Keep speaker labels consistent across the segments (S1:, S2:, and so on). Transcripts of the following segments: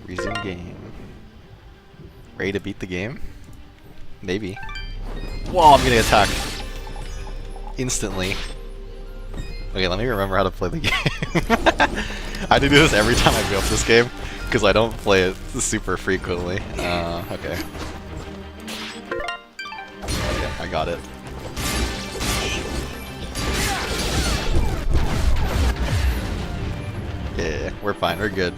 S1: Resume game. Ready to beat the game? Maybe. Whoa, I'm getting attacked. Instantly. Okay, let me remember how to play the game. I have to do this every time I go up this game, because I don't play it super frequently. Okay. Okay, I got it. Yeah, we're fine, we're good.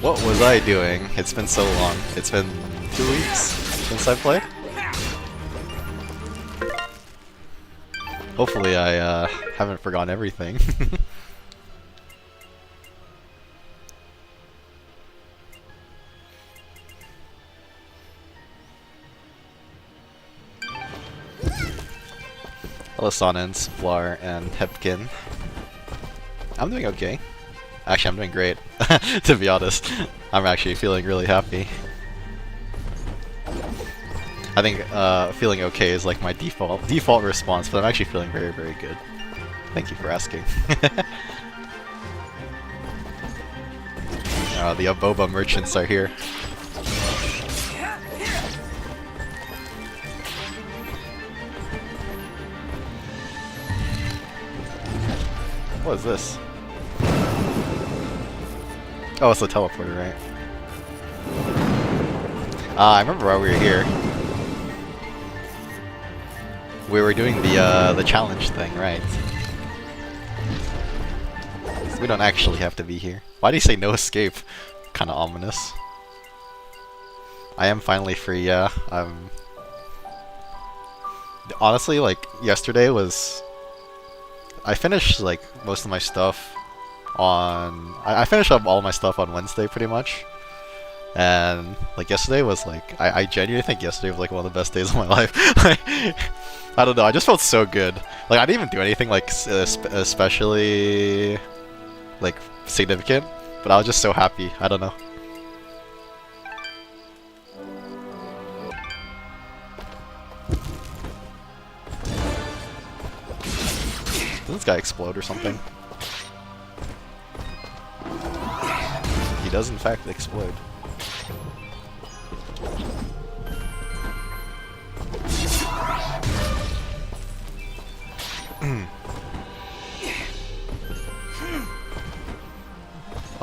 S1: What was I doing? It's been so long. It's been 2 weeks since I played. Hopefully I haven't forgotten everything. Elysian, Flar, and Hepkin. I'm doing okay. Actually, I'm doing great, to be honest. I'm actually feeling really happy. I think feeling okay is like my default response, but I'm actually feeling very, very good. Thank you for asking. The Aboba merchants are here. What is this? Oh, it's the teleporter, right? I remember why we were here. We were doing the challenge thing, right? So we don't actually have to be here. Why do you say no escape? Kinda ominous. I am finally free, yeah. Honestly, like, yesterday was... I finished, like, most of my stuff on... I finished up all my stuff on Wednesday, pretty much. And, like, yesterday was, like... I genuinely think yesterday was, like, one of the best days of my life. I don't know, I just felt so good. Like, I didn't even do anything, like, especially... like, significant. But I was just so happy. I don't know. Did this guy explode or something? He does in fact explode.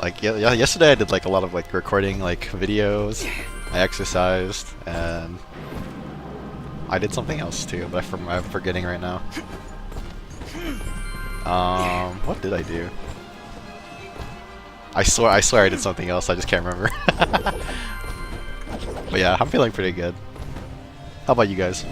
S1: Like, yeah, yesterday I did like a lot of like recording like videos. I exercised and I did something else too, but I'm forgetting right now. What did I do? I swear I did something else, I just can't remember. But yeah, I'm feeling pretty good. How about you guys?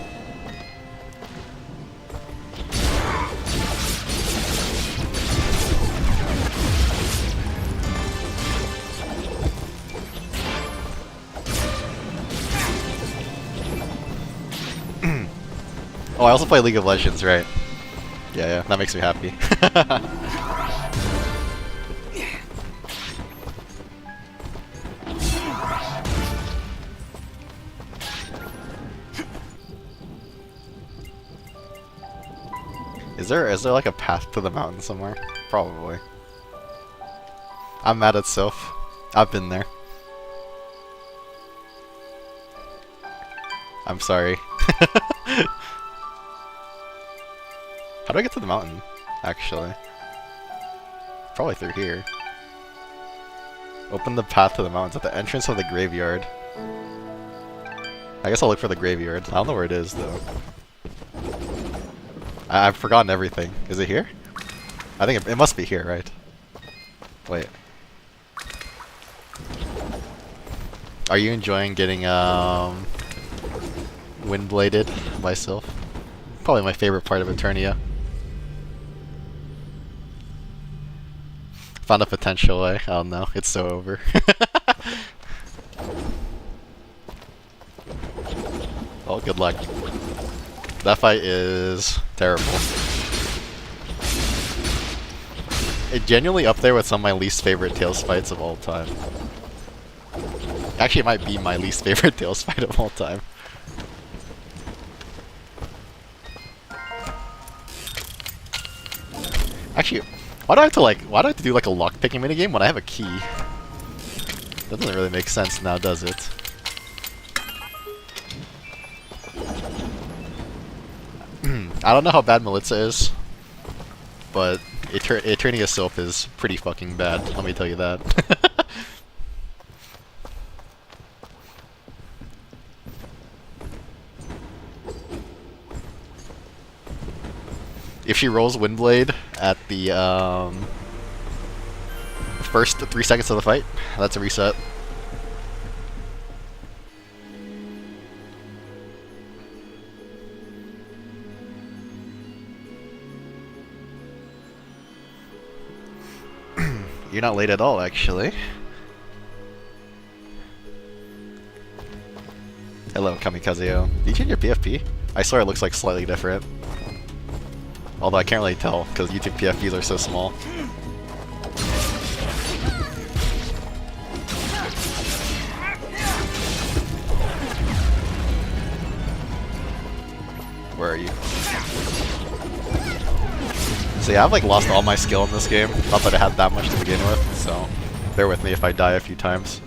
S1: Oh, I also play League of Legends, right? Yeah, that makes me happy. Is there like a path to the mountain somewhere? Probably. I'm mad at Soph. I've been there. I'm sorry. How do I get to the mountain, actually? Probably through here. Open the path to the mountains at the entrance of the graveyard. I guess I'll look for the graveyard. I don't know where it is, though. I've forgotten everything. Is it here? I think it must be here, right? Wait. Are you enjoying getting, wind-bladed by Sylph? Probably my favorite part of Eternia. Found a potential way. Oh no, it's so over. Oh, good luck. That fight is terrible. It genuinely up there with some of my least favorite Tails fights of all time. Actually, it might be my least favorite Tails fight of all time. Actually, Why do I have to like? Why do I have to do like a lockpicking minigame when I have a key? That doesn't really make sense now, does it? I don't know how bad Melissa is, but Eternia Soap is pretty fucking bad. Let me tell you that. If she rolls Windblade at the first 3 seconds of the fight, that's a reset. You're not late at all, actually. Hello, Kamikaze-o. Did you change your PFP? I swear it looks like slightly different. Although I can't really tell, because YouTube PFPs are so small. Where are you? So yeah, I've like lost all my skill in this game. Not that I had that much to begin with, so bear with me if I die a few times.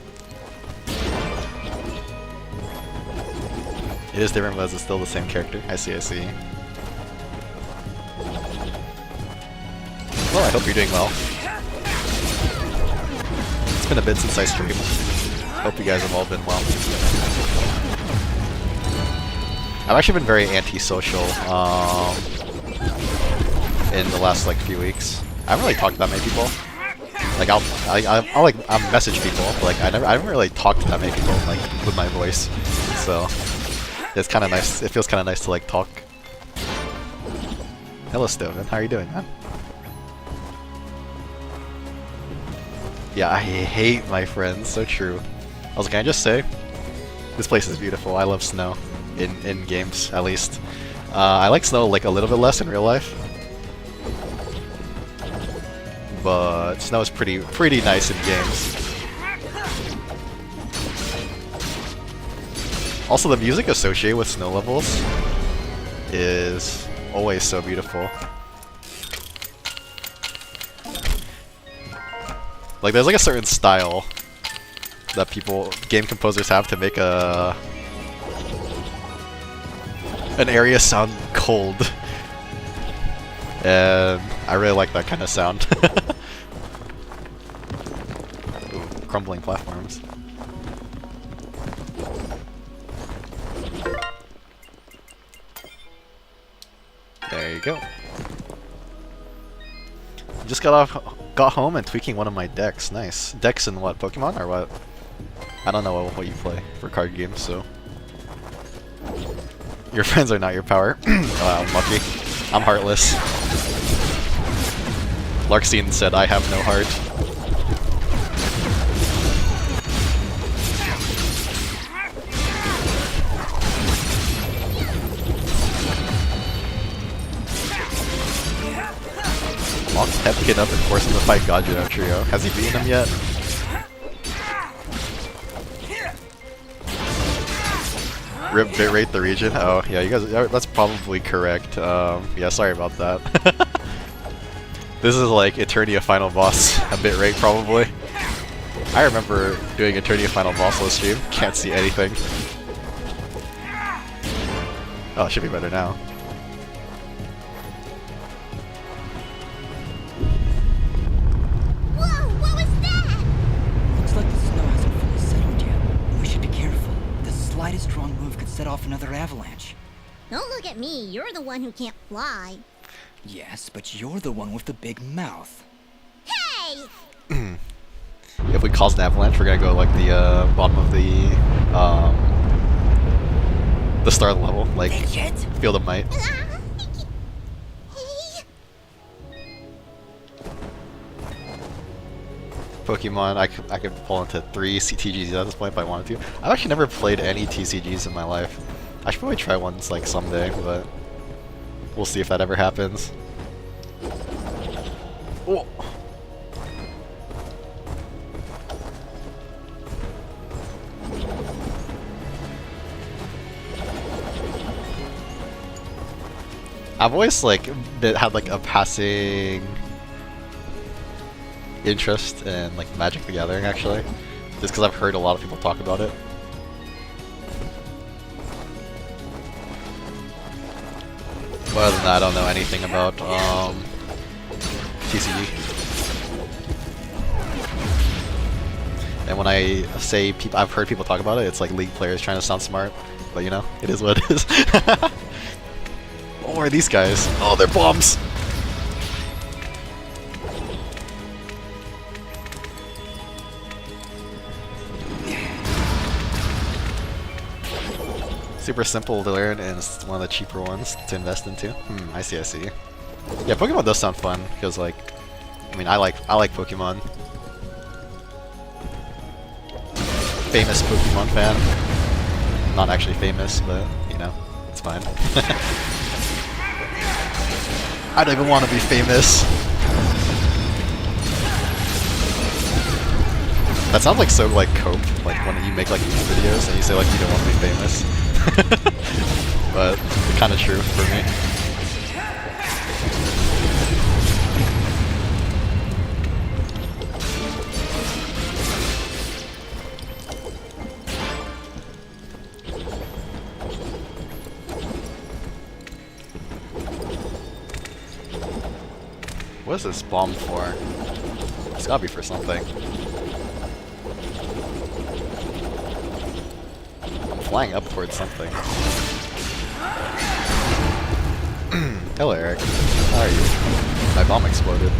S1: It is different, but it's still the same character. I see, I see. Well, I hope you're doing well. It's been a bit since I streamed. Hope you guys have all been well. I've actually been very antisocial in the last like few weeks. I haven't really talked to that many people. Like I'll message people, but like I haven't really talked to that many people like with my voice. So it's kind of nice. It feels kind of nice to like talk. Hello, Stoven. How are you doing, man? Yeah, I hate my friends. So true. I was like, can I just say, this place is beautiful. I love snow in games, at least. I like snow like a little bit less in real life, but snow is pretty nice in games. Also, the music associated with snow levels is always so beautiful. Like, there's like a certain style that game composers have to make an area sound cold. And I really like that kind of sound. Ooh, crumbling platforms. There you go. Just got home and tweaking one of my decks. Nice. Decks in what? Pokemon or what? I don't know what you play for card games, so. Your friends are not your power. Wow, I'm lucky. I'm heartless. Larkstein said, I have no heart. Locked Hepkin up and force him to fight Gajiro Trio. Has he beaten him yet? Rip bitrate the region? Oh, yeah, you guys, that's probably correct. Yeah, sorry about that. This is like Eternia Final Boss, a bitrate probably. I remember doing Eternia Final Boss list stream. Can't see anything. Oh, it should be better now.
S2: Whoa, what was that?
S3: Looks like the snow hasn't fully settled yet. We should be careful. The slightest wrong move could set off another avalanche.
S2: Don't look at me. You're the one who can't fly.
S3: Yes, but you're the one with the big mouth.
S2: Hey!
S1: If we cause an avalanche, we're gonna go like the bottom of the start of the level, like Field of Might. Pokemon, I could pull into 3 CTGs at this point if I wanted to. I've actually never played any TCGs in my life. I should probably try ones like someday, but we'll see if that ever happens. Oh. I've always like had like a passing interest in like Magic the Gathering actually, just because I've heard a lot of people talk about it. But other than that, I don't know anything about TCG. And when I say I've heard people talk about it, it's like League players trying to sound smart, but you know, it is what it is. Oh, are these guys? Oh, they're bombs! Super simple to learn, and it's one of the cheaper ones to invest into. I see, I see. Yeah, Pokemon does sound fun, because like, I mean, I like Pokemon. Famous Pokemon fan. Not actually famous, but, you know, it's fine. I don't even want to be famous. That sounds like so like cope, like when you make like YouTube videos and you say like you don't want to be famous. But it's kind of true for me. What is this bomb for? It's gotta be for something. I'm flying up towards something. Hello, Eric. How are you? My bomb exploded.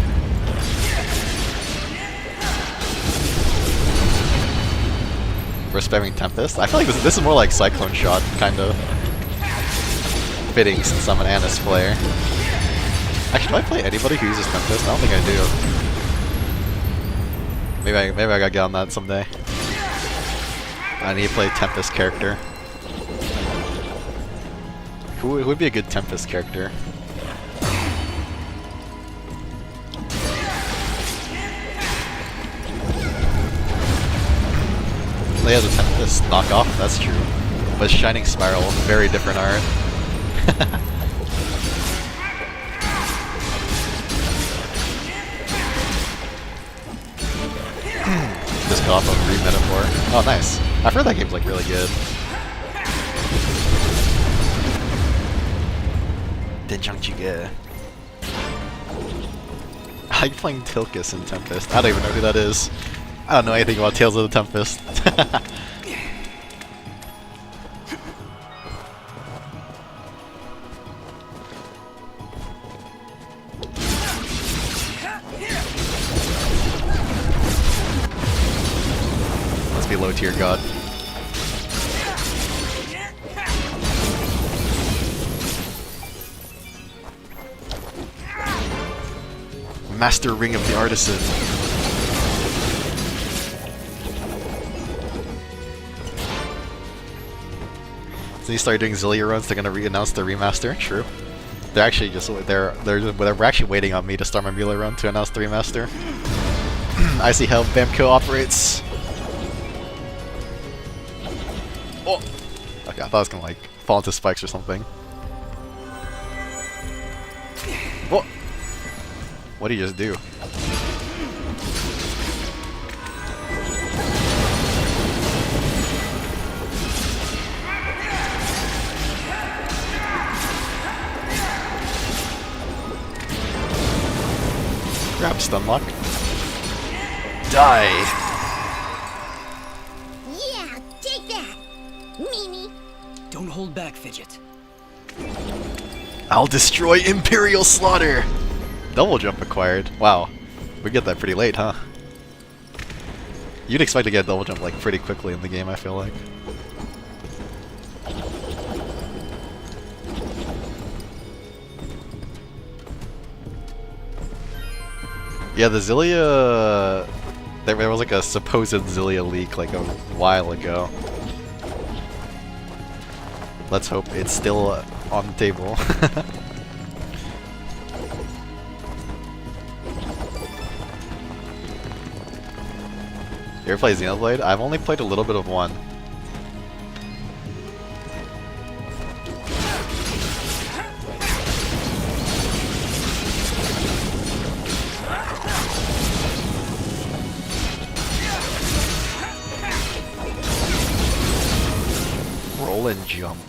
S1: We're spamming Tempest? I feel like this is more like Cyclone Shot, kind of. Fitting since I'm an Annis player. Actually, do I play anybody who uses Tempest? I don't think I do. Maybe I gotta get on that someday. I need to play Tempest character. Who would be a good Tempest character? They have a Tempest knockoff, that's true. But Shining Spiral, very different art. Just got off of Re-Metaphor. Oh, nice. I've heard that game's like really good. Denjangjiga. How you playing Tilkus in Tempest? I don't even know who that is. I don't know anything about Tales of the Tempest. Must be low tier god. Master Ring of the Artisan. So you start doing Zillia runs, they're gonna re-announce the remaster. True. They're actually just we're actually waiting on me to start my Mula run to announce the remaster. I see how Bamco operates. Oh. Okay, I thought I was gonna like fall into spikes or something. Oh. What did you just do? Grab Stunlock. Die!
S2: Yeah, take that, Mimi.
S3: Don't hold back, Fidget.
S1: I'll destroy Imperial Slaughter! Double jump acquired. Wow. We get that pretty late, huh? You'd expect to get double jump like pretty quickly in the game, I feel like. Yeah, the Zillia... There was like a supposed Zillia leak like a while ago. Let's hope it's still on the table. You ever play Xenoblade? I've only played a little bit of one. and jump.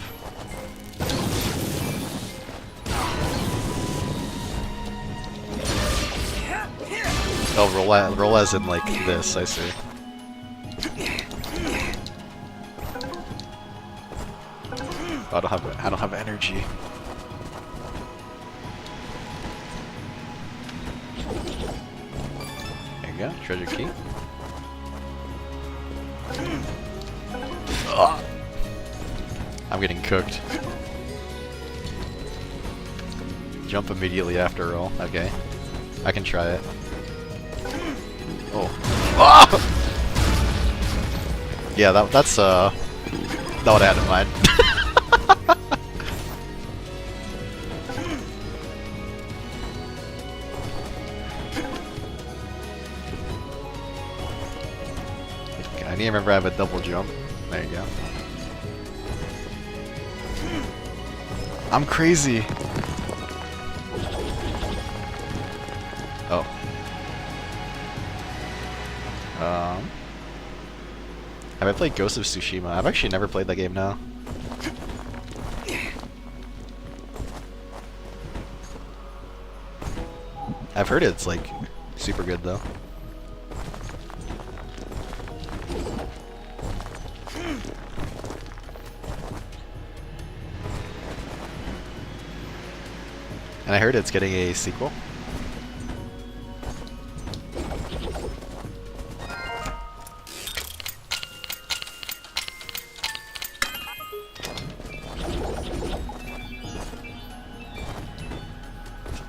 S1: Oh, roll as in like this, I see. I don't have energy. There you go, treasure key. Ugh. I'm getting cooked. Jump immediately after roll. Okay, I can try it. Oh. Ah! Yeah, that's not what I had in mind. Okay, I need to remember I have a double jump. There you go. I'm crazy. Oh. Have I played Ghost of Tsushima? I've actually never played that game now. I've heard it's like super good though. And I heard it's getting a sequel.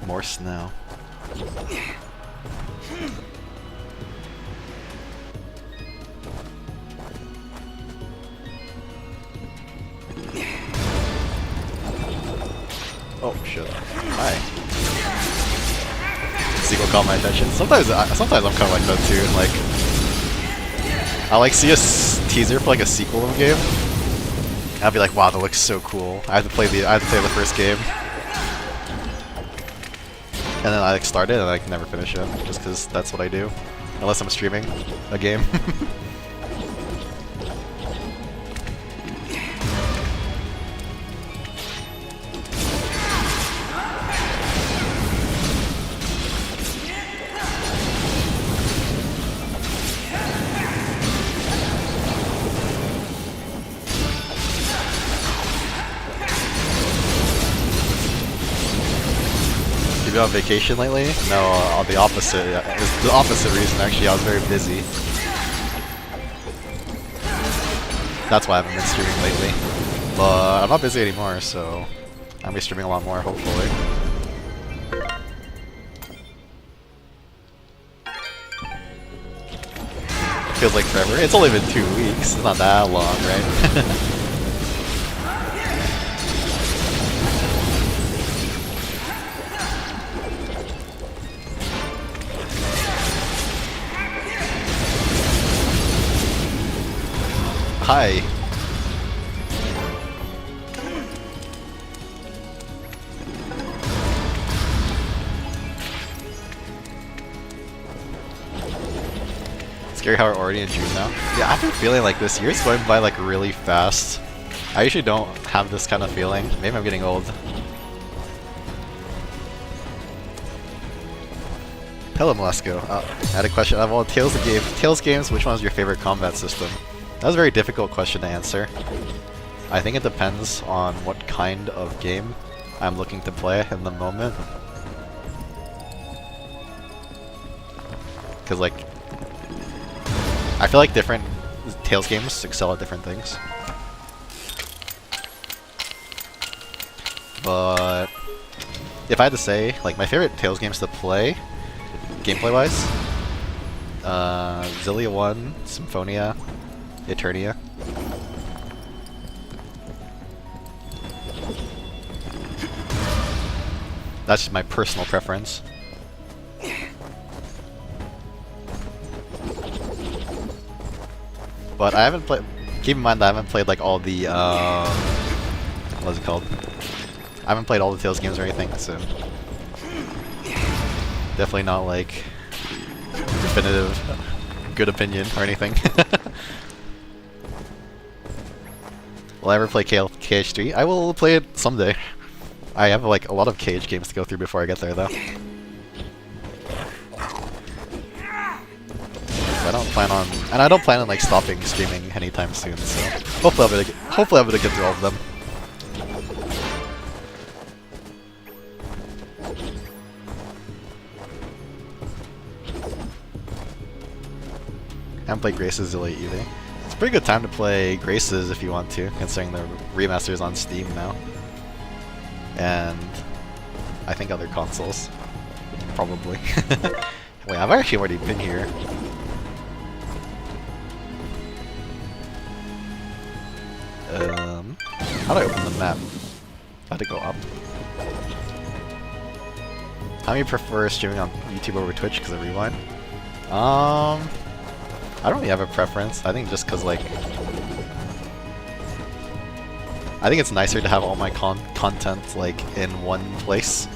S1: More snow. Oh shit! Hi. Sequel caught my attention. Sometimes I'm kind of like that too. And like, I like see a teaser for like a sequel of a game. And I'll be like, wow, that looks so cool. I have to play the first game. And then I like start it and I can never finish it, just because that's what I do. Unless I'm streaming a game. You been on vacation lately? No, on the opposite. It was the opposite reason actually. I was very busy. That's why I haven't been streaming lately. But I'm not busy anymore, so I'll be streaming a lot more, hopefully. Feels like forever. It's only been 2 weeks. It's not that long, right? Hi. Scary how we're already in June now. Yeah, I've been feeling like this year's going by like really fast. I usually don't have this kind of feeling. Maybe I'm getting old. Hello, Molesko. I had a question. Of all Tales games, which one is your favorite combat system? That was a very difficult question to answer. I think it depends on what kind of game I'm looking to play in the moment. Because, like, I feel like different Tales games excel at different things. But if I had to say, like, my favorite Tales games to play, gameplay-wise, Xillia 1, Symphonia, Eternia. That's just my personal preference. But I haven't played. Keep in mind that I haven't played like all the what's it called? I haven't played all the Tales games or anything, so definitely not like definitive good opinion or anything. Will I ever play KH3? I will play it someday. I have like a lot of KH games to go through before I get there, though. I don't plan on, and I don't plan on like stopping streaming anytime soon. So hopefully I'll be able to get through all of them. I haven't played Graces Elite either. It's a pretty good time to play Graces if you want to, considering the remaster is on Steam now. And I think other consoles. Probably. Wait, I've actually already been here. How do I open the map? How to go up? How many prefer streaming on YouTube over Twitch because of Rewind? I don't really have a preference. I think just because, like, I think it's nicer to have all my content, like, in one place.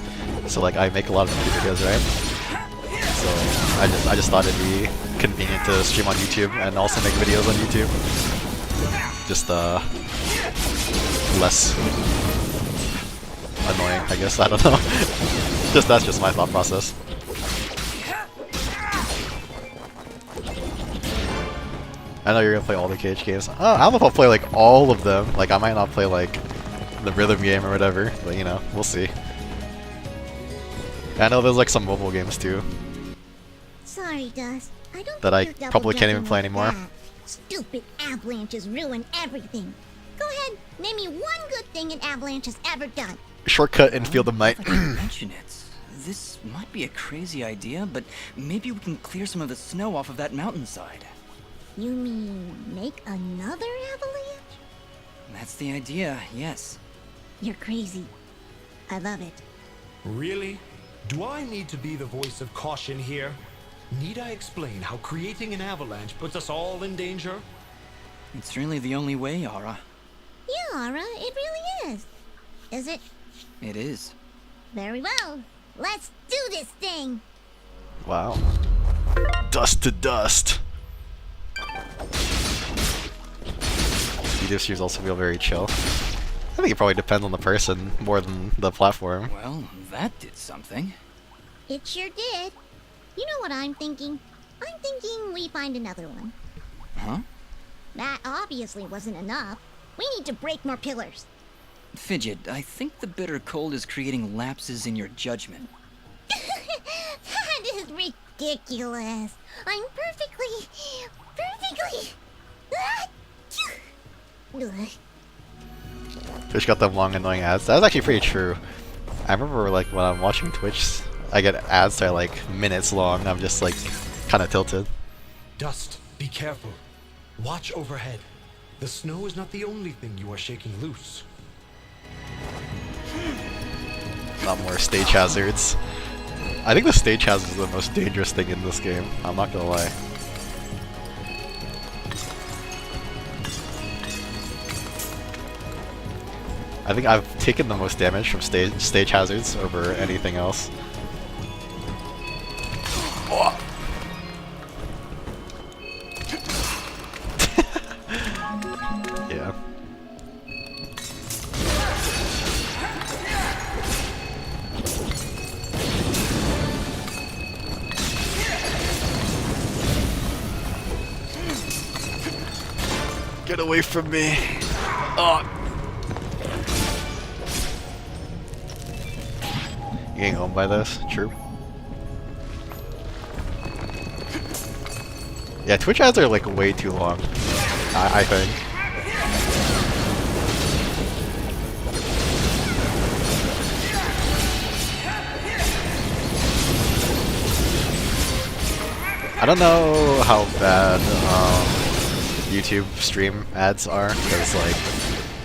S1: So, like, I make a lot of YouTube videos, right? So, I just thought it'd be convenient to stream on YouTube and also make videos on YouTube. Just, less annoying, I guess. I don't know. That's just my thought process. I know you're gonna play all the KH games. I don't know if I'll play like all of them. Like I might not play like the rhythm game or whatever, but you know, we'll see. I know there's like some mobile games too.
S2: Sorry, Dust. I don't
S1: that I
S2: think you're
S1: probably can't even
S2: double-dipping
S1: play
S2: like
S1: anymore.
S2: that. Stupid avalanches ruin everything. Go ahead, name me one good thing an avalanche has ever done.
S1: Shortcut in Field of Might.
S3: If I can mention it. This might be a crazy idea, but maybe we can clear some of the snow off of that mountainside.
S2: You mean make another avalanche?
S3: That's the idea, yes.
S2: You're crazy. I love it.
S4: Really? Do I need to be the voice of caution here? Need I explain how creating an avalanche puts us all in danger?
S3: It's really the only way, Aura.
S2: Yeah, Aura, it really is. Is it?
S3: It is.
S2: Very well. Let's do this thing!
S1: Wow. Dust to dust. Video streams also feel very chill. I think it probably depends on the person more than the platform.
S3: Well, that did something.
S2: It sure did. You know what I'm thinking? I'm thinking we find another one.
S3: Huh?
S2: That obviously wasn't enough. We need to break more pillars.
S3: Fidget, I think the bitter cold is creating lapses in your judgment.
S2: That is ridiculous. I'm perfectly...
S1: Twitch got them long annoying ads. That was actually pretty true. I remember like when I'm watching Twitch, I get ads that are like minutes long. I'm just like kind of tilted.
S4: Dust, be careful. Watch overhead. The snow is not the only thing you are shaking loose.
S1: Not more stage hazards. I think the stage hazard is the most dangerous thing in this game. I'm not gonna lie. I think I've taken the most damage from stage hazards over anything else. Oh. Yeah. Get away from me! Oh. You getting home by this? True. Yeah, Twitch ads are like way too long. I think. I don't know how bad YouTube stream ads are, because like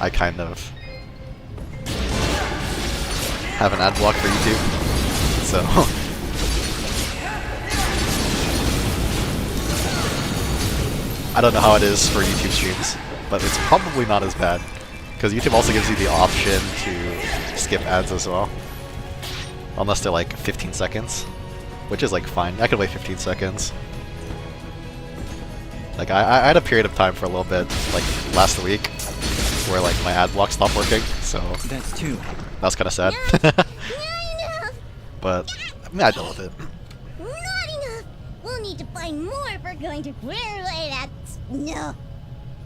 S1: I kind of have an ad block for YouTube, so I don't know how it is for YouTube streams, but it's probably not as bad, because YouTube also gives you the option to skip ads as well, unless they're like 15 seconds, which is like fine. I could wait 15 seconds. Like I had a period of time for a little bit, like last week, where like my ad block stopped working, so
S3: That's two.
S1: that's kind of sad.
S2: Not enough!
S1: But I mean, I dealt with it.
S2: Not enough! We'll need to find more if we're going to clear away that snow.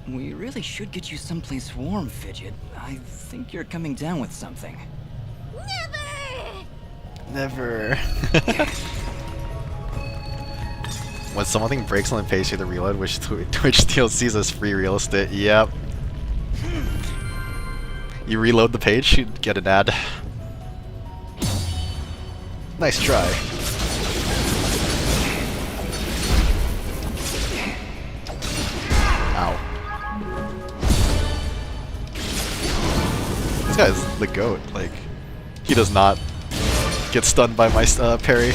S3: We really should get you someplace warm, Fidget. I think you're coming down with something.
S2: Never!
S1: Never. When something breaks on the page through the reload, which Twitch still sees as free real estate. Yep. You reload the page, you get an ad. Nice try. Ow. This guy's the GOAT. Like, he does not get stunned by my parry.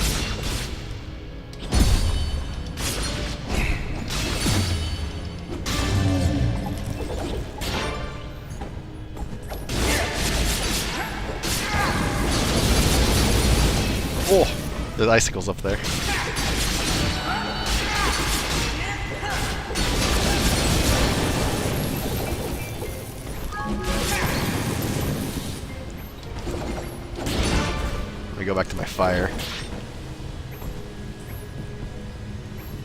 S1: Oh, there's icicles up there. Let me go back to my fire.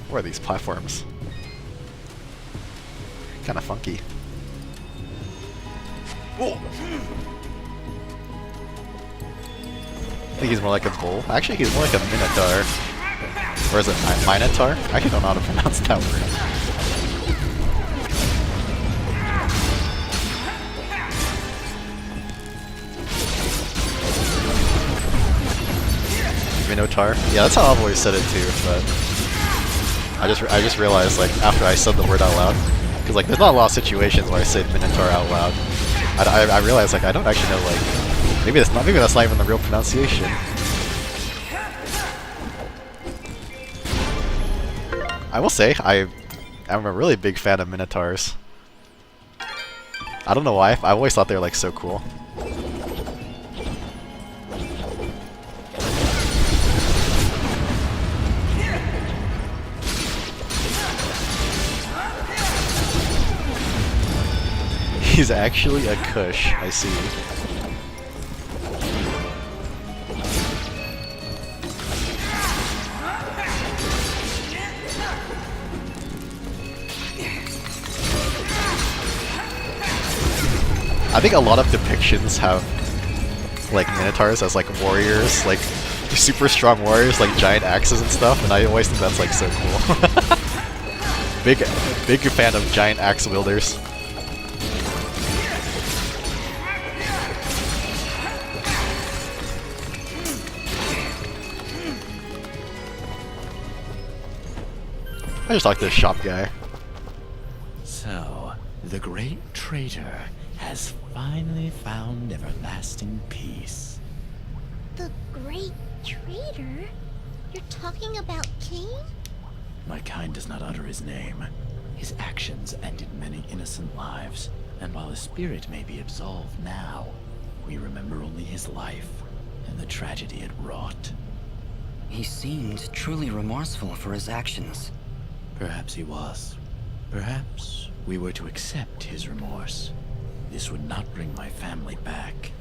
S1: What are these platforms? Kinda funky. Oh. I think he's more like a bull. Actually, he's more like a minotaur. Or is it minotaur? I actually don't know how to pronounce that word. Minotaur? Yeah, that's how I've always said it too, but I just realized, like, after I said the word out loud, because like there's not a lot of situations where I say minotaur out loud. I realized, like, I don't actually know, like, maybe that's not even the real pronunciation. I will say, I'm a really big fan of minotaurs. I don't know why, I always thought they were like so cool. He's actually a Kush, I see. I think a lot of depictions have like minotaurs as like warriors, like super strong warriors, like giant axes and stuff, and I always think that's like so cool. big fan of giant axe wielders. I just like this shop guy.
S5: So, the great traitor has finally found everlasting peace.
S2: The Great Traitor? You're talking about Cain?
S5: My kind does not utter his name. His actions ended many innocent lives, and while his spirit may be absolved now, we remember only his life and the tragedy it wrought.
S3: He seemed truly remorseful for his actions.
S5: Perhaps he was. Perhaps we were to accept his remorse. This would not bring my family back.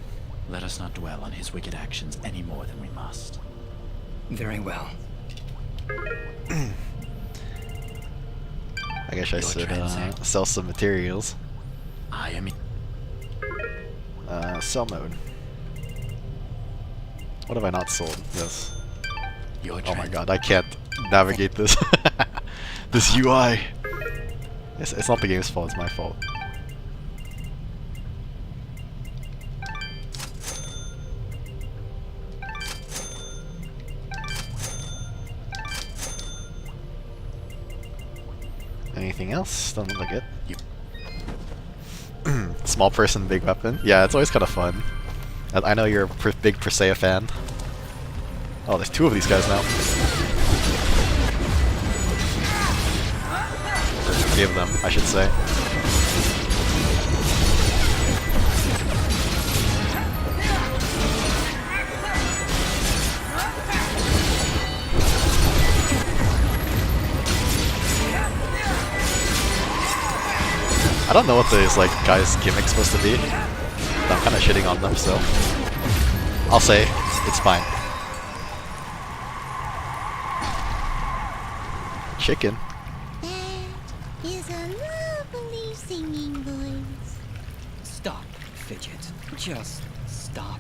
S5: Let us not dwell on his wicked actions any more than we must.
S3: Very well.
S1: I guess I
S5: Your
S1: should
S5: transact.
S1: sell some materials.
S5: I am...
S1: Sell mode. What have I not sold? Yes.
S5: Your
S1: Oh my god, I can't navigate this. This UI. It's not the game's fault, it's my fault. Anything else? Doesn't look like it. Small person, big weapon. Yeah, it's always kind of fun. I know you're a big Persea fan. Oh, there's two of these guys now. Or three of them, I should say. I don't know what this like guy's gimmick's supposed to be. But I'm kind of shitting on them, so I'll say it's fine. Chicken.
S2: That is a lovely singing voice.
S3: Stop, Fidget. Just stop.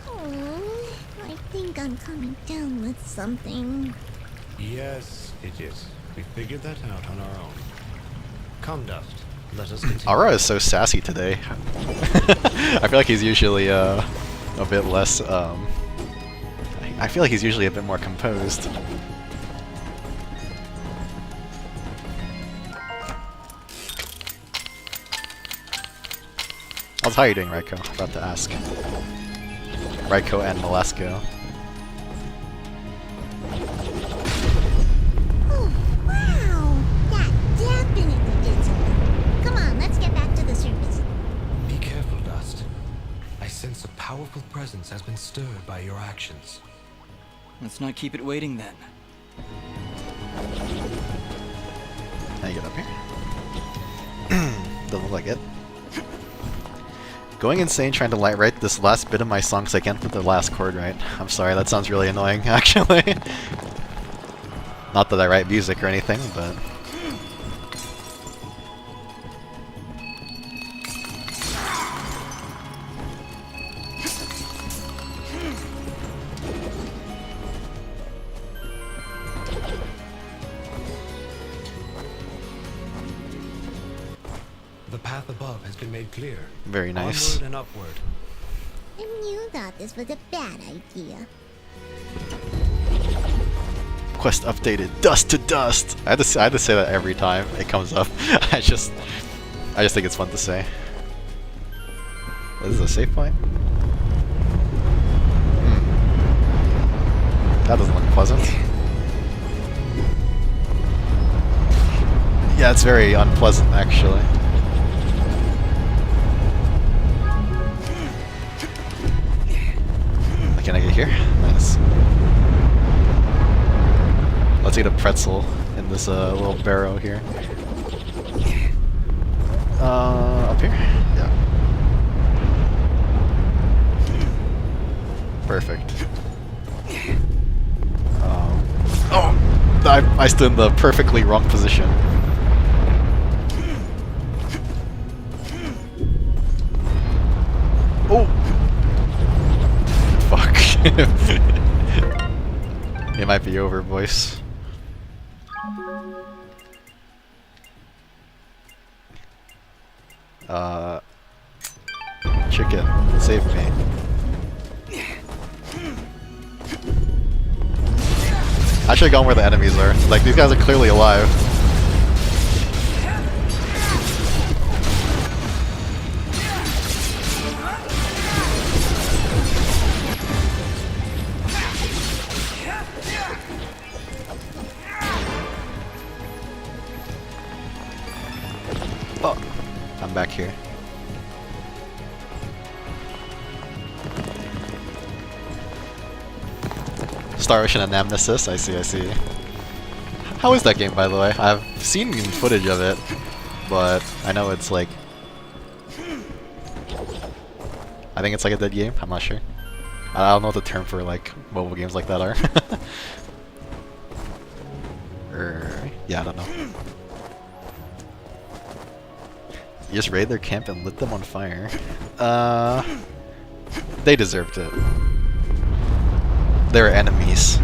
S2: Oh, I think I'm coming down with something.
S4: Yes, it is. We figured that out on our own. Come, Dust. Let us continue.
S1: Aura is so sassy today. I feel like he's usually a bit less. I feel like he's usually a bit more composed. How are you doing, Raiko? About to ask. Raiko and Molasco.
S2: Oh, wow! That definitely did something. Come on, let's get back to the surface.
S4: Be careful, Dust. I sense a powerful presence has been stirred by your actions.
S3: Let's not keep it waiting then.
S1: Can I get up here? Doesn't look like it. Going insane trying to write this last bit of my song so I can't put the last chord right. I'm sorry, that sounds really annoying, actually. Not that I write music or anything, but...
S4: The path above has been made clear.
S1: Very nice.
S4: Onward and upward.
S2: And you thought this was a bad idea.
S1: Quest updated, dust to dust! I had to say that every time it comes up. I just think it's fun to say. This is a save point? That doesn't look pleasant. Yeah, it's very unpleasant, actually. Can I get here? Nice. Let's get a pretzel in this little barrow here. Up here? Yeah. Perfect. Oh! I stood in the perfectly wrong position. Oh! Fuck. It might be over, boys. Chicken, save me. I should've gone where the enemies are. Like, these guys are clearly alive. Oh, I'm back here. Star Ocean and Amnesis, I see. How is that game, by the way? I've seen footage of it, but I know it's like... I think it's like a dead game, I'm not sure. I don't know what the term for like mobile games like that are. Yeah, I don't know. You just raided their camp and lit them on fire. They deserved it. They're enemies.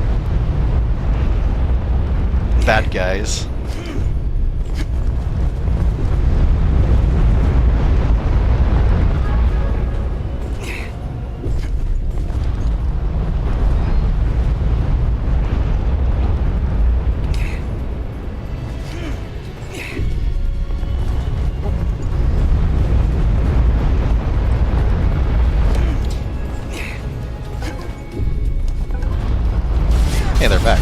S1: Bad guys. Hey, they're back.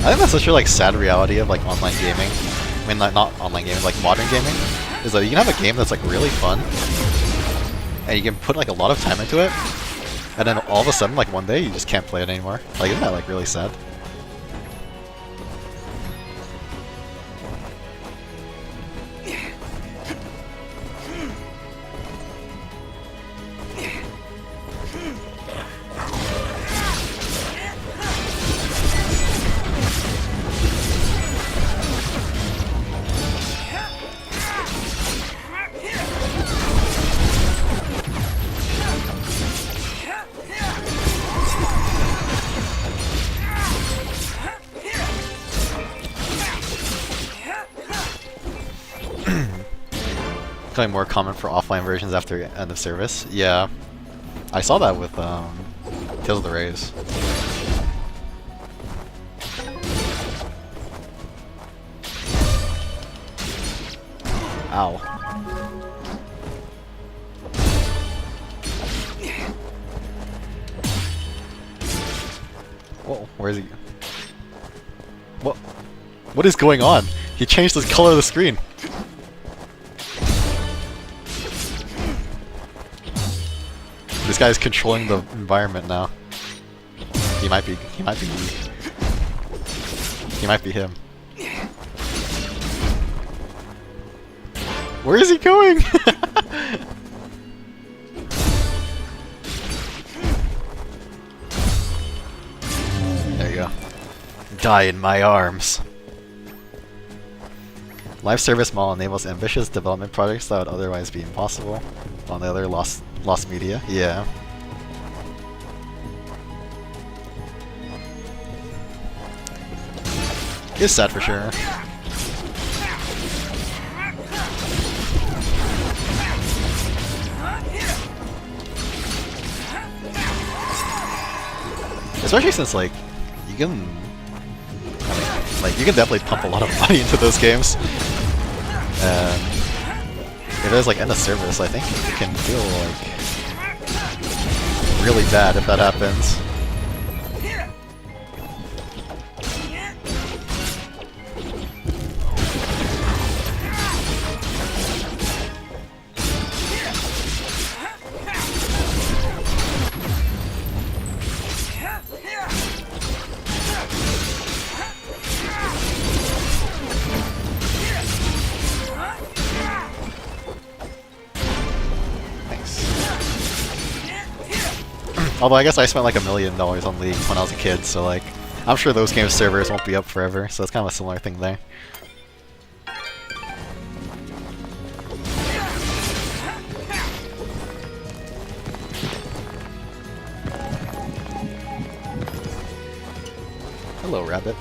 S1: I think that's such a like sad reality of like online gaming. I mean, not online gaming, like modern gaming, is that you can have a game that's like really fun, and you can put like a lot of time into it, and then all of a sudden, like one day, you just can't play it anymore. Like, isn't that like really sad? Becoming more common for offline versions after end of service. Yeah, I saw that with Tales of the Rays. Ow. Whoa, where is he? What? What is going on? He changed the color of the screen. This guy's controlling the environment now. He might be him. Where is he going? There you go. Die in my arms. Live service model enables ambitious development projects that would otherwise be impossible on the other lost media. Yeah. It's sad for sure. Especially since like you can you can definitely pump a lot of money into those games. And if there's like end of service, I think it can feel like really bad if that happens. Although I guess I spent like $1 million on League when I was a kid, so like, I'm sure those game servers won't be up forever, so it's kind of a similar thing there. Hello, rabbit.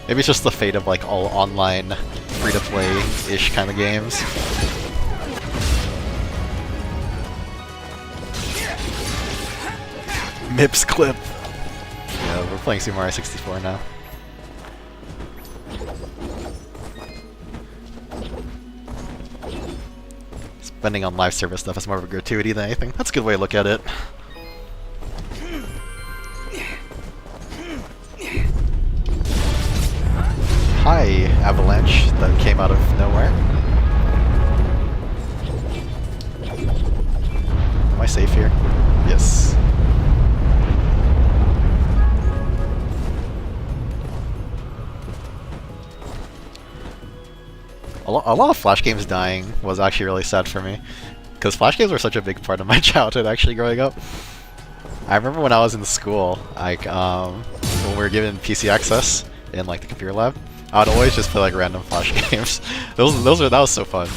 S1: Maybe it's just the fate of like all online free-to-play-ish kind of games. Mips clip! Yeah, we're playing Super Mario 64 now. Spending on live service stuff is more of a gratuity than anything. That's a good way to look at it. Hi, avalanche that came out of nowhere. Am I safe here? Yes. A lot of Flash games dying was actually really sad for me, because Flash games were such a big part of my childhood actually growing up. I remember when I was in school, like when we were given PC access in like the computer lab, I would always just play like random Flash games. that was so fun.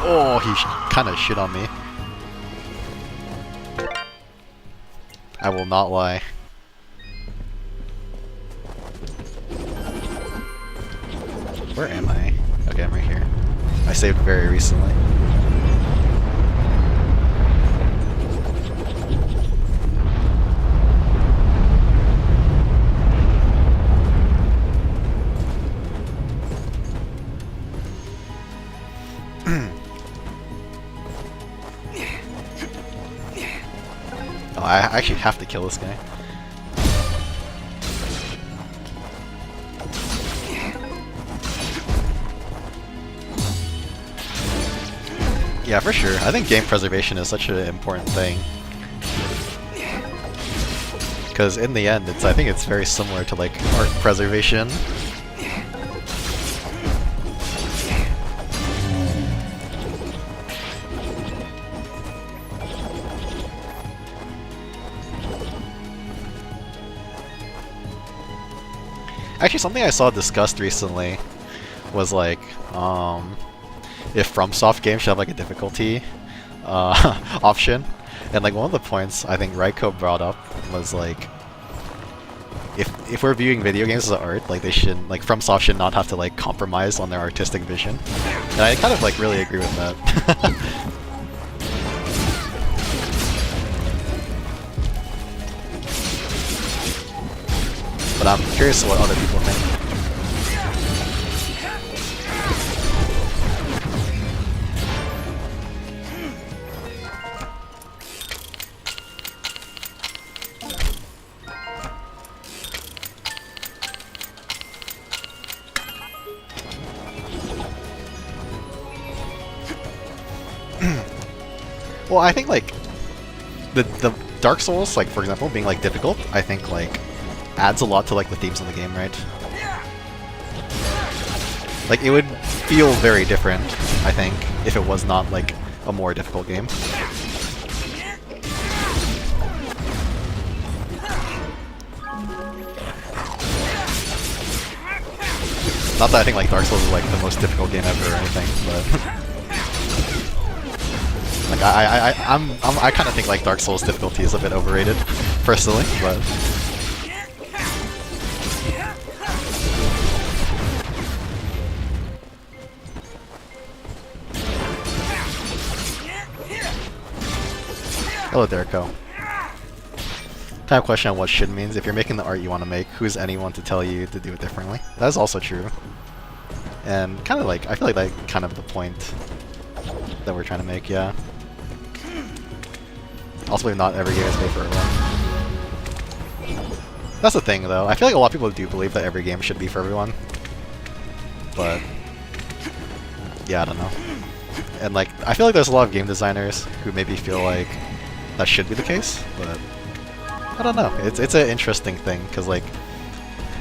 S1: Oh, he kind of shit on me. I will not lie. Where am I? Okay, I'm right here. I saved very recently. Oh, I actually have to kill this guy. Yeah, for sure. I think game preservation is such an important thing. Because in the end, I think it's very similar to like art preservation. Actually, something I saw discussed recently was like, if FromSoft games should have like a difficulty option, and like one of the points I think Raiko brought up was like, if we're viewing video games as art, like they should, like FromSoft should not have to like compromise on their artistic vision, and I kind of like really agree with that. But I'm curious what other people think. Well, I think like the Dark Souls, like for example, being like difficult, I think like adds a lot to like the themes of the game, right? Like it would feel very different, I think, if it was not like a more difficult game. Not that I think like Dark Souls is like the most difficult game ever or anything, but like I kind of think like Dark Souls difficulty is a bit overrated, personally, but. Hello there, Ko. Kind of question on what should means. If you're making the art you want to make, who's anyone to tell you to do it differently? That is also true. And kind of like, I feel like that's kind of the point that we're trying to make, yeah. Also, not every game is made for everyone. That's the thing, though. I feel like a lot of people do believe that every game should be for everyone. But, yeah, I don't know. And like, I feel like there's a lot of game designers who maybe feel like that should be the case, but I don't know. It's an interesting thing, because like,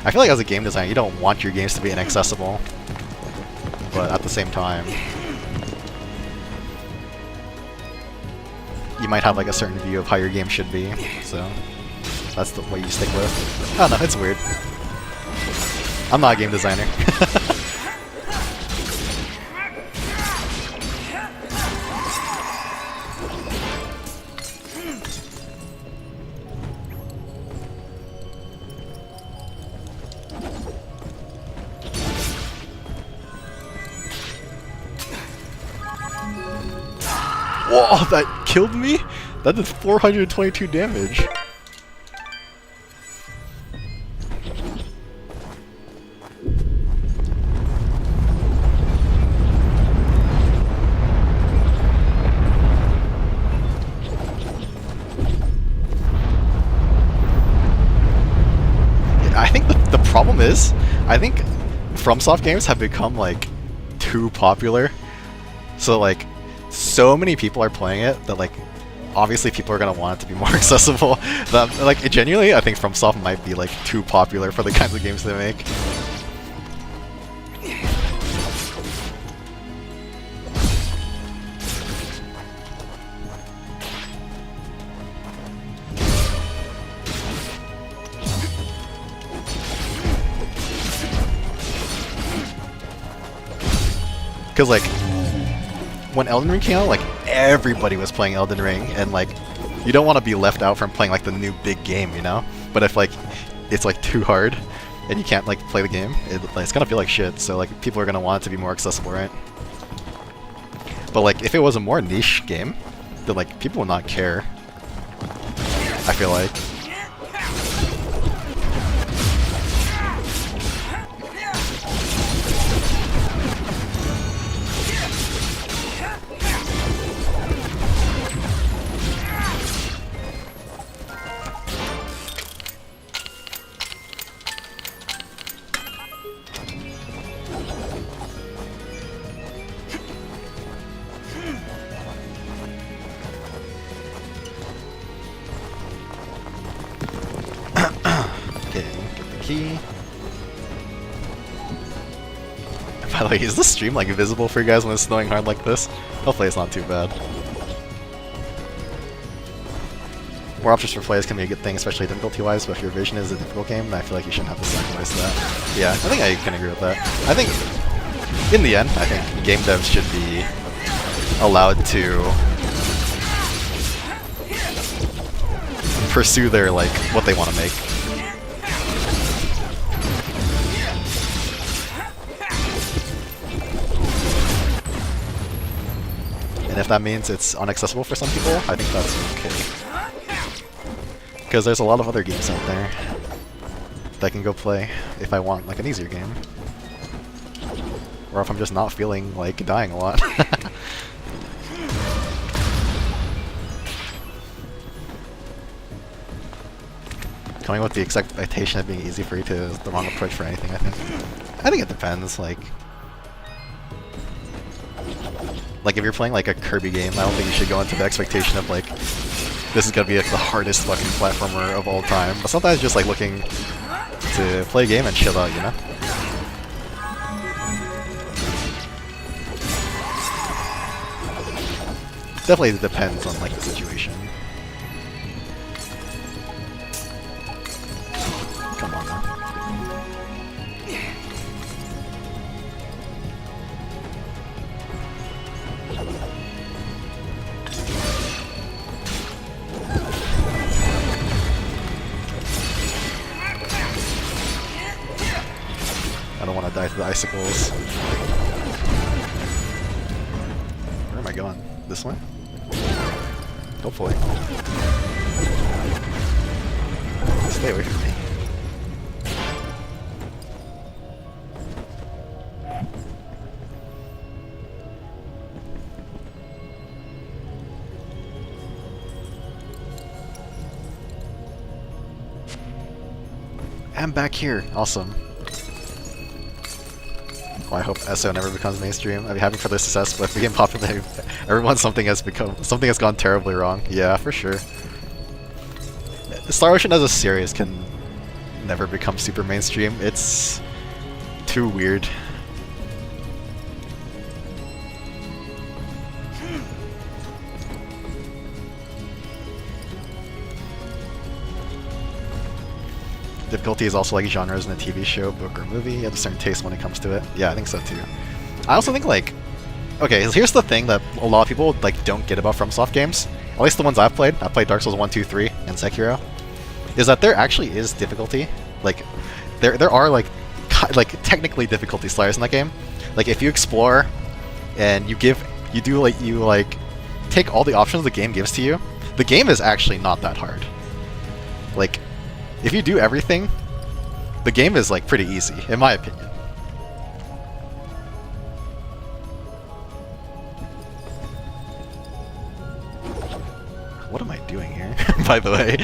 S1: I feel like as a game designer, you don't want your games to be inaccessible, but at the same time, you might have like a certain view of how your game should be, so that's the way you stick with. I don't know, it's weird. I'm not a game designer. Whoa, that killed me? That did 422 damage. I think the problem is, I think FromSoft games have become like too popular. So like, so many people are playing it that like obviously people are gonna want it to be more accessible. That, like genuinely, I think FromSoft might be like too popular for the kinds of games they make. Because like, when Elden Ring came out, like everybody was playing Elden Ring, and like you don't want to be left out from playing like the new big game, you know? But if like it's like too hard and you can't like play the game, it's gonna feel like shit. So like people are gonna want it to be more accessible, right? But like if it was a more niche game, then like people would not care, I feel like. By the way, is the stream like visible for you guys when it's snowing hard like this? Hopefully it's not too bad. more options for players can be a good thing, especially difficulty-wise, but if your vision is a difficult game, then I feel like you shouldn't have to sacrifice that. Yeah, I think I can agree with that. I think, in the end, I think game devs should be allowed to pursue their, like, what they want to make. And if that means it's inaccessible for some people, I think that's okay. Because there's a lot of other games out there that I can go play if I want like an easier game. Or if I'm just not feeling like dying a lot. Coming with the expectation of being easy for you to is the wrong approach for anything, I think. I think it depends, like if you're playing like a Kirby game, I don't think you should go into the expectation of like, this is gonna be like the hardest fucking platformer of all time. But sometimes just like looking to play a game and chill out, you know? Definitely depends on like the situation. Come on now. I don't want to die to the icicles. Where am I going? This way? Hopefully. Stay away from me. I'm back here. Awesome. Well, I hope SO never becomes mainstream. I'd be happy for their success, but if we get popular, everyone something has gone terribly wrong. Yeah, for sure. Star Ocean as a series can never become super mainstream. It's too weird. Difficulty is also like genres in a TV show, book, or movie. You have a certain taste when it comes to it. Yeah, I think so too. I also think like, okay, here's the thing that a lot of people like don't get about FromSoft games. At least the ones I've played Dark Souls 1, 2, 3, and Sekiro. Is that there actually is difficulty. Like, there are like technically difficulty sliders in that game. Like if you explore and you take all the options the game gives to you, the game is actually not that hard. Like, if you do everything, the game is like pretty easy, in my opinion. What am I doing here, by the way?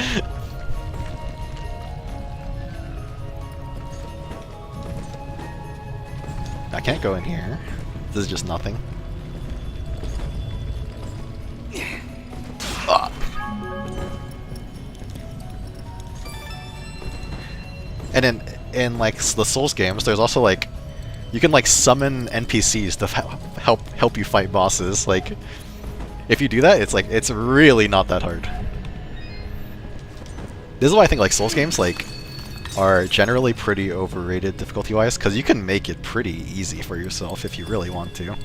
S1: I can't go in here. This is just nothing. Ah. And in like the Souls games, there's also like you can like summon NPCs to help you fight bosses. Like if you do that, it's really not that hard. This is why I think like Souls games like are generally pretty overrated difficulty-wise, because you can make it pretty easy for yourself if you really want to.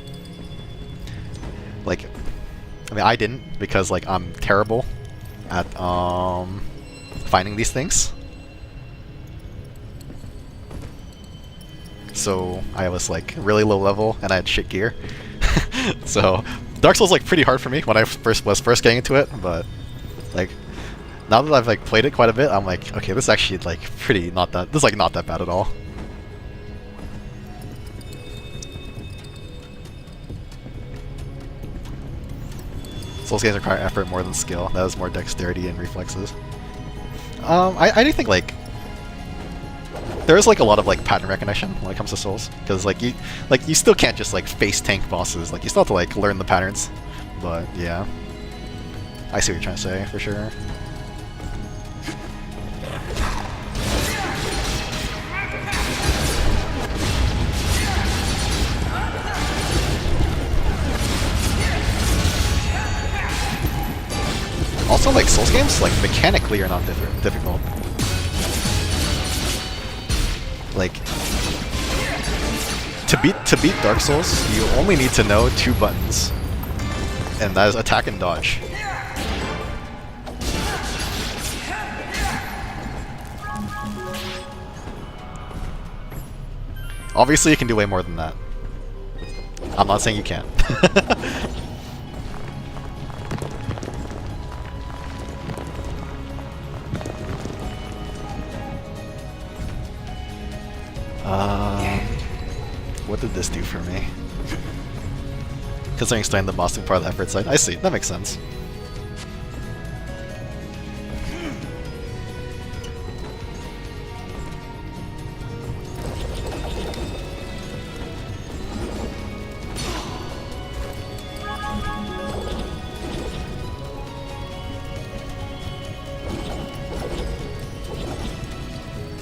S1: Like, I mean, I didn't because like I'm terrible at finding these things. So I was like really low level and I had shit gear. So Dark Souls like pretty hard for me when I was first getting into it, but like now that I've like played it quite a bit, I'm like, okay, this is actually like pretty not that bad at all. Souls games require effort more than skill. That is more dexterity and reflexes. I do think like there is like a lot of like pattern recognition when it comes to Souls, because like you still can't just like face tank bosses. Like you still have to like learn the patterns. But yeah, I see what you're trying to say for sure. Also, like, Souls games, like, mechanically are not difficult. Like, to beat Dark Souls, you only need to know 2 buttons, and that is attack and dodge. Obviously, you can do way more than that. I'm not saying you can't. What did this do for me? Considering starting the boss part of the effort side. I see, that makes sense.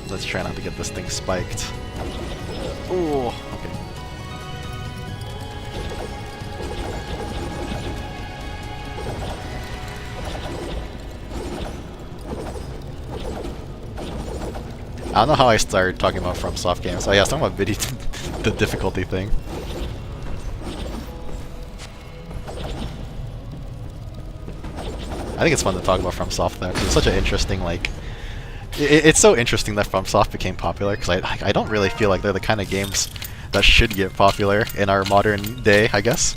S1: Let's try not to get this thing spiked. Ooh, okay. I don't know how I started talking about FromSoft games. Oh yeah, I was talking about video the difficulty thing. I think it's fun to talk about FromSoft though, because it's such an interesting, like... It's so interesting that FromSoft became popular, because I don't really feel like they're the kind of games that should get popular in our modern day, I guess.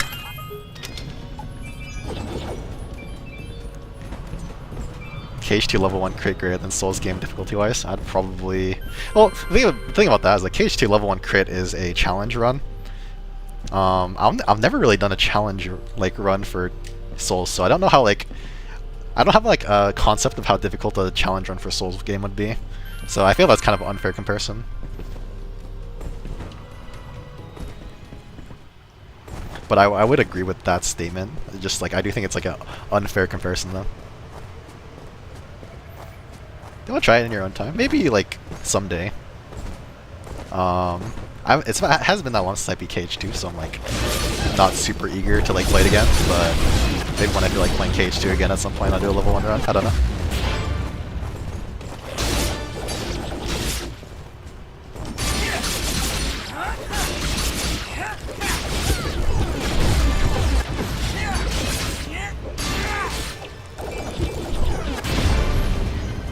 S1: KH2 level 1 crit greater than Souls game difficulty-wise? I'd probably... Well, the thing about that is that KH2 level 1 crit is a challenge run. I've never really done a challenge like run for Souls, so I don't know how, like... I don't have like a concept of how difficult a challenge run for Souls game would be. So I feel that's kind of an unfair comparison. But I would agree with that statement. Just like, I do think it's like an unfair comparison though. You want to try it in your own time? Maybe like someday. It hasn't been that long since I beat KH2, so I'm like not super eager to like play it again. But maybe when I feel like playing KH2 again at some point, I'll do a level 1 run. I don't know.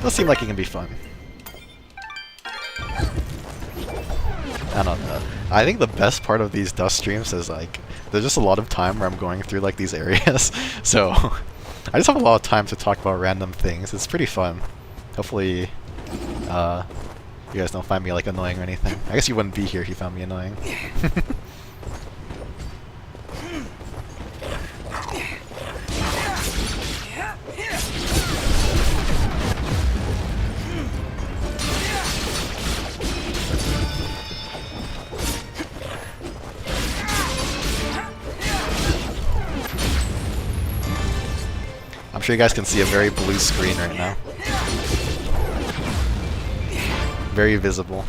S1: Does seem like it can be fun. I don't know. I think the best part of these Dust streams is like, there's just a lot of time where I'm going through like these areas. So, I just have a lot of time to talk about random things. It's pretty fun. Hopefully, you guys don't find me like annoying or anything. I guess you wouldn't be here if you found me annoying. I'm sure you guys can see a very blue screen right now. Very visible.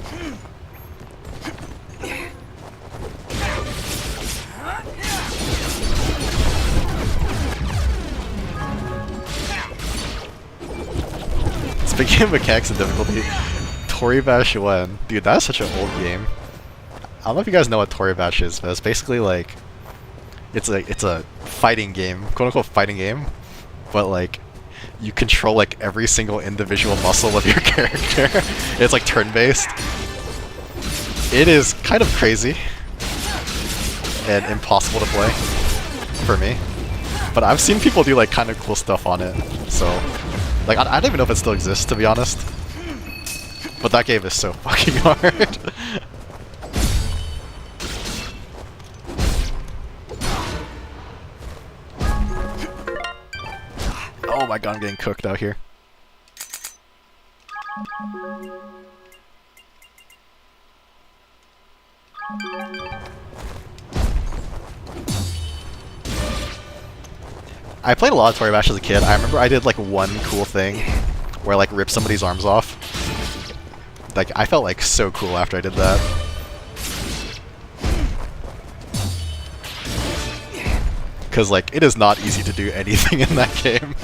S1: Speaking of mechanics and difficulty, Toribash 1. Dude, that's such an old game. I don't know if you guys know what Toribash is, but it's basically like... It's a fighting game, quote-unquote fighting game. But like, you control like every single individual muscle of your character. It's like turn-based. It is kind of crazy and impossible to play for me. But I've seen people do like kind of cool stuff on it. So, like, I don't even know if it still exists, to be honest. But that game is so fucking hard. Oh my god, I'm getting cooked out here. I played a lot of Toribash as a kid. I remember I did like one cool thing where I like ripped somebody's arms off. Like, I felt like so cool after I did that. Because like, it is not easy to do anything in that game.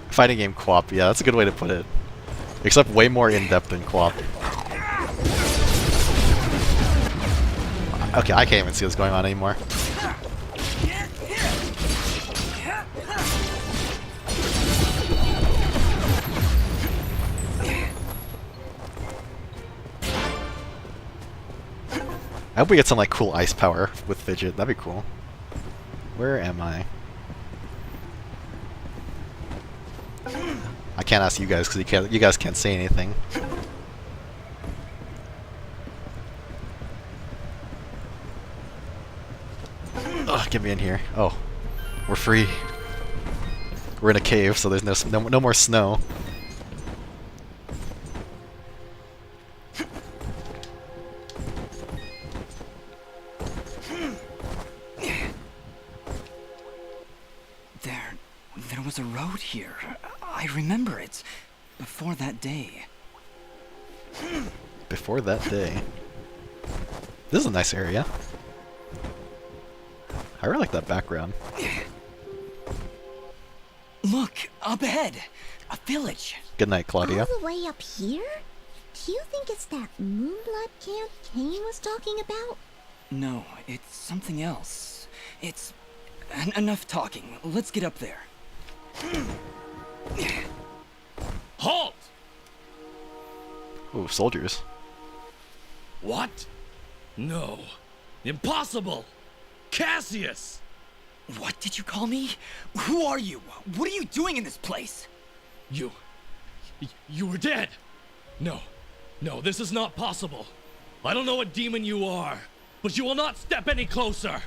S1: Fighting game co-op, yeah, that's a good way to put it. Except way more in-depth than co-op. Okay, I can't even see what's going on anymore. I hope we get some like cool ice power with Fidget. That'd be cool. Where am I? I can't ask you guys because you guys can't say anything. Ugh, get me in here. Oh, we're free. We're in a cave, so there's no more snow.
S3: There was a road here. I remember it. Before that day.
S1: Before that day. This is a nice area. I really like that background.
S3: Look, up ahead. A village.
S1: Good night, Claudia.
S2: All the way up here? Do you think it's that Moonblood camp Kane was talking about?
S3: No, it's something else. It's... enough talking. Let's get up there.
S6: Halt!
S1: Ooh, soldiers.
S6: What? No. Impossible! Cassius!
S3: What did you call me? Who are you? What are you doing in this place?
S6: You were dead! No. No, this is not possible. I don't know what demon you are, but you will not step any closer!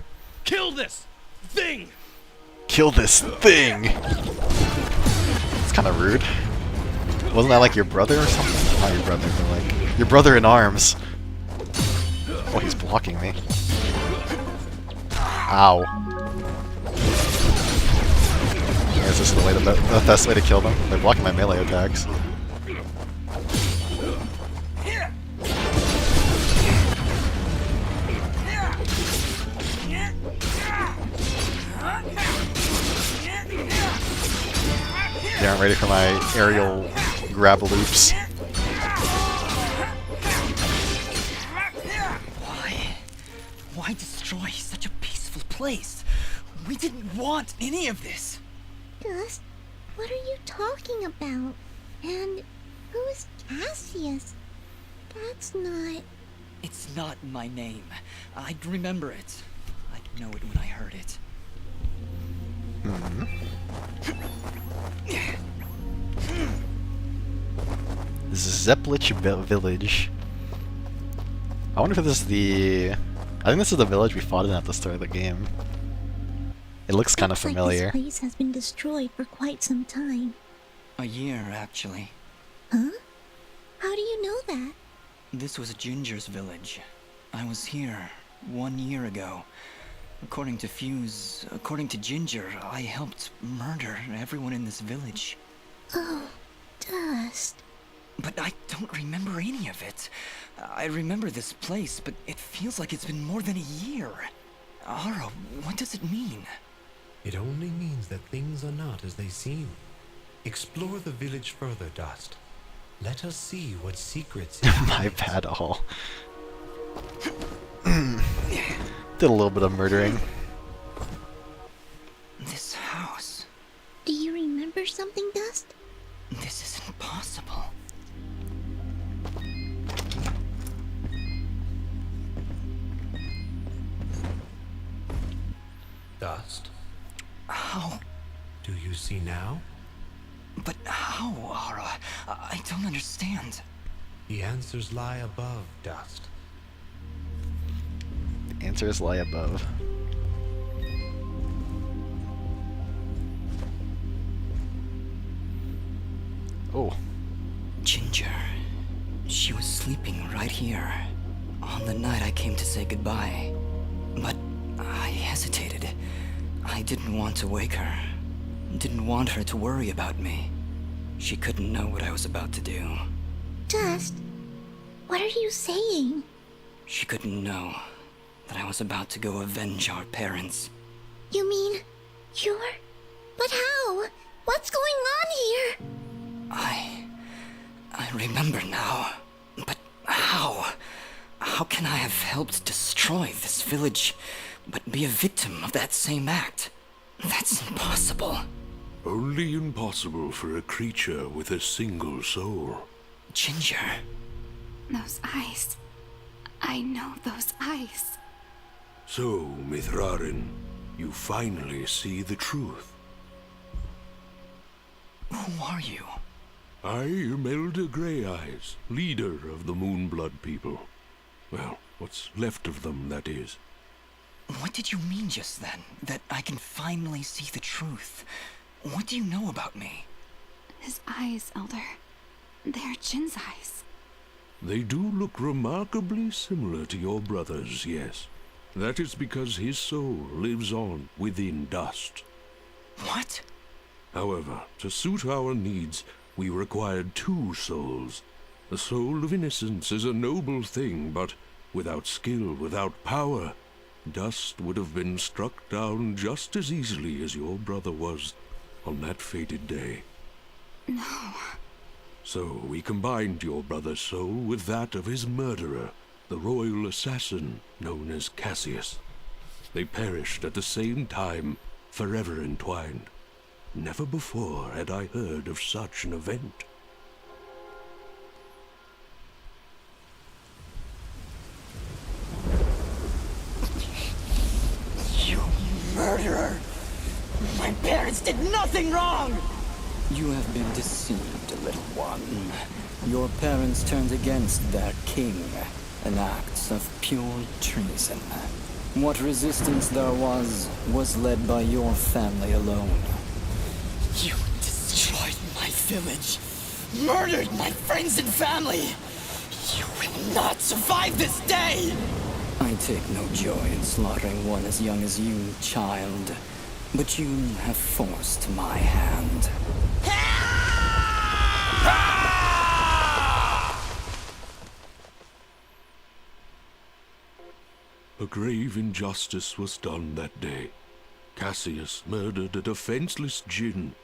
S6: Kill this thing!
S1: Kill this thing! It's kind of rude. Wasn't that like your brother or something? Not your brother, but like your brother in arms. Oh, he's blocking me. Ow. I guess this is the best way to kill them. They're blocking my melee attacks. They aren't ready for my aerial grab loops.
S3: Why destroy such a peaceful place? We didn't want any of this.
S2: Dust, what are you talking about? And who is Cassius? That's not...
S3: It's not my name. I'd remember it. I'd know it when I heard it.
S1: Zeplich village. I wonder if this is the... I think this is the village we fought in at the start of the game. It looks kind of familiar.
S2: Like this place has been destroyed for quite some time.
S3: A year, actually.
S2: Huh? How do you know that?
S3: This was Ginger's village. I was here 1 year ago. According to Fuse, according to Ginger, I helped murder everyone in this village.
S2: Oh, Dust.
S3: But I don't remember any of it. I remember this place, but it feels like it's been more than a year. Ara, what does it mean?
S4: It only means that things are not as they seem. Explore the village further, Dust. Let us see what secrets it
S1: My
S4: hides.
S1: bad all. Did a little bit of murdering.
S3: This house.
S2: Do you remember something, Dust?
S3: This isn't possible.
S4: Dust,
S3: How?
S4: do you see now?
S3: But how, Ara? I don't understand.
S4: The answers lie above, Dust.
S1: The answers lie above. Oh.
S3: Ginger. She was sleeping right here. On the night I came to say goodbye. But I hesitated. I didn't want to wake her. Didn't want her to worry about me. She couldn't know what I was about to do.
S2: Dust, what are you saying?
S3: She couldn't know that I was about to go avenge our parents.
S2: You mean you're... But how? What's going on here?
S3: I remember now. But how? How can I have helped destroy this village, but be a victim of that same act? That's impossible.
S7: Only impossible for a creature with a single soul.
S3: Ginger.
S8: Those eyes. I know those eyes.
S7: So, Mithrarin, you finally see the truth.
S3: Who are you?
S7: I am Elder Grey-Eyes, leader of the Moonblood people. Well, what's left of them, that is.
S3: What did you mean just then? That I can finally see the truth? What do you know about me?
S8: His eyes, Elder. They're Jin's eyes.
S7: They do look remarkably similar to your brother's, yes. That is because his soul lives on within dust.
S3: What?
S7: However, to suit our needs, we required 2 souls. The soul of innocence is a noble thing, but without skill, without power, dust would have been struck down just as easily as your brother was on that fated day.
S8: No.
S7: So we combined your brother's soul with that of his murderer, the royal assassin known as Cassius. They perished at the same time, forever entwined. Never before had I heard of such an event.
S3: You murderer! My parents did nothing wrong! You have been deceived, little one. Your parents turned against their king, an act of pure treason. What resistance there was led by your family alone. You destroyed my village, murdered my friends and family. You will not survive this day! I take no joy in slaughtering one as young as you, child. But you have forced my hand.
S7: A grave injustice was done that day. Cassius murdered a defenseless Jinn,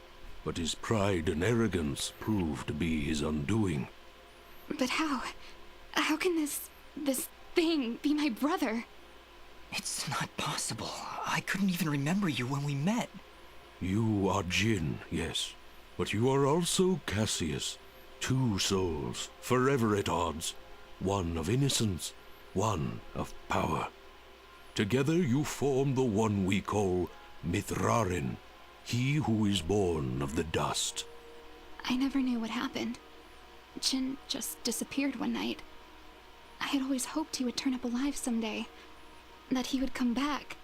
S7: but his pride and arrogance proved to be his undoing.
S8: But how? How can this thing be my brother?
S3: It's not possible. I couldn't even remember you when we met.
S7: You are Jinn, yes, but you are also Cassius. 2 souls, forever at odds. One of innocence, one of power. Together you form the one we call Mithrarin, he who is born of the dust.
S8: I never knew what happened. Jin just disappeared one night. I had always hoped he would turn up alive someday. That he would come back.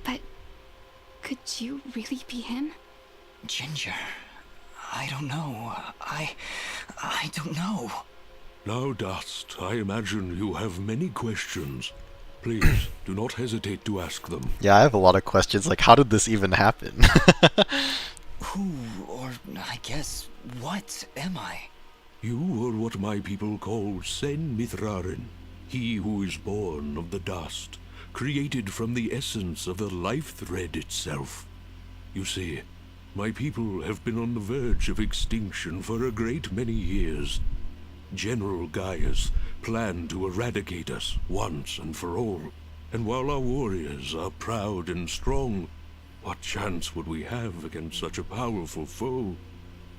S8: But could you really be him?
S3: Ginger, I don't know. I don't know.
S7: Now, Dust, I imagine you have many questions. Please, do not hesitate to ask them.
S1: Yeah, I have a lot of questions, like how did this even happen?
S3: Who, or I guess, what am I?
S7: You are what my people call Sen Mithrarin, he who is born of the dust, created from the essence of the life thread itself. You see, my people have been on the verge of extinction for a great many years. General Gaius planned to eradicate us once and for all, and while our warriors are proud and strong, what chance would we have against such a powerful foe?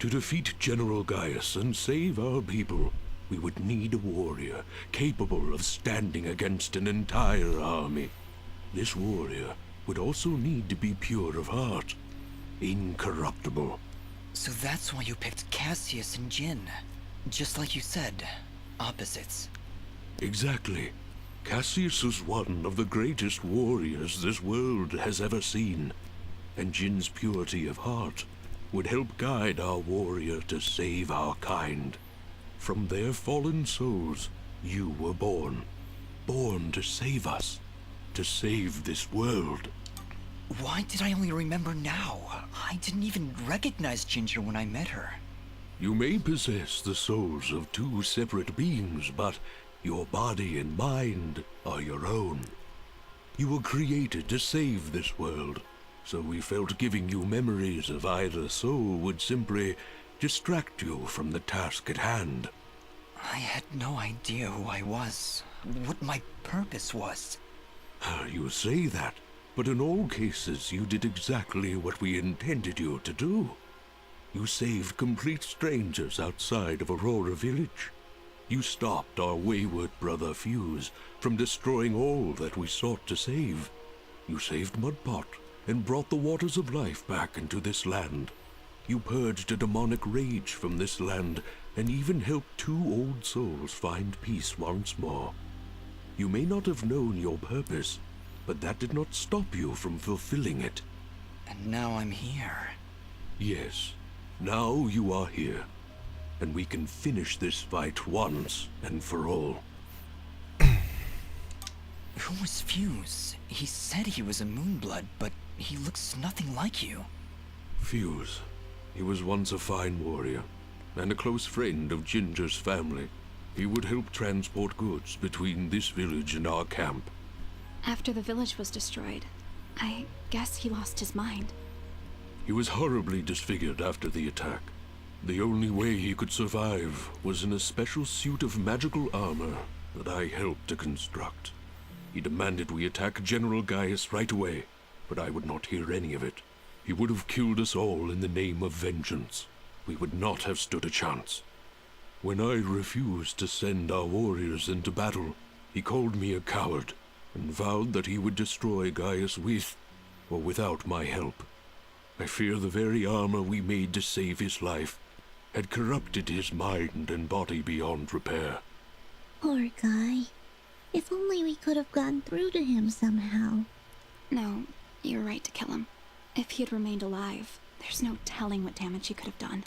S7: To defeat General Gaius and save our people, we would need a warrior capable of standing against an entire army. This warrior would also need to be pure of heart, incorruptible.
S3: So that's why you picked Cassius and Jin. Just like you said, opposites.
S7: Exactly. Cassius is one of the greatest warriors this world has ever seen, and Jin's purity of heart would help guide our warrior to save our kind. From their fallen souls, you were born. Born to save us. To save this world.
S3: Why did I only remember now? I didn't even recognize Ginger when I met her.
S7: You may possess the souls of 2 separate beings, but Your body and mind are your own. You were created to save this world, so we felt giving you memories of either soul would simply distract you from the task at hand.
S3: I had no idea who I was, what my purpose was.
S7: You say that, but in all cases you did exactly what we intended you to do. You saved complete strangers outside of Aurora Village. You stopped our wayward brother Fuse from destroying all that we sought to save. You saved Mudpot and brought the waters of life back into this land. You purged a demonic rage from this land and even helped 2 old souls find peace once more. You may not have known your purpose, but that did not stop you from fulfilling it.
S3: And now I'm here.
S7: Yes, now you are here, and we can finish this fight once and for all.
S3: Who was Fuse? He said he was a Moonblood, but he looks nothing like you.
S7: Fuse. He was once a fine warrior, and a close friend of Ginger's family. He would help transport goods between this village and our camp.
S8: After the village was destroyed, I guess he lost his mind.
S7: He was horribly disfigured after the attack. The only way he could survive was in a special suit of magical armor that I helped to construct. He demanded we attack General Gaius right away, but I would not hear any of it. He would have killed us all in the name of vengeance. We would not have stood a chance. When I refused to send our warriors into battle, he called me a coward and vowed that he would destroy Gaius with or without my help. I fear the very armor we made to save his life had corrupted his mind and body beyond repair.
S2: Poor guy. If only we could have gone through to him somehow.
S8: No, you're right to kill him. If he had remained alive, there's no telling what damage he could have done.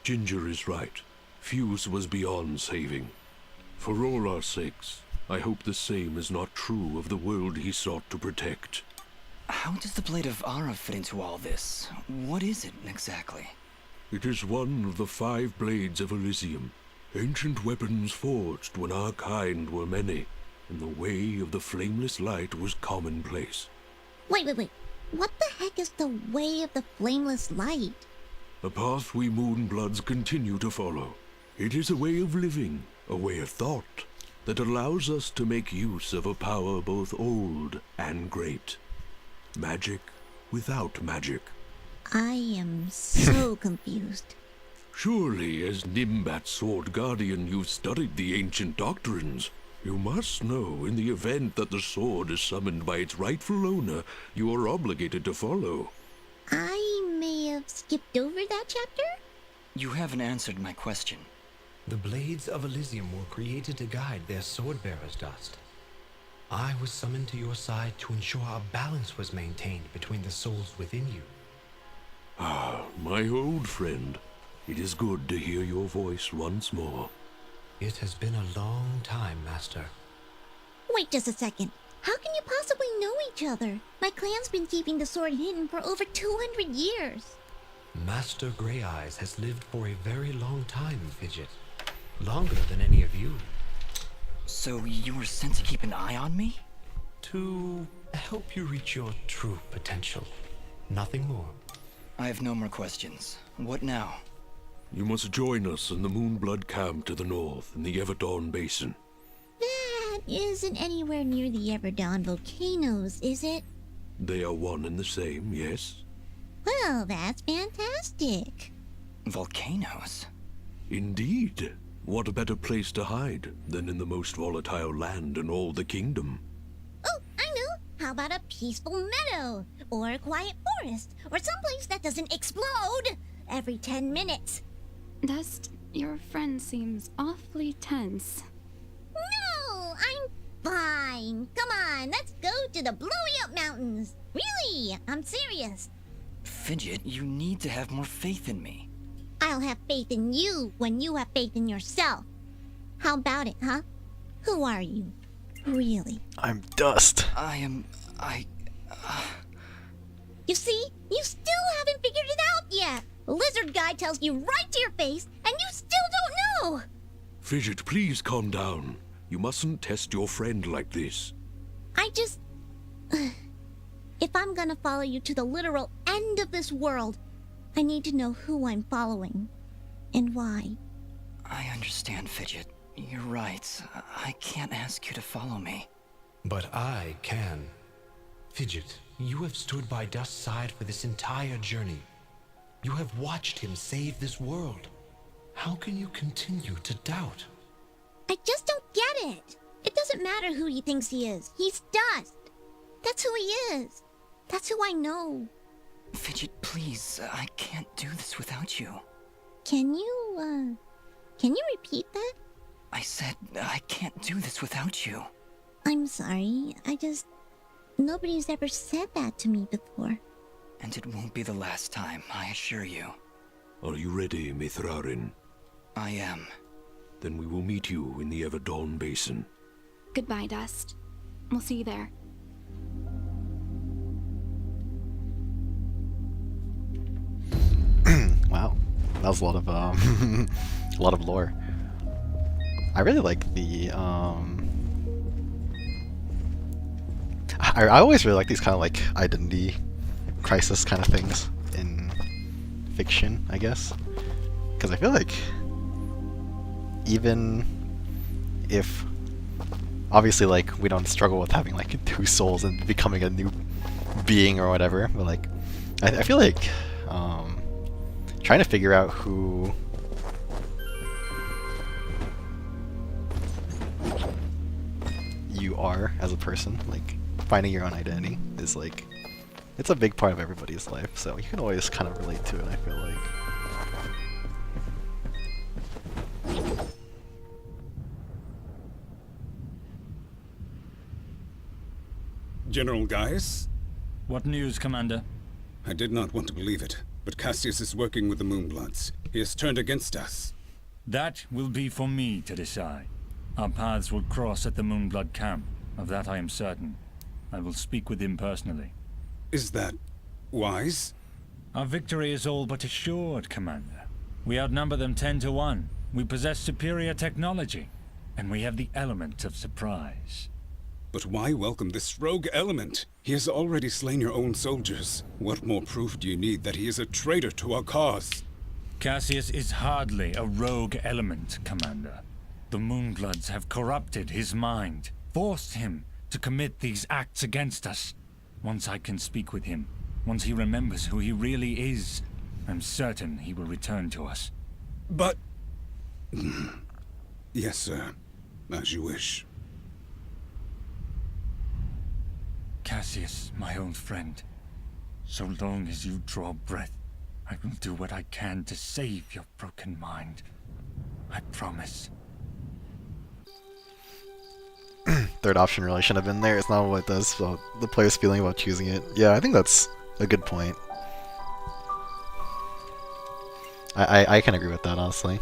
S7: Ginger is right. Fuse was beyond saving. For all our sakes, I hope the same is not true of the world he sought to protect.
S3: How does the Blade of Ara fit into all this? What is it exactly?
S7: It is one of the 5 blades of Elysium, ancient weapons forged when our kind were many, and the way of the flameless light was commonplace.
S2: Wait. What the heck is the way of the flameless light?
S7: A path we Moonbloods continue to follow. It is a way of living, a way of thought, that allows us to make use of a power both old and great. Magic without magic.
S2: I am so confused.
S7: Surely, as Nimbat's Sword Guardian, you've studied the ancient doctrines. You must know, in the event that the sword is summoned by its rightful owner, you are obligated to follow.
S2: I may have skipped over that chapter?
S3: You haven't answered my question.
S4: The blades of Elysium were created to guide their sword-bearers, Dust. I was summoned to your side to ensure a balance was maintained between the souls within you.
S7: Ah, my old friend. It is good to hear your voice once more.
S4: It has been a long time, Master.
S2: Wait just a second. How can you possibly know each other? My clan's been keeping the sword hidden for over 200 years.
S4: Master Grey Eyes has lived for a very long time, Fidget. Longer than any of you.
S3: So you were sent to keep an eye on me?
S4: To help you reach your true potential. Nothing more.
S3: I have no more questions. What now?
S7: You must join us in the Moonblood camp to the north in the Everdawn Basin.
S2: That isn't anywhere near the Everdawn volcanoes, is it?
S7: They are one and the same, yes?
S2: Well, that's fantastic.
S3: Volcanoes?
S7: Indeed. What a better place to hide than in the most volatile land in all the kingdom?
S2: Oh, I know. How about a peaceful meadow? Or a quiet forest? Or someplace that doesn't explode every 10 minutes?
S8: Dust, your friend seems awfully tense.
S2: No, I'm fine. Come on, let's go to the Blowy Up Mountains. Really, I'm serious.
S3: Fidget, you need to have more faith in me.
S2: I'll have faith in you when you have faith in yourself. How about it, huh? Who are you? Really?
S1: I'm Dust.
S2: You see? You still haven't figured it out yet. Lizard guy tells you right to your face, and you still don't know.
S7: Fidget, please calm down. You mustn't test your friend like this.
S2: I just... If I'm gonna follow you to the literal end of this world, I need to know who I'm following. And why.
S3: I understand, Fidget. You're right. I can't ask you to follow me.
S4: But I can. Fidget, you have stood by Dust's side for this entire journey. You have watched him save this world. How can you continue to doubt?
S2: I just don't get it. It doesn't matter who he thinks he is. He's Dust. That's who he is. That's who I know.
S3: Fidget, please. I can't do this without you.
S2: Can you repeat that?
S3: I said I can't do this without you.
S2: I'm sorry. Nobody's ever said that to me before.
S3: And it won't be the last time, I assure you.
S7: Are you ready, Mithrarin?
S3: I am.
S7: Then we will meet you in the Everdawn Basin.
S8: Goodbye, Dust. We'll see you there.
S1: Wow, that was a lot of a lot of lore. I really like the I always really like these kind of like identity crisis kind of things in fiction, I guess, because I feel like even if obviously like we don't struggle with having like two souls and becoming a new being or whatever, but like I feel like trying to figure out who you are as a person, like finding your own identity is like, it's a big part of everybody's life, so you can always kind of relate to it, I feel like.
S9: General Gaius?
S10: What news, Commander?
S9: I did not want to believe it, but Cassius is working with the Moonbloods. He has turned against us.
S10: That will be for me to decide. Our paths will cross at the Moonblood camp. Of that I am certain. I will speak with him personally.
S9: Is that wise?
S10: Our victory is all but assured, Commander. We outnumber them 10 to 1. We possess superior technology. And we have the element of surprise.
S9: But why welcome this rogue element? He has already slain your own soldiers. What more proof do you need that he is a traitor to our cause?
S10: Cassius is hardly a rogue element, Commander. The Moonbloods have corrupted his mind, forced him to commit these acts against us. Once I can speak with him, once he remembers who he really is, I'm certain he will return to us.
S9: But... Yes, sir. As you wish.
S10: Cassius, my own friend, so long as you draw breath, I will do what I can to save your broken mind. I promise.
S1: Third option really shouldn't have been there. It's not what it does, so the player's feeling about choosing it. Yeah, I think that's a good point. I can agree with that, honestly.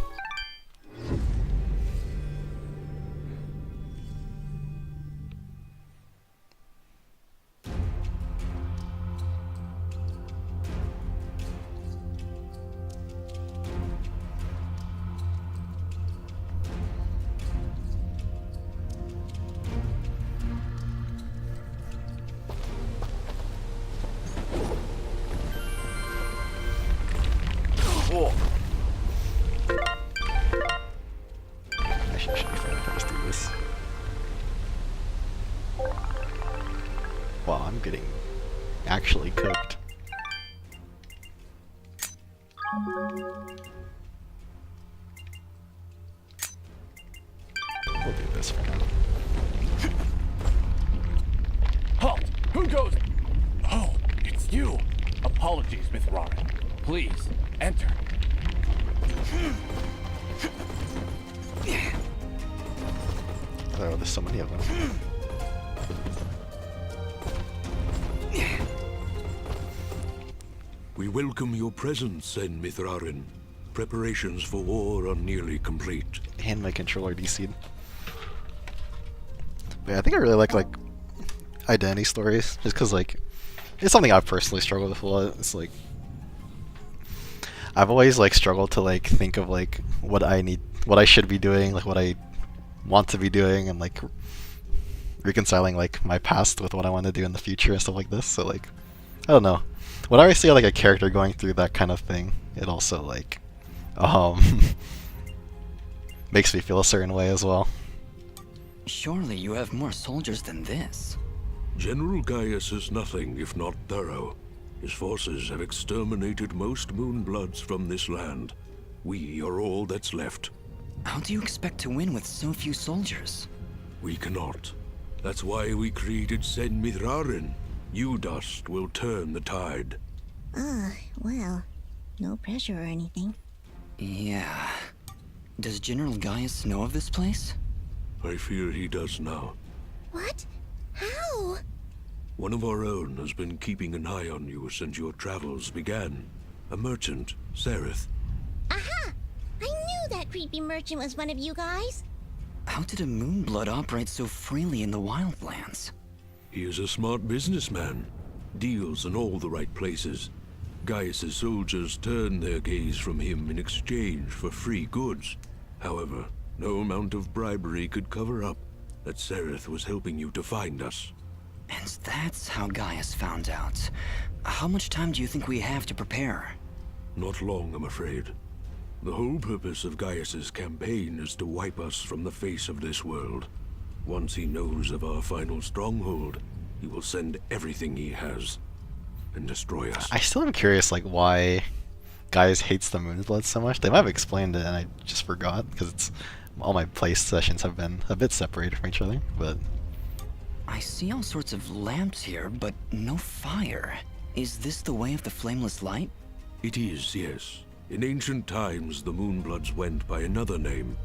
S1: Actually, should be fine if I just do this. Wow, I'm getting actually cooked. We'll do this for now.
S11: Halt! Who goes? Oh, it's you! Apologies, Mithrarin. Please, enter.
S1: Oh, there's so many of them.
S7: We welcome your presence, Sen Mithrarin. Preparations for war are nearly complete.
S1: And my controller DC'd. But yeah, I think I really like identity stories, just because like it's something I've personally struggled with a lot. It's like I've always like struggled to like think of like what I should be doing, like what I want to be doing, and like reconciling like my past with what I want to do in the future and stuff like this. So like, I don't know. Whenever I see like a character going through that kind of thing, it also like um makes me feel a certain way as well.
S3: Surely you have more soldiers than this.
S7: General Gaius is nothing if not thorough. His forces have exterminated most Moonbloods from this land. We are all that's left.
S3: How do you expect to win with so few soldiers?
S7: We cannot. That's why we created Sen Mithrarin. You, Dust, will turn the tide.
S2: Well, no pressure or anything.
S3: Yeah. Does General Gaius know of this place?
S7: I fear he does now.
S2: What? How?
S7: One of our own has been keeping an eye on you since your travels began. A merchant, Sereth.
S2: Aha! I knew that creepy merchant was one of you guys.
S3: How did a Moonblood operate so freely in the wildlands?
S7: He is a smart businessman. Deals in all the right places. Gaius's soldiers turn their gaze from him in exchange for free goods. However, no amount of bribery could cover up that Sereth was helping you to find us.
S3: And that's how Gaius found out. How much time do you think we have to prepare?
S7: Not long, I'm afraid. The whole purpose of Gaius's campaign is to wipe us from the face of this world. Once he knows of our final stronghold, he will send everything he has and destroy us.
S1: I still am curious, like, why Gaius hates the Moonblood so much. They might have explained it, and I just forgot, because it's all my play sessions have been a bit separated from each other, but...
S3: I see all sorts of lamps here, but no fire. Is this the way of the flameless light?
S7: It is, yes. In ancient times, the Moonbloods went by another name.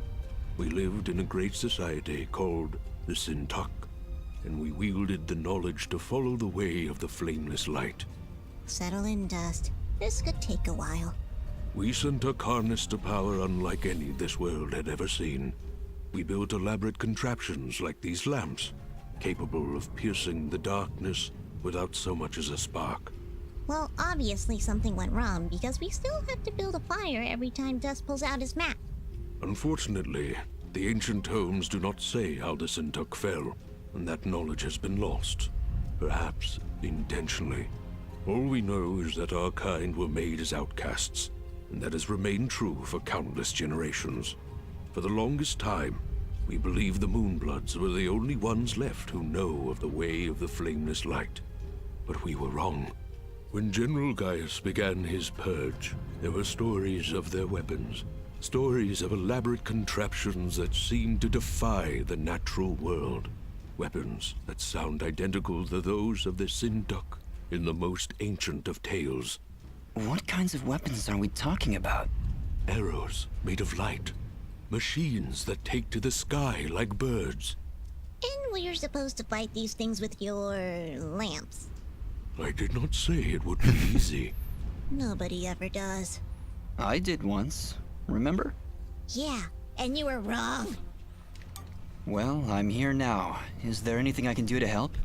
S7: We lived in a great society called the Sintuck, and we wielded the knowledge to follow the way of the flameless light.
S2: Settle in, Dust. This could take a while.
S7: We Sintuck harnessed a power unlike any this world had ever seen. We built elaborate contraptions like these lamps, capable of piercing the darkness without so much as a spark.
S2: Well, obviously something went wrong, because we still have to build a fire every time Dust pulls out his map.
S7: Unfortunately, the ancient tomes do not say how the Sintuck fell, and that knowledge has been lost. Perhaps intentionally. All we know is that our kind were made as outcasts, and that has remained true for countless generations. For the longest time, we believed the Moonbloods were the only ones left who know of the way of the flameless light. But we were wrong. When General Gaius began his purge, there were stories of their weapons. Stories of elaborate contraptions that seemed to defy the natural world. Weapons that sound identical to those of the Sintuck in the most ancient of tales.
S3: What kinds of weapons are we talking about?
S7: Arrows made of light. Machines that take to the sky like birds.
S2: And we're supposed to fight these things with your lamps.
S7: I did not say it would be easy.
S2: Nobody ever does.
S3: I did once, remember?
S2: Yeah, and you were wrong.
S3: Well, I'm here now. Is there anything I can do to help?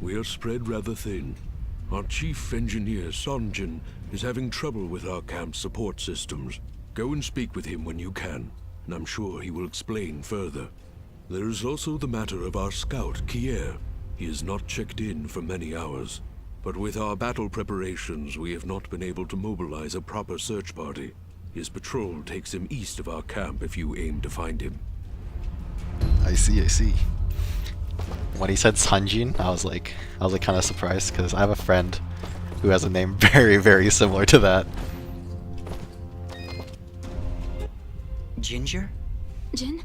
S7: We are spread rather thin. Our chief engineer, Sonjin, is having trouble with our camp's support systems. Go and speak with him when you can, and I'm sure he will explain further. There is also the matter of our scout, Kier. He has not checked in for many hours. But with our battle preparations, we have not been able to mobilize a proper search party. His patrol takes him east of our camp if you aim to find him.
S1: I see. When he said Sanjin, I was like kind of surprised, because I have a friend who has a name very, very similar to that.
S3: Ginger?
S8: Jin?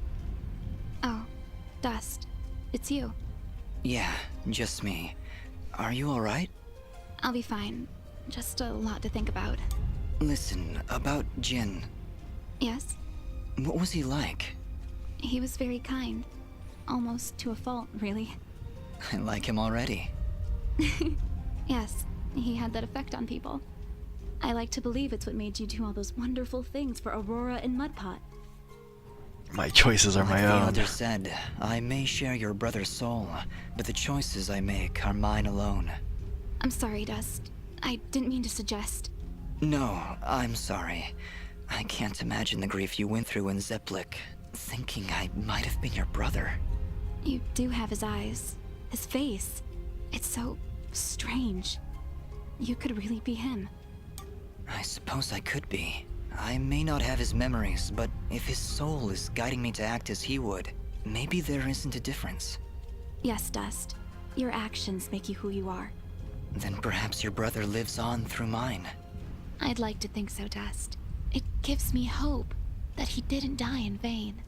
S8: Oh, Dust. It's you.
S3: Yeah, just me. Are you alright?
S8: I'll be fine. Just a lot to think about.
S3: Listen, about Jin.
S8: Yes?
S3: What was he like?
S8: He was very kind. Almost to a fault, really.
S3: I like him already.
S8: Yes, he had that effect on people. I like to believe it's what made you do all those wonderful things for Aurora and Mudpot.
S1: My choices are my
S3: Like the
S1: own.
S3: elder said, I may share your brother's soul, but the choices I make are mine alone.
S8: I'm sorry, Dust. I didn't mean to suggest.
S3: No, I'm sorry. I can't imagine the grief you went through in Zeplik. thinking I might have been your brother.
S8: You do have his eyes, his face. It's so strange. You could really be him.
S3: I suppose I could be. I may not have his memories, but if his soul is guiding me to act as he would, maybe there isn't a difference.
S8: Yes, Dust. Your actions make you who you are.
S3: Then perhaps your brother lives on through mine.
S8: I'd like to think so, Dust. It gives me hope that he didn't die in vain.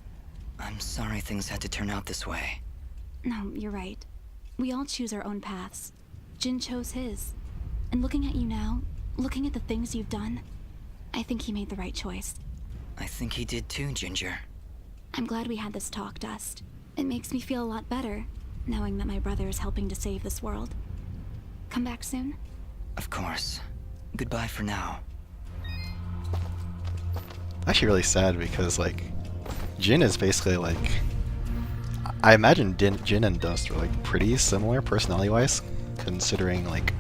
S3: I'm sorry things had to turn out this way.
S8: No, you're right. We all choose our own paths. Jin chose his. And looking at you now, looking at the things you've done, I think he made the right choice.
S3: I think he did too, Ginger.
S8: I'm glad we had this talk, Dust. It makes me feel a lot better, knowing that my brother is helping to save this world. Come back soon?
S3: Of course. Goodbye for now.
S1: Actually really sad because, like, Jin is basically, like... I imagine Jin and Dust are, like, pretty similar personality-wise, considering, like,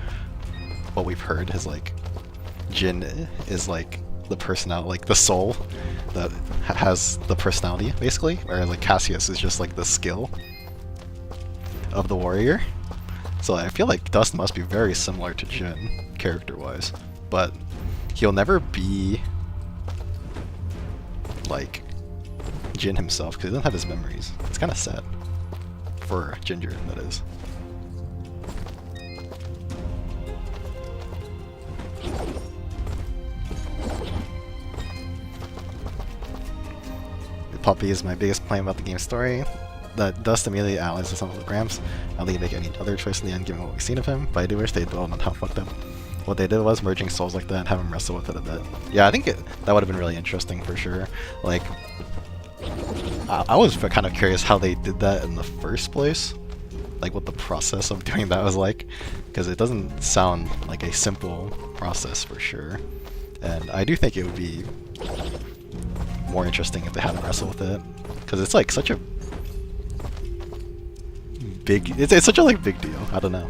S1: what we've heard is, like, Jin is, like, the personality, like, the soul that has the personality, basically, whereas, like, Cassius is just, like, the skill of the warrior. So I feel like Dust must be very similar to Jin, character-wise, but he'll never be like Jin himself because he doesn't have his memories. It's kind of sad for Ginger, that is. The puppy is my biggest complaint about the game's story. That Dust immediately analyzes some of the grams. I don't think they make any other choice in the end given what we've seen of him, but I do wish they dwelled on how fucked up what they did was merging souls like that and have him wrestle with it a bit. Yeah, I think that would have been really interesting for sure. Like, I was kind of curious how they did that in the first place. Like, what the process of doing that was like. Because it doesn't sound like a simple process for sure. And I do think it would be more interesting if they had him wrestle with it. Because it's like such a big... It's such a like big deal. I don't know.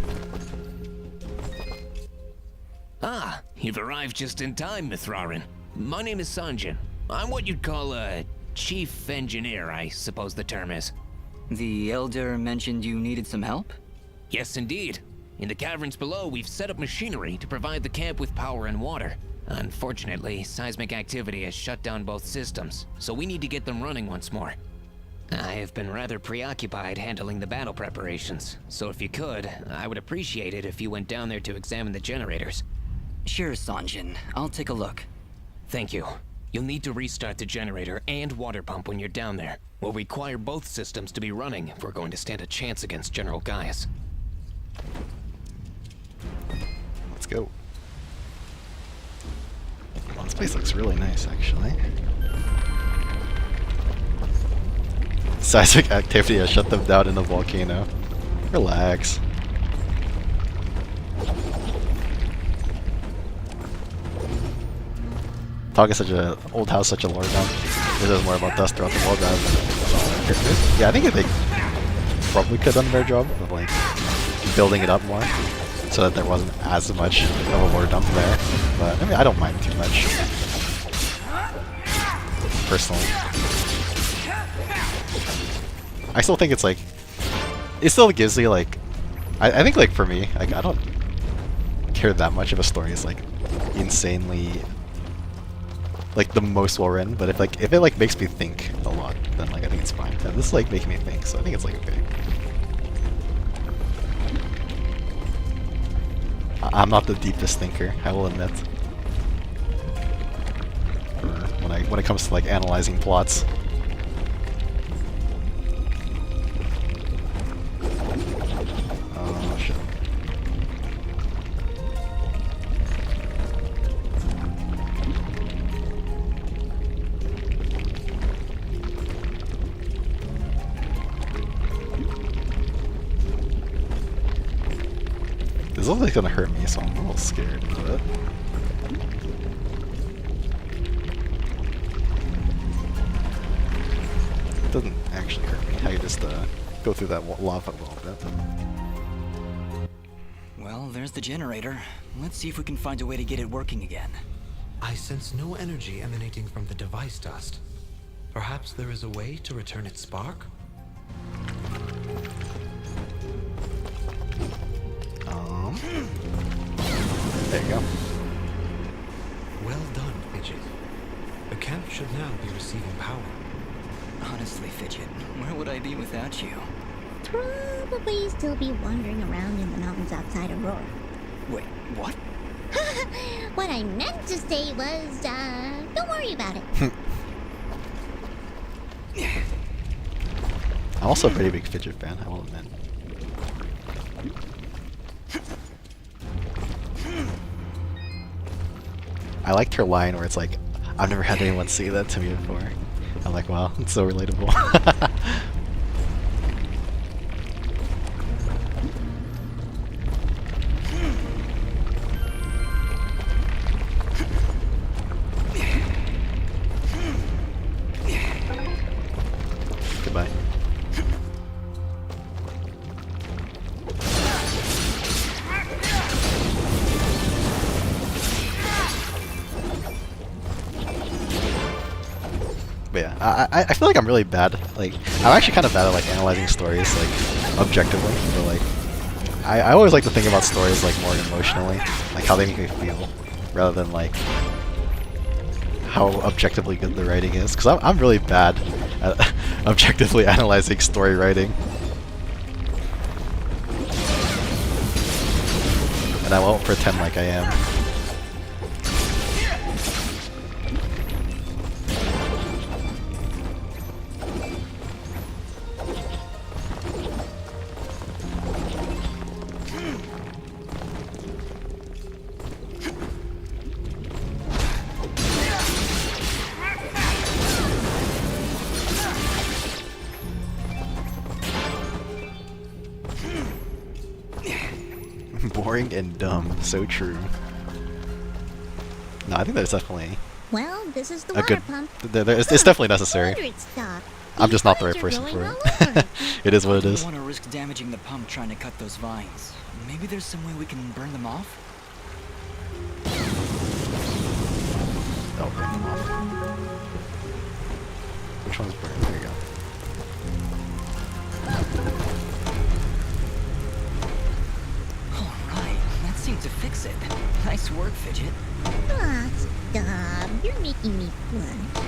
S12: Ah, you've arrived just in time, Mithrarin. My name is Sanjin. I'm what you'd call a chief engineer, I suppose the term is.
S3: The Elder mentioned you needed some help?
S12: Yes, indeed. In the caverns below, we've set up machinery to provide the camp with power and water. Unfortunately, seismic activity has shut down both systems, so we need to get them running once more. I have been rather preoccupied handling the battle preparations, so if you could, I would appreciate it if you went down there to examine the generators.
S3: Sure, Sanjin. I'll take a look.
S12: Thank you. You'll need to restart the generator and water pump when you're down there. We'll require both systems to be running if we're going to stand a chance against General Gaius.
S1: Let's go. Well, this place looks really nice, actually. Seismic activity has shut them down in the volcano. Relax. Talk is such a old house, such a lore dump. This is more about Dust throughout the world rather than characters. Yeah, I think they probably could have done a better job of like building it up more, so that there wasn't as much of a lore dump there. But I mean, I don't mind too much, personally. I still think it's like, it still gives me like, I think like for me, like I don't care that much if a story is like insanely like the most well written, but if it like makes me think a lot, then like I think it's fine. And this is like making me think, so I think it's like okay. I'm not the deepest thinker, I will admit. Or when it comes to like analyzing plots. Oh shit. This looks like it's gonna hurt me, so I'm a little scared of it. It doesn't actually hurt me. I just go through that lava a little bit.
S3: Well, there's the generator. Let's see if we can find a way to get it working again.
S4: I sense no energy emanating from the device, Dust. Perhaps there is a way to return its spark?
S1: There you go.
S4: Well done, Fidget. The camp should now be receiving power.
S3: Honestly, Fidget, where would I be without you?
S2: Probably still be wandering around in the mountains outside Aurora.
S3: Wait, what?
S2: What I meant to say was, don't worry about it.
S1: I'm also a pretty big Fidget fan, I will admit. I liked her line where it's like, I've never had anyone say that to me before. I'm like, wow, it's so relatable. Goodbye. But yeah, I feel like I'm really bad. Like, I'm actually kind of bad at like analyzing stories like objectively. But like, I always like to think about stories like more emotionally, like how they make me feel, rather than like how objectively good the writing is. Because I'm really bad at objectively analyzing story writing, and I won't pretend like I am. Boring and dumb, so true. No, I think there's definitely
S2: Well, this is the
S1: a
S2: water
S1: good.
S2: pump.
S1: It's definitely necessary.
S2: Wonder it stopped.
S1: I'm just not the right
S2: Vines are
S1: person for
S2: growing
S1: it.
S2: all over.
S1: It is what it
S3: I
S1: is.
S3: don't want to risk damaging the pump trying to cut those vines. Maybe there's some way we can burn them off?
S1: Oh, burn them off. Which one's burned? There you go.
S3: Alright, that seemed to fix it. Nice work, Fidget.
S2: Ah, stop. You're making me blush.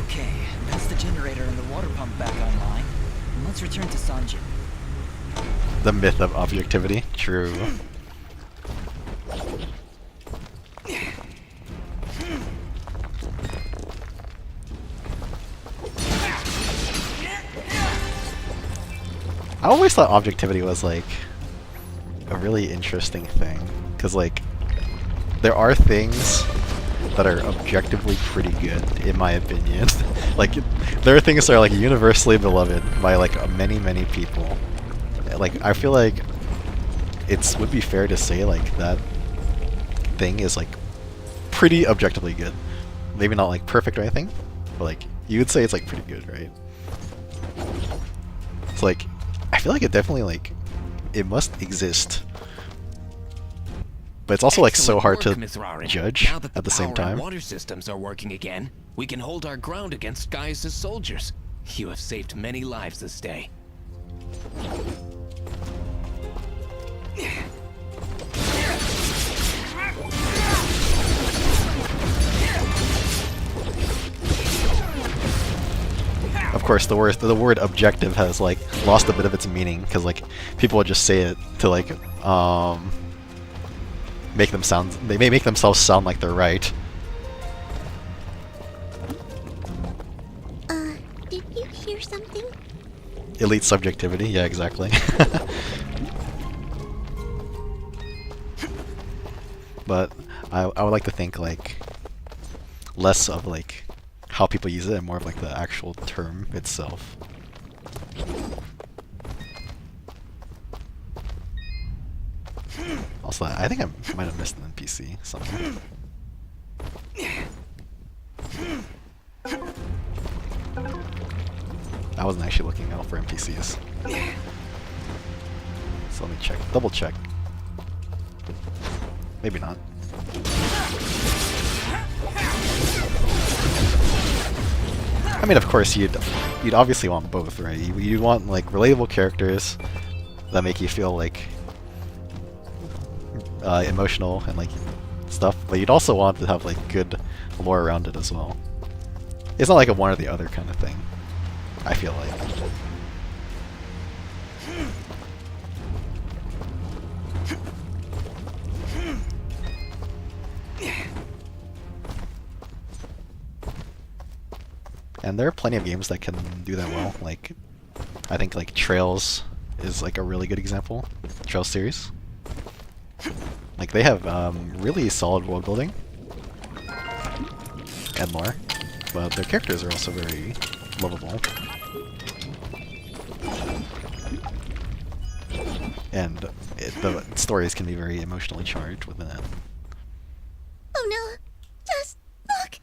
S3: Okay, that's the generator and the water pump back online. Let's return to Sanjin.
S1: The myth of objectivity. True. I always thought objectivity was like a really interesting thing, because like there are things that are objectively pretty good, in my opinion. Like there are things that are like universally beloved by like many people. Like I feel like would be fair to say like that thing is like pretty objectively good. Maybe not like perfect or anything, but like you would say it's like pretty good, right? It's like I feel like it definitely like it must exist, but it's also like so hard to judge
S12: Now that
S1: at the same
S12: power and
S1: time.
S12: water systems are working again, we can hold our ground against Gaius' soldiers. You have saved many lives this day.
S1: Of course, the word objective has like lost a bit of its meaning, because like people would just say it to like make themselves sound like they're right.
S2: Did you hear something?
S1: Elite subjectivity, yeah, exactly. But I would like to think like less of like how people use it and more of like the actual term itself. Also, I think I might have missed an NPC somewhere. I wasn't actually looking out for NPCs. So let me check, double check. Maybe not. I mean, of course, you'd obviously want both, right? You want like relatable characters that make you feel like emotional and like stuff, but you'd also want to have like good lore around it as well. It's not like a one or the other kind of thing, I feel like. And there are plenty of games that can do that well. Like, I think like Trails is like a really good example. Trails series. Like they have really solid world building and lore, but their characters are also very lovable. And the stories can be very emotionally charged within it.
S2: Oh no! Just look!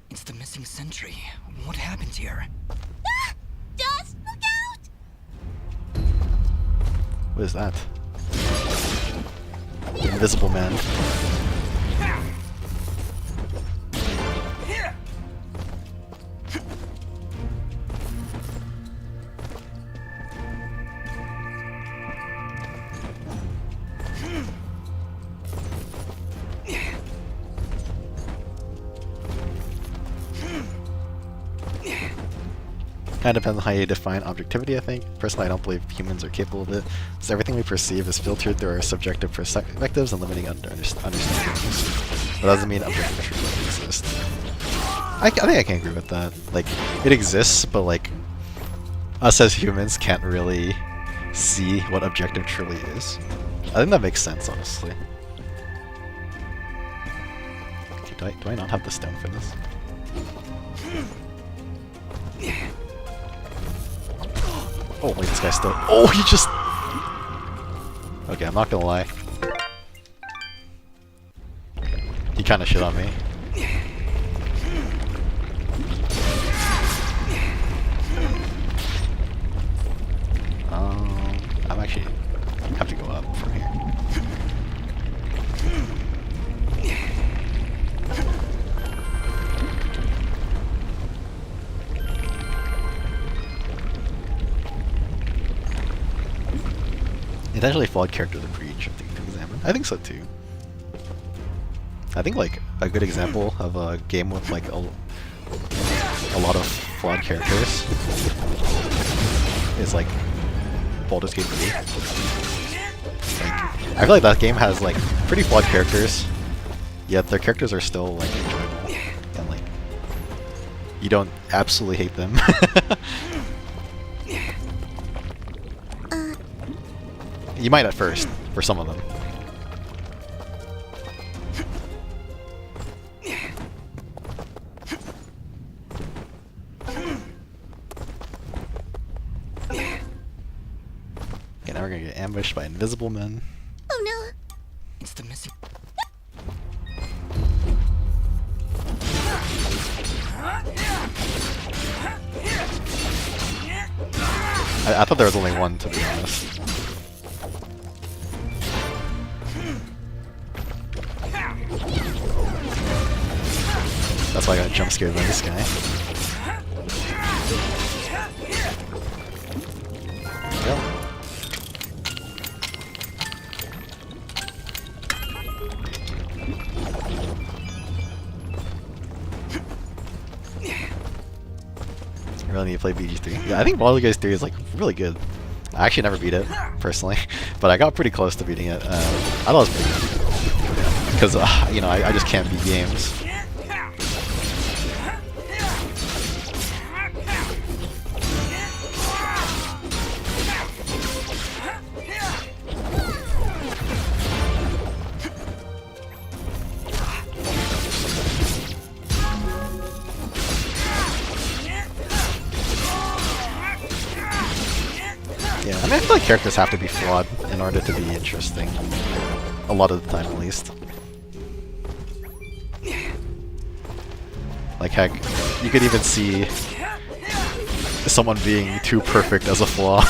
S3: It's the missing sentry. What happened here?
S2: Ah! Just look out!
S1: What is that? Invisible Man. Kind of depends on how you define objectivity, I think. Personally, I don't believe humans are capable of it, because everything we perceive is filtered through our subjective perspectives and limiting understandings. That doesn't mean objective truth doesn't exist. I think I can agree with that. Like, it exists, but like, us as humans can't really see what objective truly is. I think that makes sense, honestly. Okay, do I not have the stone for this? Oh, wait, this guy's still. Oh, he just. Okay, I'm not gonna lie. He kind of shit on me. I'm actually have to go up from here. Potentially flawed character to preach, I think, to examine. I think so too. I think like a good example of a game with like a lot of flawed characters is like Baldur's Gate 3. Like, I feel like that game has like pretty flawed characters, yet their characters are still like enjoyable and like you don't absolutely hate them. You might at first, for some of them. Okay, now we're gonna get ambushed by invisible men.
S2: Oh no!
S3: It's the missing.
S1: I thought there was only one, to be honest. That's why I got jump scared by this guy. There we go. I really need to play BG3. Yeah, I think Baldur's Gate 3 is like really good. I actually never beat it, personally, but I got pretty close to beating it. I thought it was pretty good. Because, you know, I just can't beat games. Yeah, I mean, I feel like characters have to be flawed in order to be interesting. A lot of the time, at least. Like, heck, you could even see someone being too perfect as a flaw.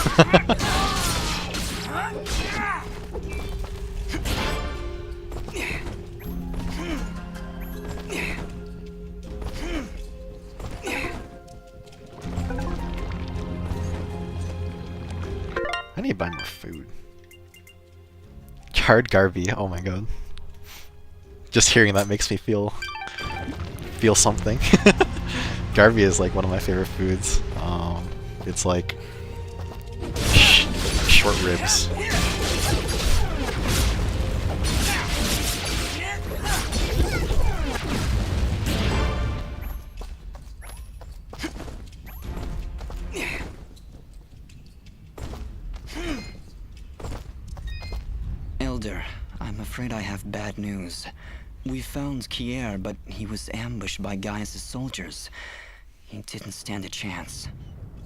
S1: need to buy more food. Charred Garvey, oh my god. Just hearing that makes me feel something. Garvey is like one of my favorite foods. It's like short ribs.
S3: Elder, I'm afraid I have bad news. We found Kier, but he was ambushed by Gaius' soldiers. He didn't stand a chance.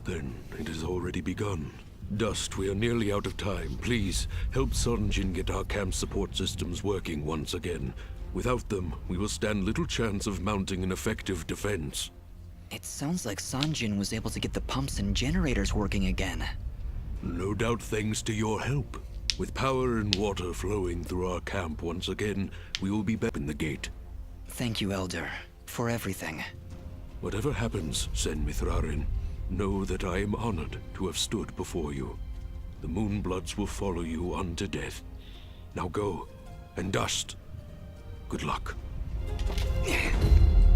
S7: Then it has already begun. Dust, we are nearly out of time. Please, help Sunjin get our camp support systems working once again. Without them, we will stand little chance of mounting an effective defense.
S3: It sounds like Sanjin was able to get the pumps and generators working again.
S7: No doubt thanks to your help. With power and water flowing through our camp once again, we will be back in the gate.
S3: Thank you, Elder, for everything.
S7: Whatever happens, Sen Mithrarin, know that I am honored to have stood before you. The Moonbloods will follow you unto death. Now go, and Dust. Good luck.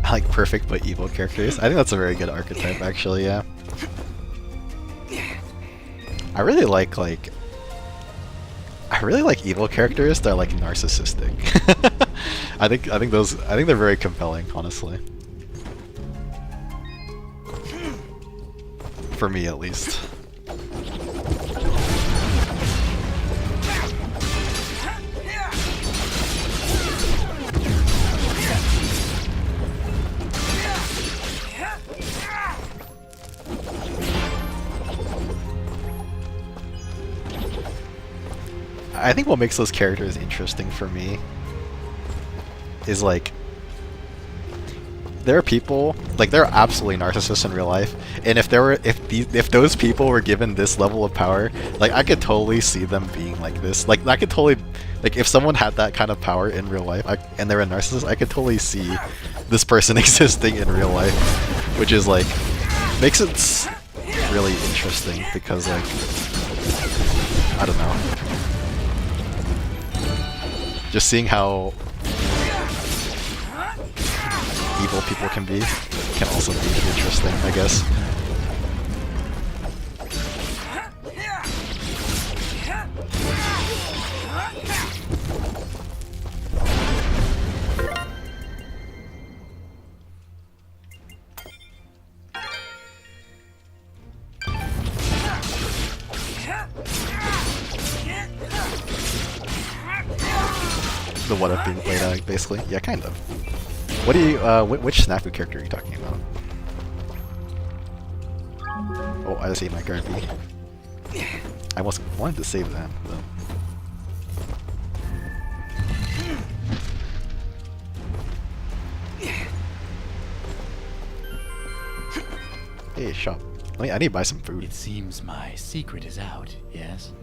S1: I like perfect but evil characters. I think that's a very good archetype, actually, yeah. I really like evil characters that are like narcissistic. I think they're very compelling, honestly. For me, at least. I think what makes those characters interesting for me is like there are people like they're absolutely narcissists in real life, and if those people were given this level of power, like I could totally see them being like this. Like I could totally like if someone had that kind of power in real life and they're a narcissist, I could totally see this person existing in real life, which is like makes it really interesting because like I don't know. Just seeing how evil people can be can also be interesting, I guess. The what if being played out, basically. Yeah, kind of. What do you, which snafu character are you talking about? Oh, I just ate my Garvey. I almost wanted to save that, though. Hey, shop. I need to buy some food.
S5: It seems my secret is out, yes?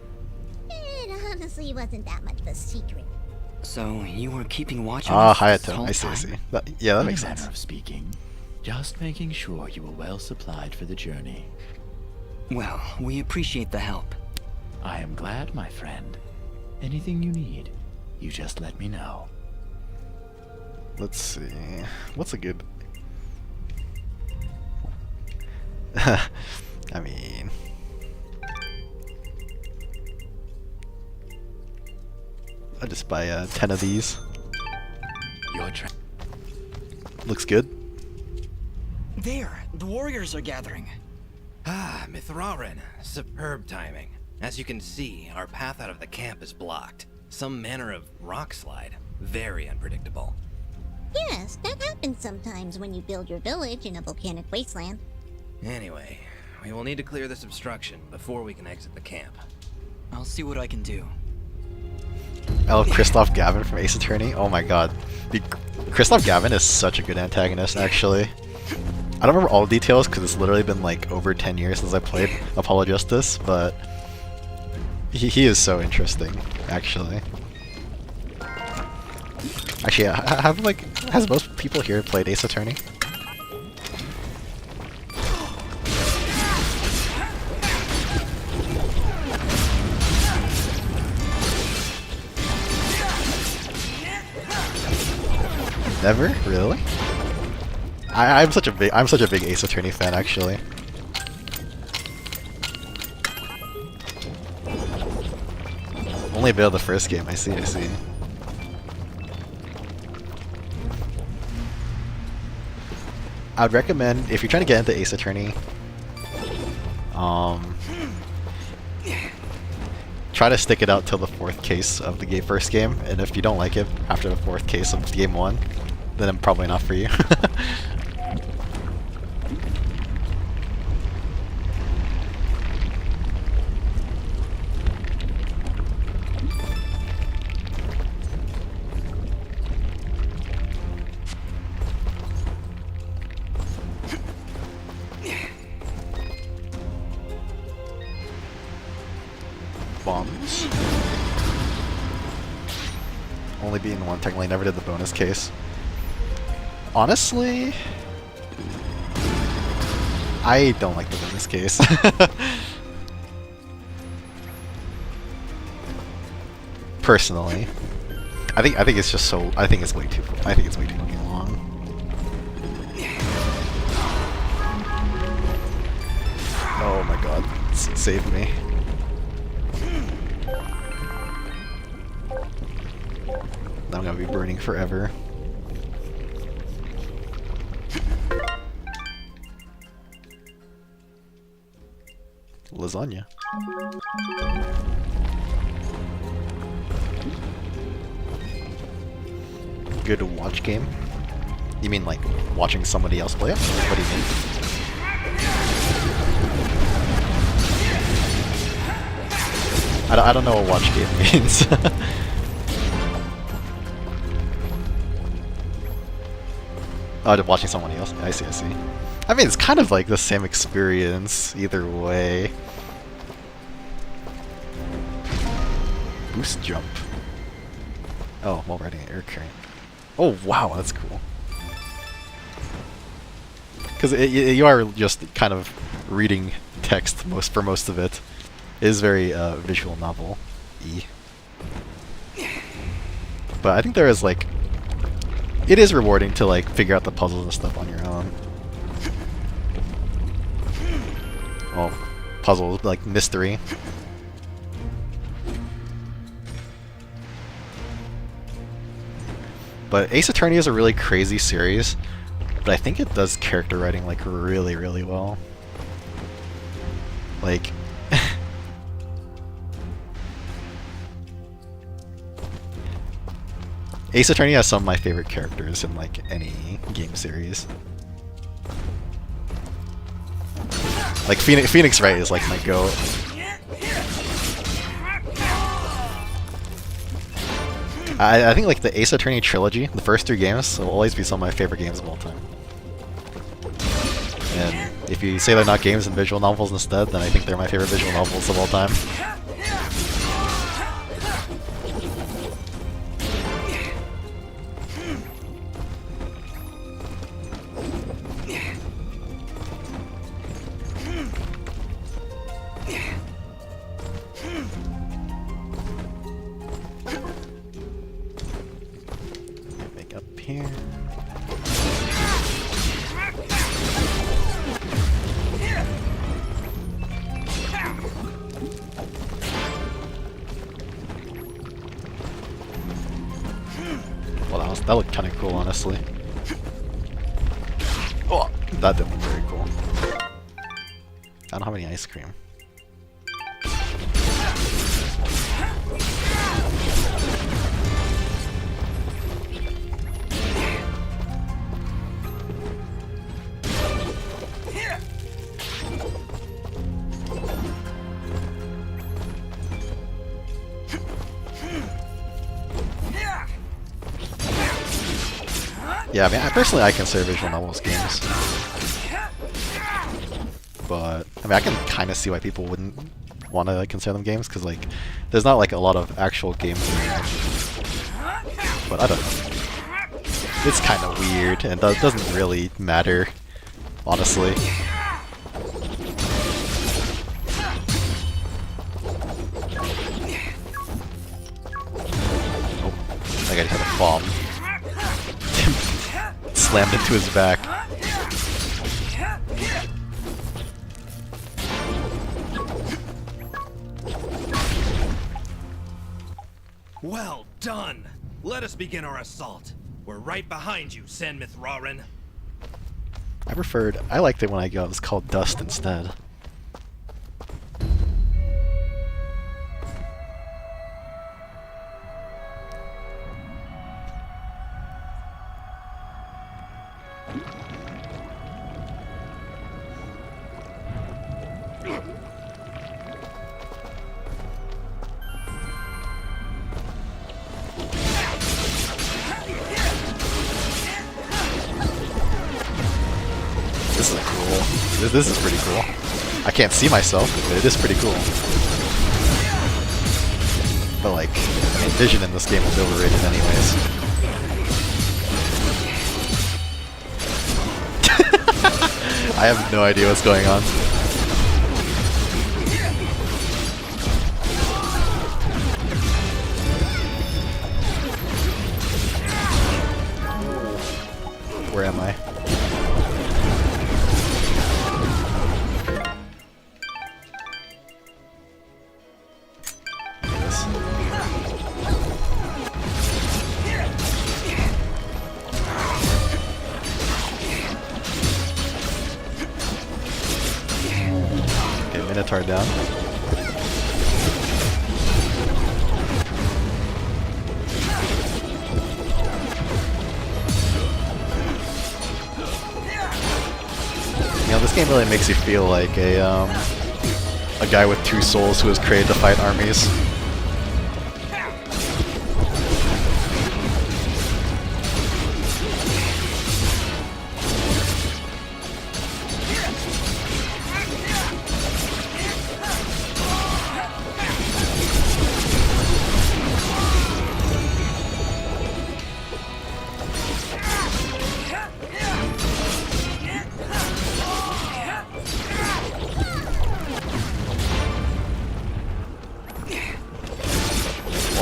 S2: It honestly wasn't that much of a secret.
S3: So, you were keeping watch
S1: Ah,
S3: on us this
S1: Hayato.
S3: whole
S1: I see, I
S3: time?
S1: see. Yeah, that makes
S5: In a
S1: sense.
S5: manner of speaking, just making sure you were well supplied for the journey.
S3: Well, we appreciate the help.
S5: I am glad, my friend. Anything you need, you just let me know.
S1: Let's see. What's a good... I mean... I'll just buy 10 of these.
S5: Your
S1: Looks good.
S3: There! The warriors are gathering.
S12: Ah, Mithrarin. Superb timing. As you can see, our path out of the camp is blocked. Some manner of rock slide. Very unpredictable.
S2: Yes, that happens sometimes when you build your village in a volcanic wasteland.
S12: Anyway, we will need to clear this obstruction before we can exit the camp.
S3: I'll see what I can do.
S1: I love Christoph Gavin from Ace Attorney. Oh my god. Christoph Gavin is such a good antagonist, actually. I don't remember all the details because it's literally been like over 10 years since I played Apollo Justice, but he is so interesting, actually. Actually, has most people here played Ace Attorney? Never? Really? I'm such a big Ace Attorney fan, actually. Only a bit of the first game. I see. I'd recommend, if you're trying to get into Ace Attorney, try to stick it out till the 4th case of the first game, and if you don't like it after the 4th case of game 1, then it's probably not for you. Bombs. Only beaten one, technically never did the bonus case. Honestly, I don't like the bonus case. Personally, I think it's just so. I think it's way too fucking long. Oh my god, save me. I'm gonna be burning forever. Lasagna. Good watch game? You mean like watching somebody else play it? What do you mean? I don't know what watch game means. Oh, watching someone else. I see. I mean, it's kind of like the same experience either way. Boost jump. Oh, while riding an air current. Oh, wow, that's cool. Because you are just kind of reading text for most of it. It is very visual novel-y. But I think there is like... It is rewarding to like figure out the puzzles and stuff on your own. Well, puzzles, like mystery. But Ace Attorney is a really crazy series, but I think it does character writing like really, really well. Like... Ace Attorney has some of my favorite characters in like any game series. Like Phoenix Wright is like my goat. I think like the Ace Attorney trilogy, the first 3 games, will always be some of my favorite games of all time. And if you say they're not games and visual novels instead, then I think they're my favorite visual novels of all time. Here. Well, that looked kind of cool, honestly. Oh, that did look very cool. I don't have any ice cream. Yeah, I mean, personally, I consider visual novels games. But, I mean, I can kind of see why people wouldn't want to consider them games, because, like, there's not, like, a lot of actual games in there. But I don't know. It's kind of weird, and it doesn't really matter, honestly. Oh, I gotta hit a bomb. slammed into his back.
S6: Well done! Let us begin our assault. We're right behind you, San Mithrarin.
S1: I liked it when it was called Dust instead. This is cool. This is pretty cool. I can't see myself, but it is pretty cool. But like, I mean, vision in this game is overrated anyways. I have no idea what's going on. Where am I? Okay, Minotaur down. You know, this game really makes you feel like a guy with two souls who was created to fight armies.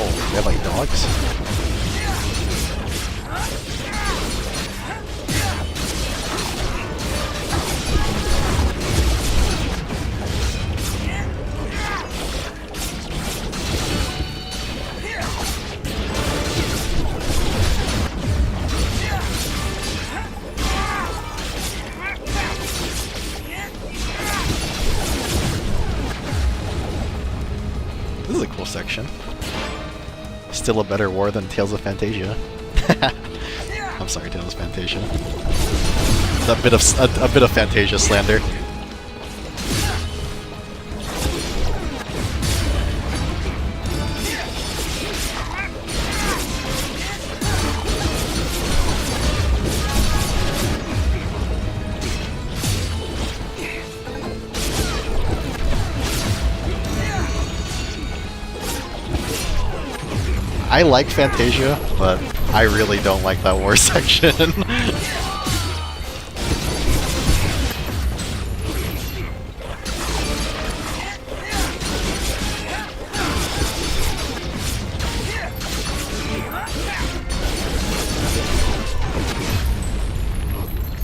S1: Oh, they have like dogs? This is a cool section. Still a better war than Tales of Fantasia. I'm sorry, Tales of Fantasia. A bit of Fantasia slander. I like Fantasia, but I really don't like that war section.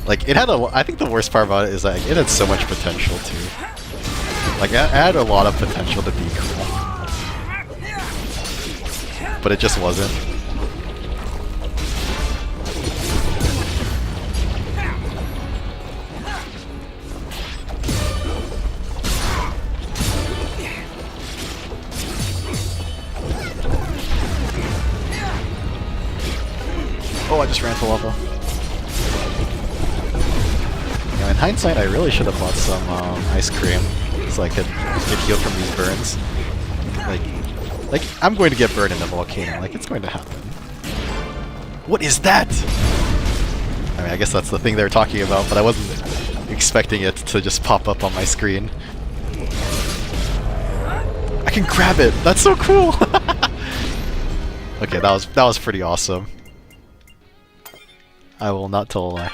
S1: Like, it had I think the worst part about it is that it had so much potential too. Like, it had a lot of potential to be cool. But it just wasn't. Oh, I just ran to lava. You know, in hindsight, I really should have bought some ice cream so I could get healed from these burns. Like, I'm going to get burned in a volcano. Like, it's going to happen. What is that? I mean, I guess that's the thing they're talking about, but I wasn't expecting it to just pop up on my screen. I can grab it! That's so cool! Okay, that was pretty awesome. I will not tell a lie.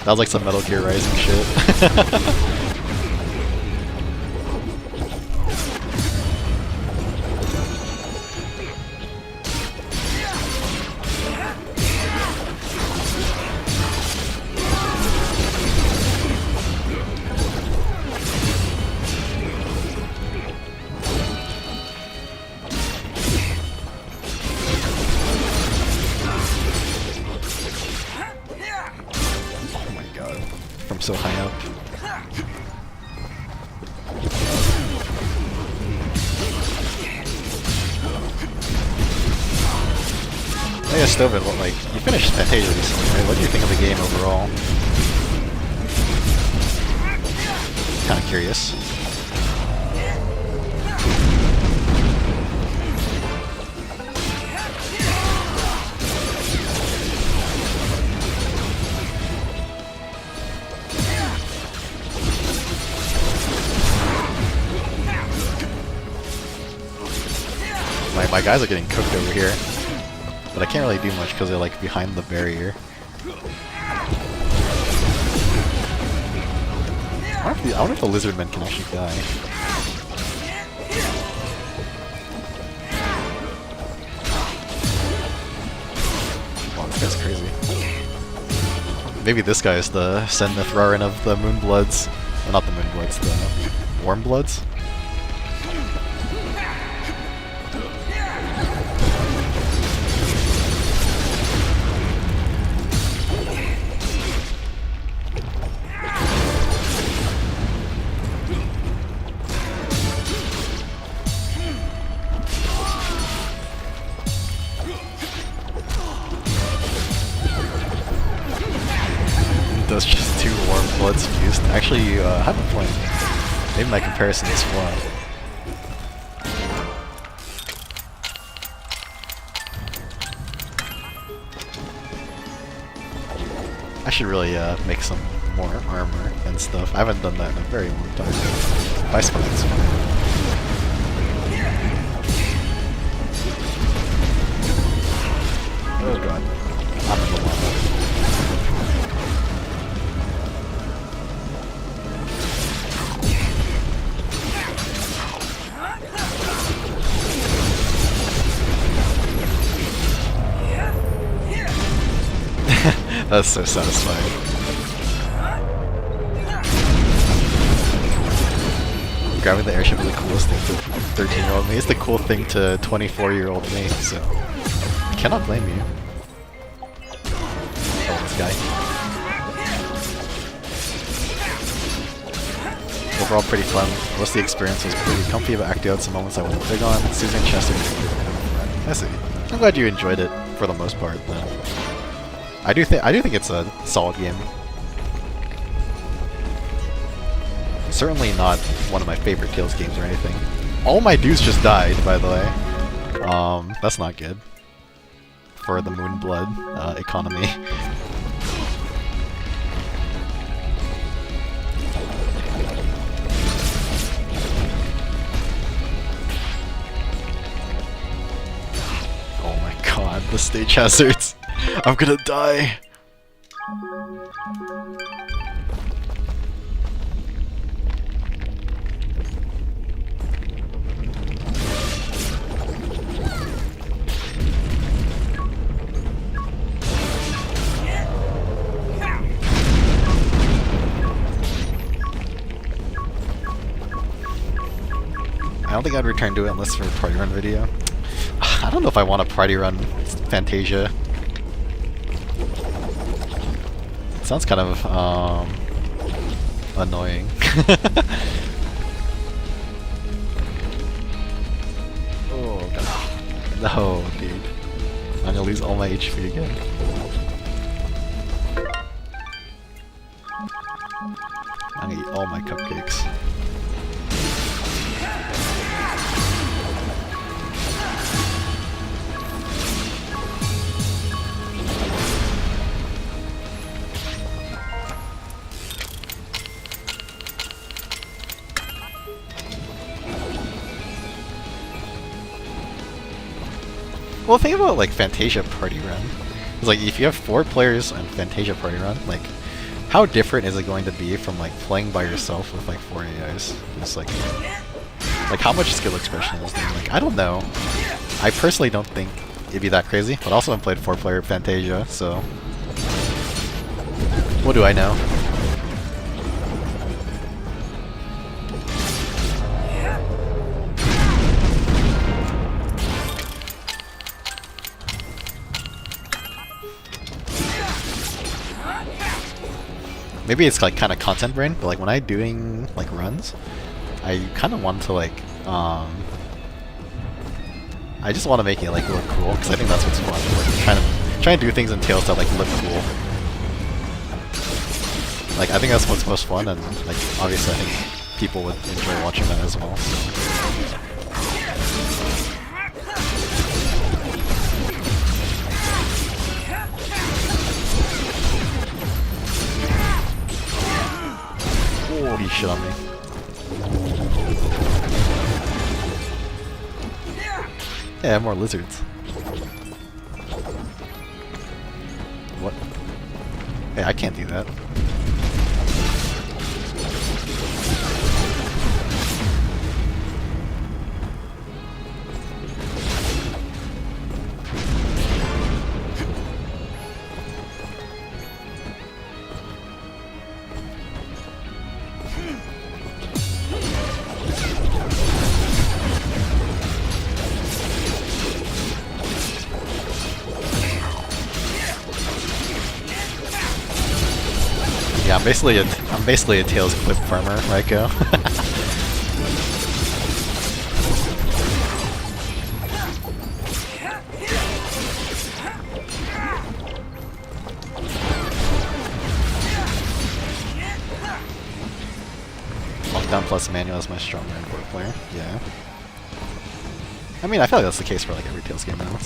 S1: That was like some Metal Gear Rising shit. guess, Stovin, what, like, you finished Fantasia recently, right? What do you think of the game overall? Kind of curious. My guys are getting cooked over here, but I can't really do much because they're like behind the barrier. I wonder if the lizard men can actually die. Wow, this guy's crazy. Maybe this guy is the Sen-Mithrarin of the Moonbloods. Well, not the Moonbloods, the Warmbloods. Does just 2 warm bloods fused. Actually, you have a point. Maybe my comparison is flawed. I should really make some more armor and stuff. I haven't done that in a very long time. Vice Spine's fine. Oh god. I'm in the lava. That's so satisfying. Grabbing the airship is the coolest thing to 13-year-old me. It's the cool thing to 24-year-old me, so I cannot blame you. Oh, this guy. Overall pretty fun. Most of the experience was pretty comfy, but acted out some moments I wasn't big on. Susan Chester. I see. I'm glad you enjoyed it for the most part then. I do think it's a solid game. Certainly not one of my favorite Tales games or anything. All my dudes just died, by the way. That's not good for the Moonblood economy. Oh my god, the stage hazards. I'm gonna die. I don't think I'd return to it unless for a party run video. I don't know if I want a party run Fantasia. It sounds kind of annoying. Oh god. No, dude. I'm gonna lose all my HP again. I'm gonna eat all my cupcakes. Well, think about like Fantasia Party Run. It's like if you have 4 players on Fantasia Party Run, like how different is it going to be from like playing by yourself with like 4 AIs? It's like how much skill expression is there? Like I don't know. I personally don't think it'd be that crazy, but also I've played 4-player Fantasia, so what do I know? Maybe it's like kind of content brain, but like when I'm doing like runs, I kind of want to like I just want to make it like look cool because I think that's what's fun. Like trying to trying to do things in Tales that like look cool. Like I think that's what's most fun, and like obviously I think people would enjoy watching that as well. So. Oh, he shit on me. Yeah, I have more lizards. What? Hey, I can't do that. Yeah, I'm basically a Tails clip farmer, right, Go? Lockdown plus manual is my stronger import player. Yeah. I mean, I feel like that's the case for like every Tails game now.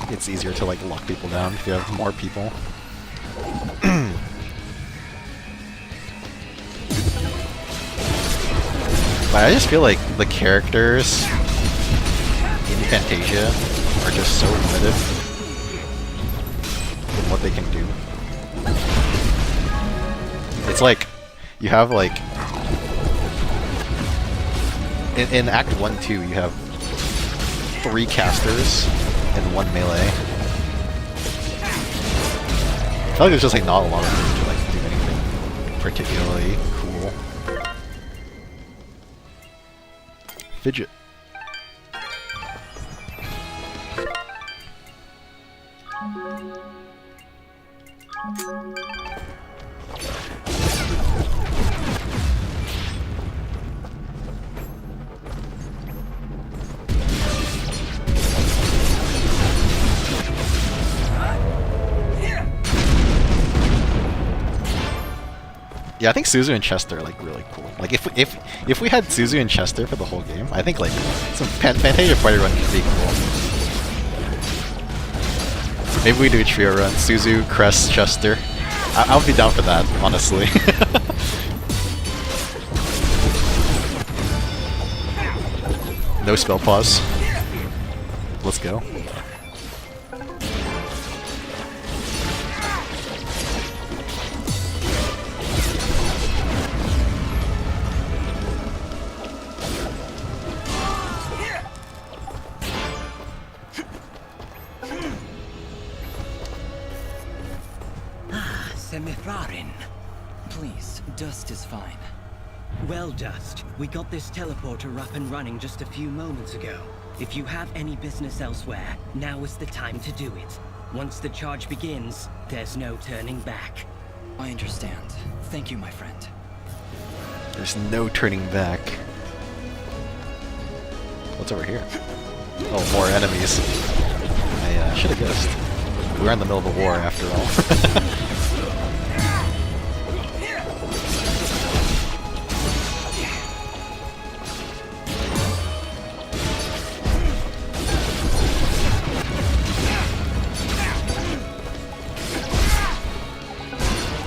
S1: It's easier to like lock people down if you have more people. But I just feel like the characters in Fantasia are just so limited in what they can do. It's like, you have like, in Act 1-2 you have 3 casters and 1 melee. I feel like there's just like not a lot of room to like do anything particularly cool. Fidget. Yeah, I think Suzu and Chester are like really cool. Like if we had Suzu and Chester for the whole game, I think like some Fantasia Party Run could be cool. Maybe we do a trio run: Suzu, Crest, Chester. I would be down for that, honestly. No spell pause. Let's go.
S13: Semifrarin.
S3: Please, Dust is fine.
S13: Well, Dust, we got this teleporter up and running just a few moments ago. If you have any business elsewhere, now is the time to do it. Once the charge begins, there's no turning back.
S3: I understand. Thank you, my friend.
S1: There's no turning back. What's over here? Oh, more enemies. I should have guessed. We're in the middle of a war after all.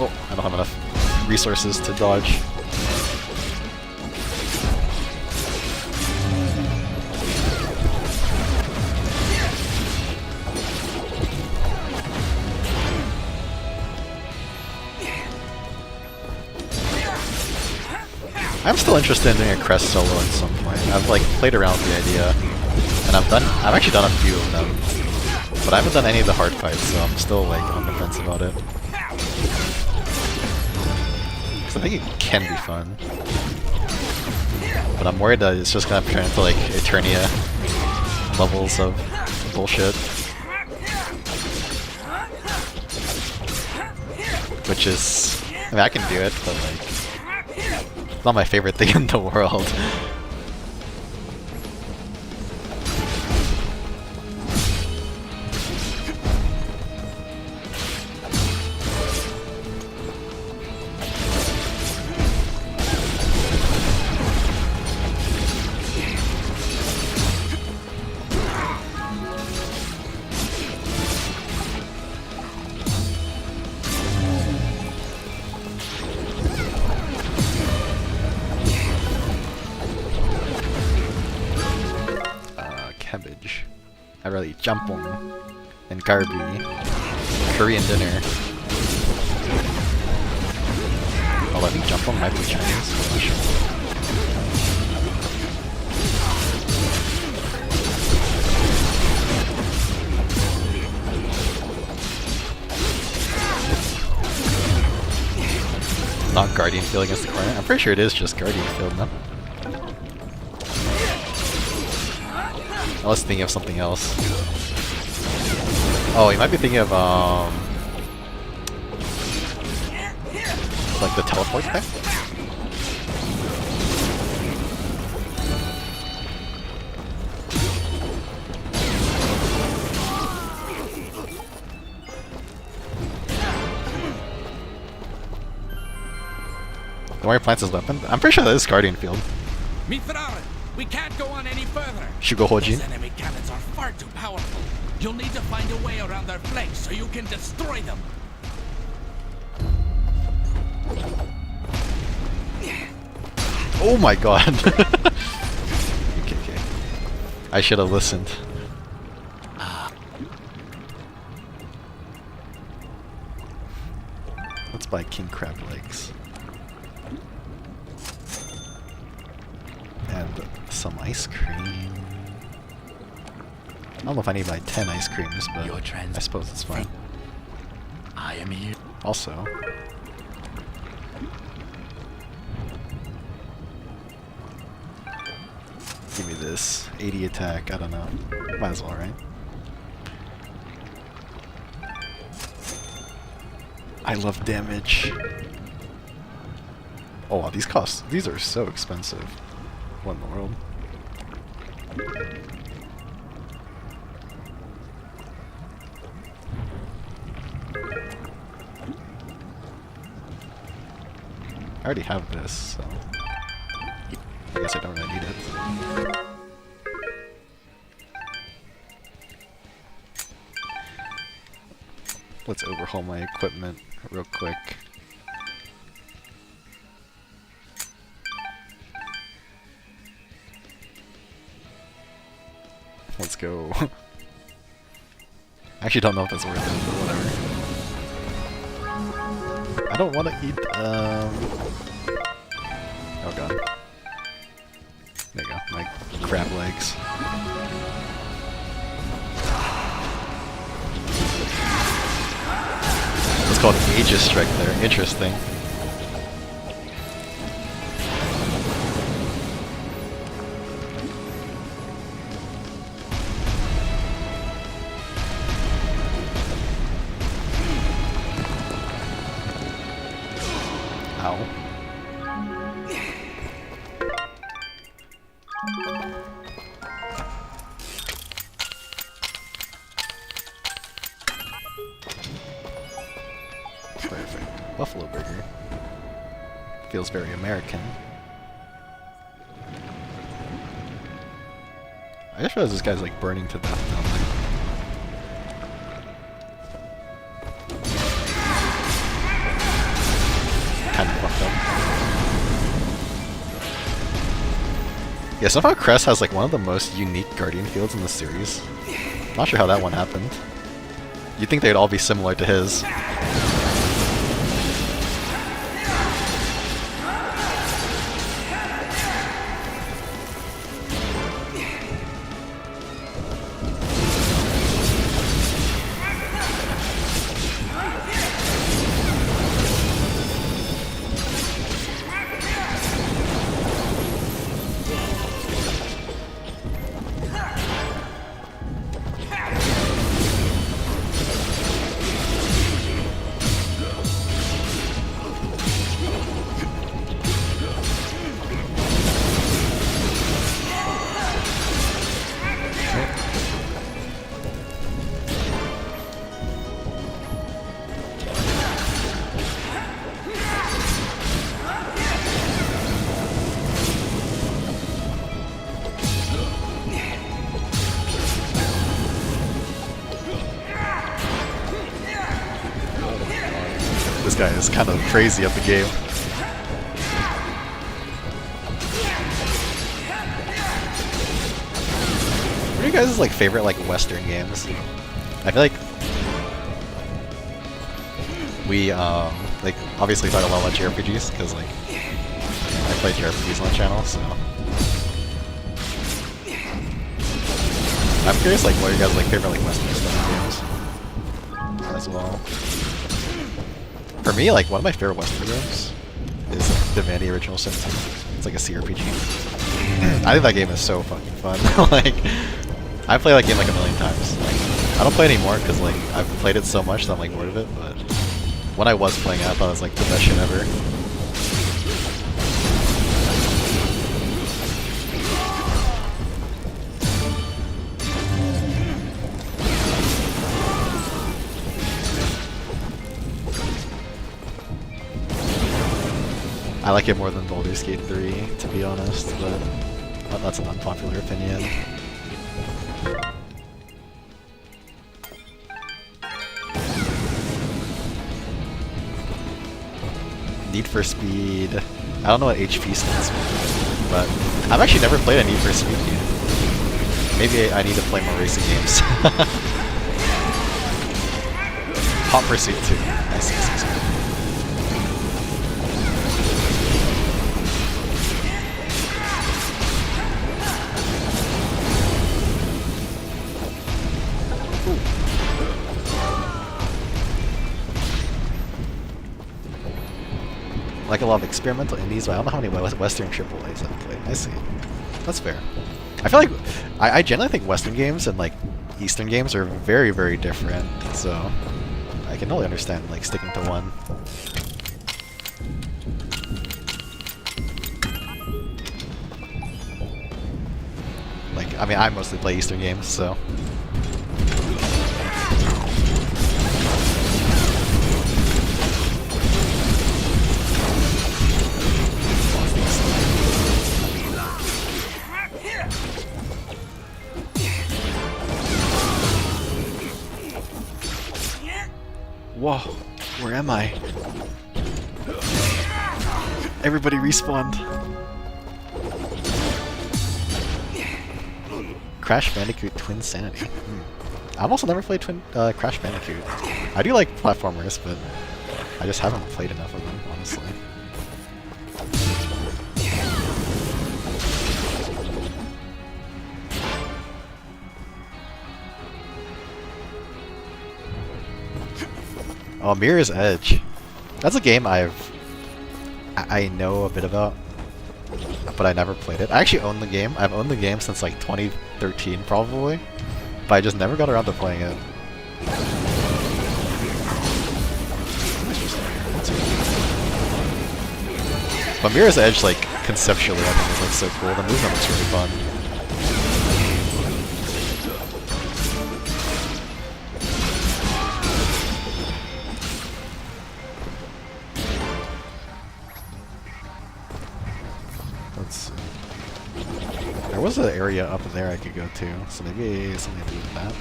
S1: Oh, I don't have enough resources to dodge. I'm still interested in doing a Crest solo at some point. I've like played around with the idea, and I've actually done a few of them, but I haven't done any of the hard fights, so I'm still like on the fence about it. Because I think it can be fun, but I'm worried that it's just gonna turn into like Eternia levels of bullshit, which is, I mean, I can do it, but like, it's not my favorite thing in the world. huge. I'd rather eat jampong and garbi, Korean dinner. Although I think jampong might be Chinese, I'm not sure. Not Guardian Field against the corner. I'm pretty sure it is just Guardian Field, no? I was thinking of something else. Oh, you might be thinking of like the teleport thing? The warrior plants his weapon? I'm pretty sure that is Guardian Field.
S14: Mithrarin, we can't go on any further.
S1: Shugo Hojin.
S14: Those enemy cannons are far too powerful. You'll need to find a way around their flanks so you can destroy them.
S1: Oh my god. Okay. I should have listened. Let's buy king crab legs. And some ice cream. I don't know if I need like 10 ice creams, but I suppose it's fine.
S5: I am here.
S1: Also, give me this 80 attack. I don't know. Might as well, right? I love damage. Oh wow, these are so expensive. What in the world? I already have this, so I guess I don't really need it. Let's overhaul my equipment real quick. Let's go. I actually don't know if that's worth it, but whatever. I don't want to eat, oh god. There you go, my crab legs. It's called Aegis Strike there, interesting. Ow. Perfect. Buffalo burger. Feels very American. I just realized this guy's like burning to death down there. Kind of fucked up. Yeah, somehow Crest has like one of the most unique Guardian fields in the series. Not sure how that one happened. You'd think they'd all be similar to his. This guy is kind of crazy at the game. are you guys' like favorite like Western games? I feel like we like obviously talk a lot about JRPGs because like I play JRPGs on the channel, so I'm curious like what are you guys like favorite like Western style games as well. For me, like one of my favorite Western games is Divinity Original Sin 2. It's like a CRPG. I think that game is so fucking fun. Like I play that game like a million times. Like I don't play it anymore because like I've played it so much that I'm like bored of it, but when I was playing it, I thought it was like the best shit ever. I like it more than Baldur's Gate 3, to be honest, but well, that's an unpopular opinion. Need for Speed. I don't know what HP stands for, but I've actually never played a Need for Speed game. Maybe I need to play more racing games. Hot Pursuit 2. Nice. Like a lot of experimental indies, but I don't know how many Western AAAs I've played. I see. That's fair. I feel like I generally think Western games and like Eastern games are very, very different. So I can only understand like sticking to one. Like I mean, I mostly play Eastern games, so. Whoa, where am I? Everybody respawned. Crash Bandicoot Twin Sanity. I've also never played Crash Bandicoot. I do like platformers, but I just haven't played enough of them, honestly. Oh, Mirror's Edge. That's a game I know a bit about, but I never played it. I actually own the game. I've owned the game since like 2013 probably, but I just never got around to playing it. But Mirror's Edge, like, conceptually I think is like so cool. The movement looks really fun. There was an area up there I could go to, so maybe something to do with that.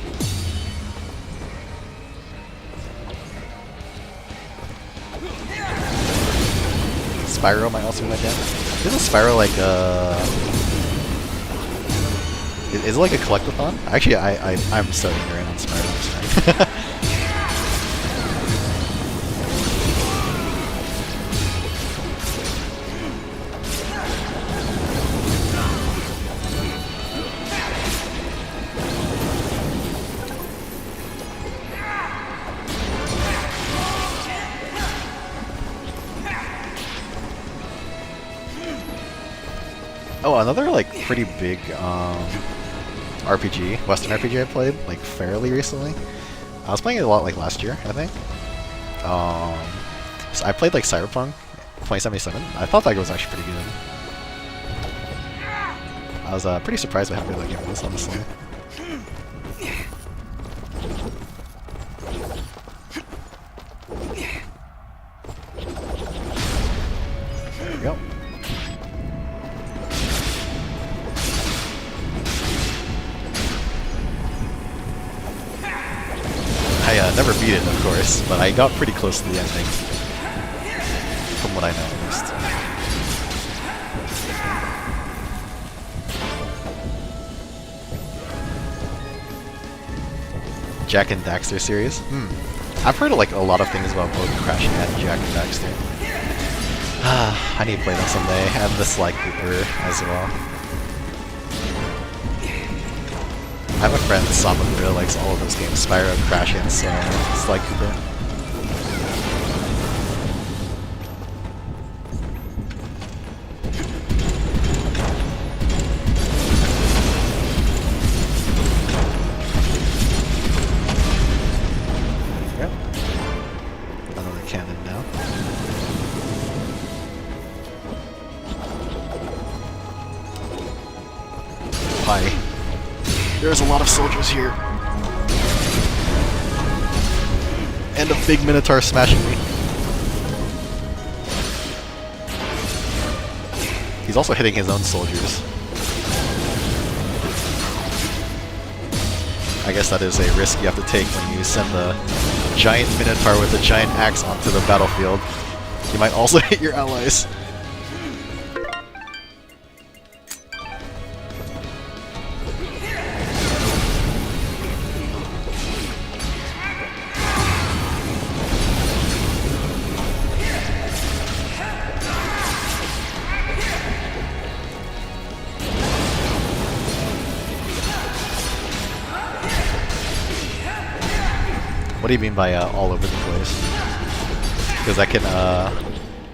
S1: Spyro might also be my jam. Isn't Spyro like is it like a collectathon? Actually, I'm so ignorant on Spyro, I'm sorry. Oh, another like pretty big RPG, Western RPG I played like fairly recently. I was playing it a lot like last year, I think. So I played like Cyberpunk 2077. I thought that was actually pretty good. I was pretty surprised by how good that game was, honestly. There we go. I never beat it, of course, but I got pretty close to the ending. From what I know, at least. Jak and Daxter series. I've heard like a lot of things about both Crash and Jak and Daxter. I need to play them someday, and the Sly Cooper as well. I have a friend, Sama, who really likes all of those games, Spyro, Crash, and Sly Cooper. Yep. Another cannon now. Hi. There's a lot of soldiers here. And a big Minotaur smashing me. He's also hitting his own soldiers. I guess that is a risk you have to take when you send the giant Minotaur with a giant axe onto the battlefield. You might also hit your allies. What do you mean by all over the place? Because that can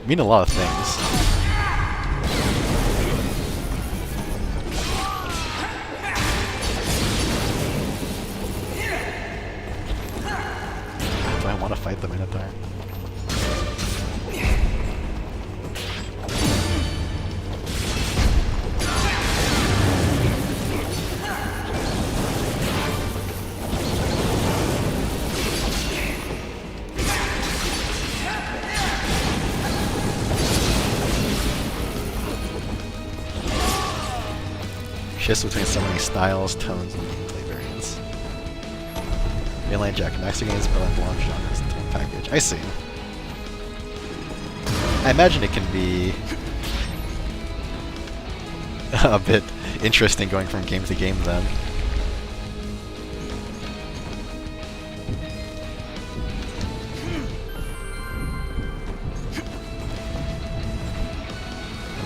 S1: mean a lot of things. Do I want to fight the Minotaur? Shifts between so many styles, tones, and gameplay variants. Mainline Jak and Daxter games, but like launch genres into one package. I see. I imagine it can be a bit interesting going from game to game then.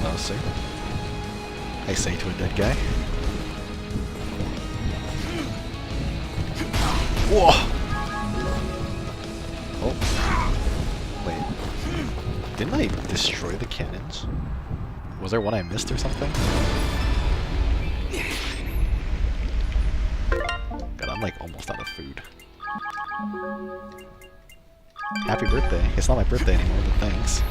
S1: Hello, sir. I say to a dead guy. Whoa! Oh. Wait. Didn't I destroy the cannons? Was there one I missed or something? God, I'm like almost out of food. Happy birthday. It's not my birthday anymore, but thanks.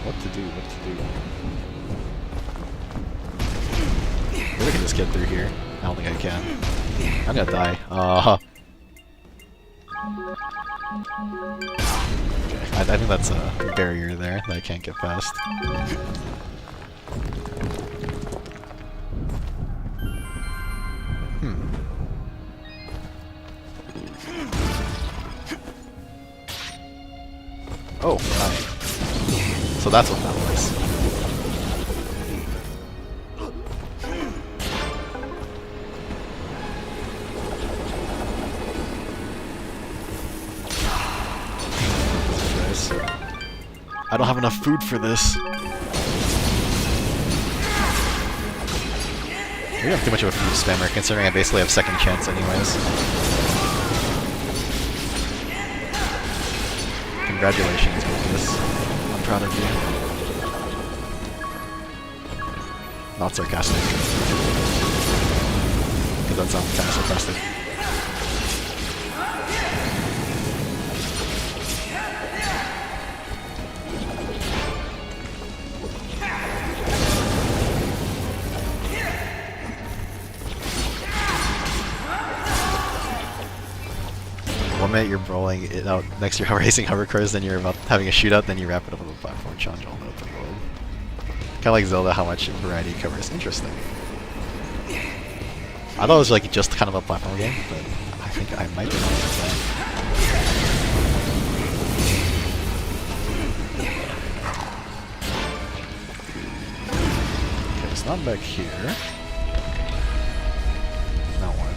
S1: What to do? Maybe I can just get through here. I don't think I can. I'm gonna die. Okay, I think that's a barrier there that I can't get past. Oh, right. So that's what that was. I don't have enough food for this. Maybe I'm too much of a food spammer, considering I basically have second chance anyways. Congratulations, Lucas. I'm proud of you. Not sarcastic. Because that sounds kind of sarcastic. One minute you're rolling it out next to your racing hovercars, then you're about having a shootout, then you wrap it up with a platform challenge all over the world. Kind of like Zelda, how much variety it covers. Interesting. I thought it was like just kind of a platform game, but I think I might be wrong with that. not back here. Now what?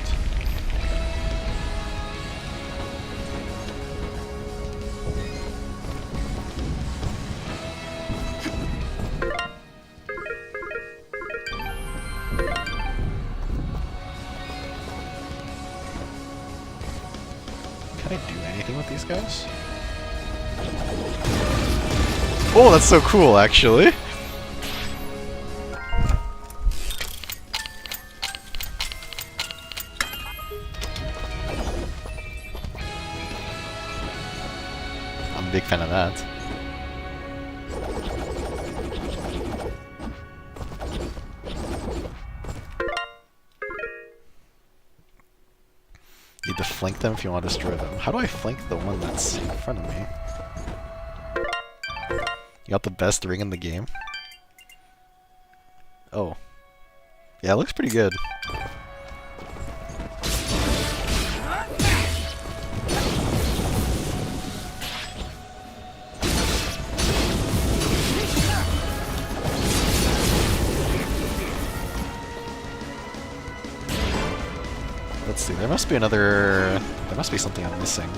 S1: Can I do anything with these guys? Oh, that's so cool, actually. I'm a big fan of that. Need to flank them if you want to destroy them. How do I flank the one that's in front of me? You got the best ring in the game? Oh. Yeah, it looks pretty good. Let's see, there must be another... There must be something I'm missing.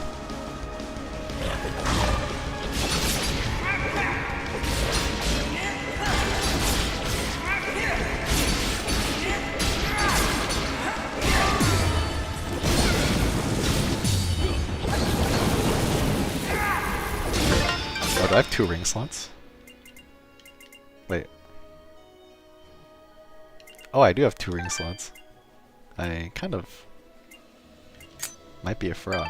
S1: Oh, do I have 2 ring slots? Wait. Oh, I do have 2 ring slots. I kind of... might be a fraud.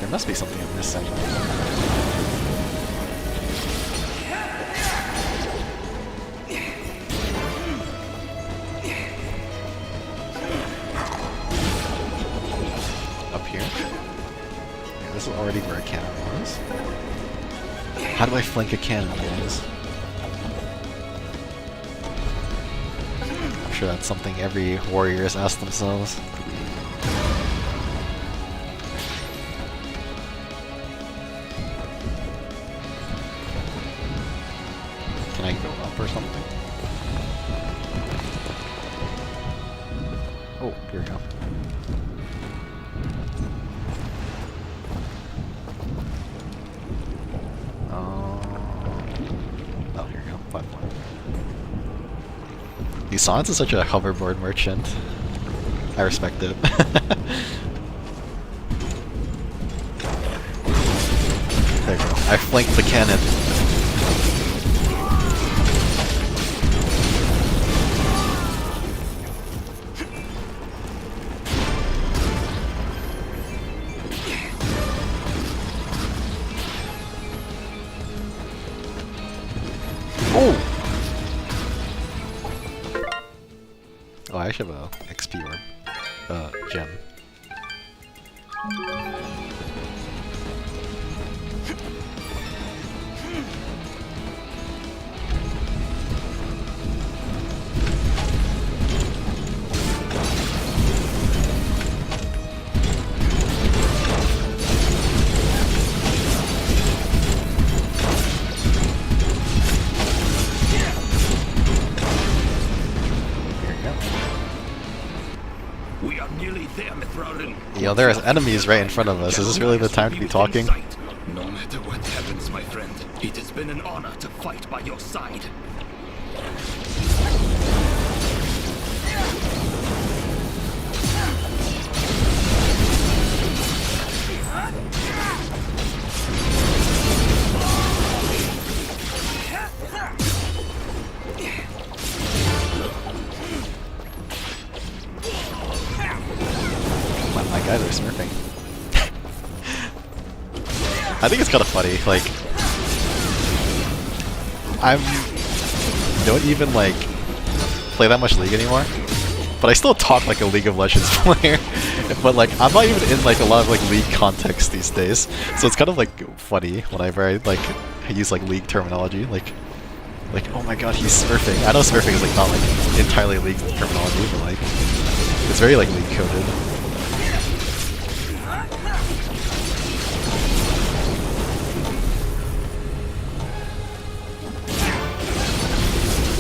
S1: There must be something I'm missing. Up here? Yeah, this is already where a cannon was. How do I flank a cannon, guys? I'm sure that's something every warrior has asked themselves. Can I go up or something? Oh, here we go. Oh, here we go. Platform. Elysian is such a hoverboard merchant. I respect it. There you go. I flanked the cannon. Oh, I actually have a XP orb. Gem.
S14: We are nearly there, Mithrarin.
S1: Yo, there are enemies right in front of us. Is this really the time to be talking?
S14: No matter what happens, my friend, it has been an honor to fight by your side.
S1: My guys are smurfing. I think it's kind of funny, like... I don't even, like, play that much League anymore, but I still talk like a League of Legends player, but, like, I'm not even in, like, a lot of, like, League context these days, so it's kind of, like, funny whenever I, like, use, like, League terminology, like, oh my god, he's smurfing. I know smurfing is, like, not, like, entirely League terminology, but, like... It's very like lead coded.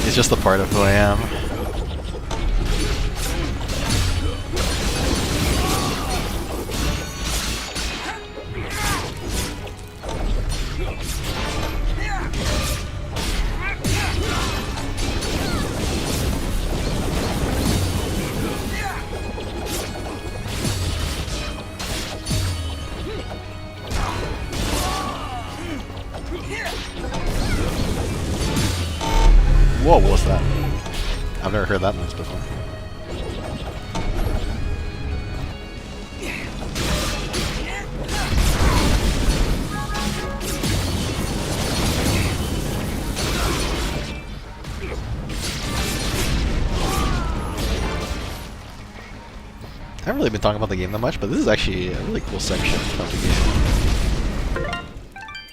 S1: It's just a part of who I am. Whoa, what was that? I've never heard that noise before. I haven't really been talking about the game that much, but this is actually a really cool section of the game.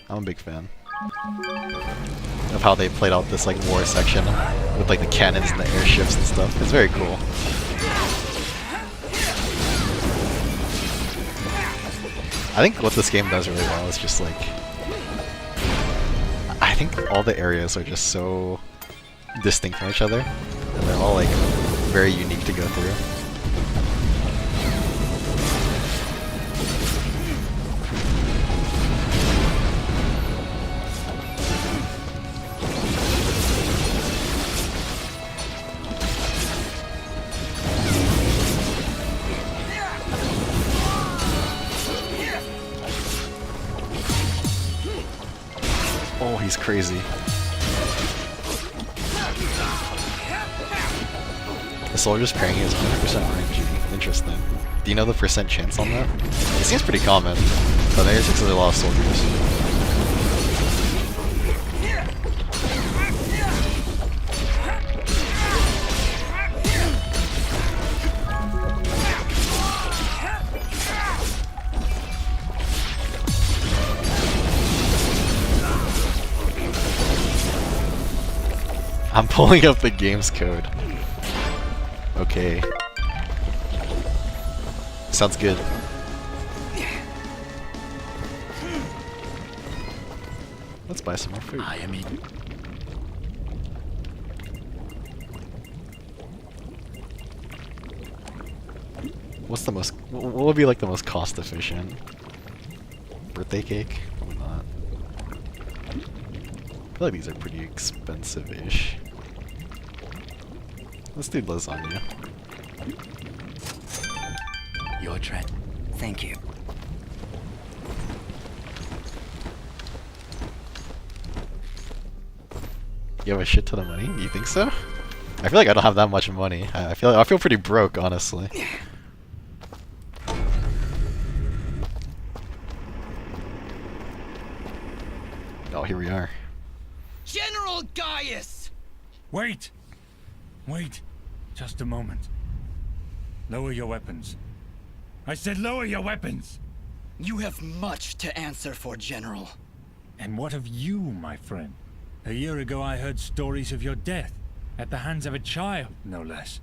S1: I'm a big fan of how they played out this like war section with like the cannons and the airships and stuff. It's very cool. I think what this game does really well is just like, I think all the areas are just so distinct from each other, and they're all like very unique to go through. Oh, he's crazy. The soldier's parrying is 100% RNG. Interesting. Do you know the percent chance on that? It seems pretty common, but there's actually a lot of soldiers. I'm pulling up the game's code. Okay. Sounds good. Let's buy some more food.
S5: I am eating.
S1: What's the most? What would be like the most cost efficient? Birthday cake? Probably not. I feel like these are pretty expensive-ish. Let's do lasagna.
S5: Your turn.
S3: Thank you.
S1: You have a shit ton of money? You think so? I feel like I don't have that much money. I feel pretty broke, honestly. Oh, here we are.
S14: General Gaius!
S10: Wait! Wait. Just a moment. Lower your weapons. I said lower your weapons!
S3: You have much to answer for, General.
S10: And what of you, my friend? A year ago I heard stories of your death, at the hands of a child, no less.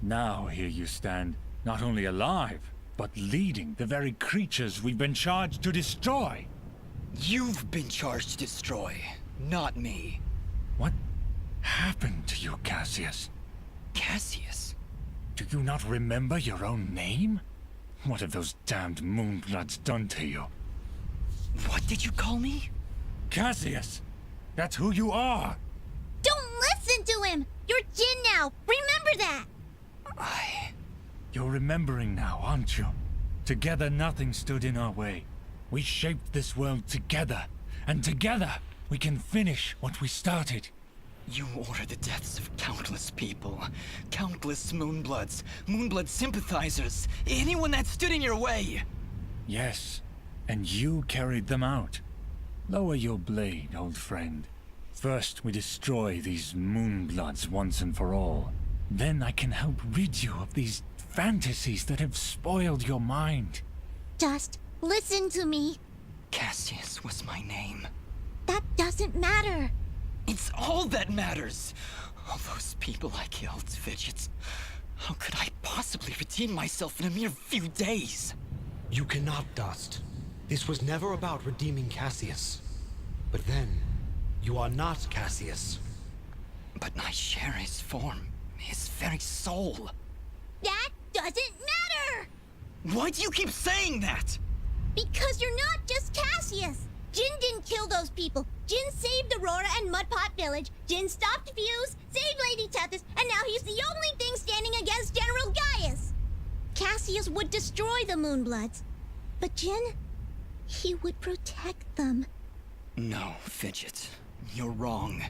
S10: Now here you stand, not only alive, but leading the very creatures we've been charged to destroy.
S3: You've been charged to destroy, not me.
S10: What happened to you, Cassius?
S3: Cassius?
S10: Do you not remember your own name? What have those damned Moonbloods done to you?
S3: What did you call me?
S10: Cassius! That's who you are!
S2: Don't listen to him! You're Jin now! Remember that!
S10: You're remembering now, aren't you? Together nothing stood in our way. We shaped this world together, and together we can finish what we started.
S3: You ordered the deaths of countless people. Countless Moonbloods. Moonblood sympathizers. Anyone that stood in your way.
S10: Yes, and you carried them out. Lower your blade, old friend. First we destroy these Moonbloods once and for all. Then I can help rid you of these fantasies that have spoiled your mind.
S2: Just listen to me.
S3: Cassius was my name.
S2: That doesn't matter.
S3: It's all that matters. All those people I killed, Fidgets. How could I possibly redeem myself in a mere few days?
S4: You cannot, Dust. This was never about redeeming Cassius. But then, you are not Cassius.
S3: But I share his form, his very soul.
S2: That doesn't matter!
S3: Why do you keep saying that?
S2: Because you're not just Cassius! Jin didn't kill those people. Jin saved Aurora and Mudpot Village. Jin stopped Fuse, saved Lady Tethys, and now he's the only thing standing against General Gaius. Cassius would destroy the Moonbloods. But Jin, he would protect them.
S3: No, Fidget. You're wrong.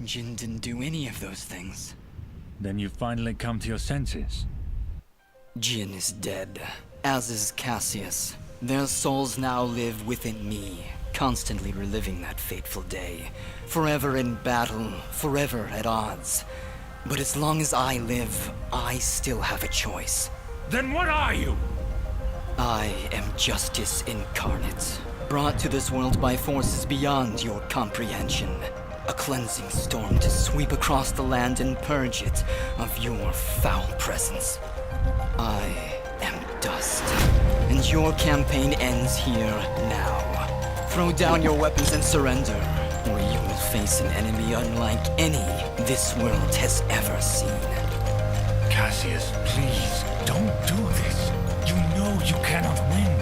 S3: Jin didn't do any of those things.
S10: Then you finally come to your senses.
S3: Jin is dead, as is Cassius. Their souls now live within me, constantly reliving that fateful day. Forever in battle, forever at odds. But as long as I live, I still have a choice.
S10: Then what are you?
S3: I am justice incarnate, brought to this world by forces beyond your comprehension. A cleansing storm to sweep across the land and purge it of your foul presence. I am dust, and your campaign ends here now. Throw down your weapons and surrender, or you will face an enemy unlike any this world has ever seen.
S10: Cassius, please, don't do this. You know you cannot win.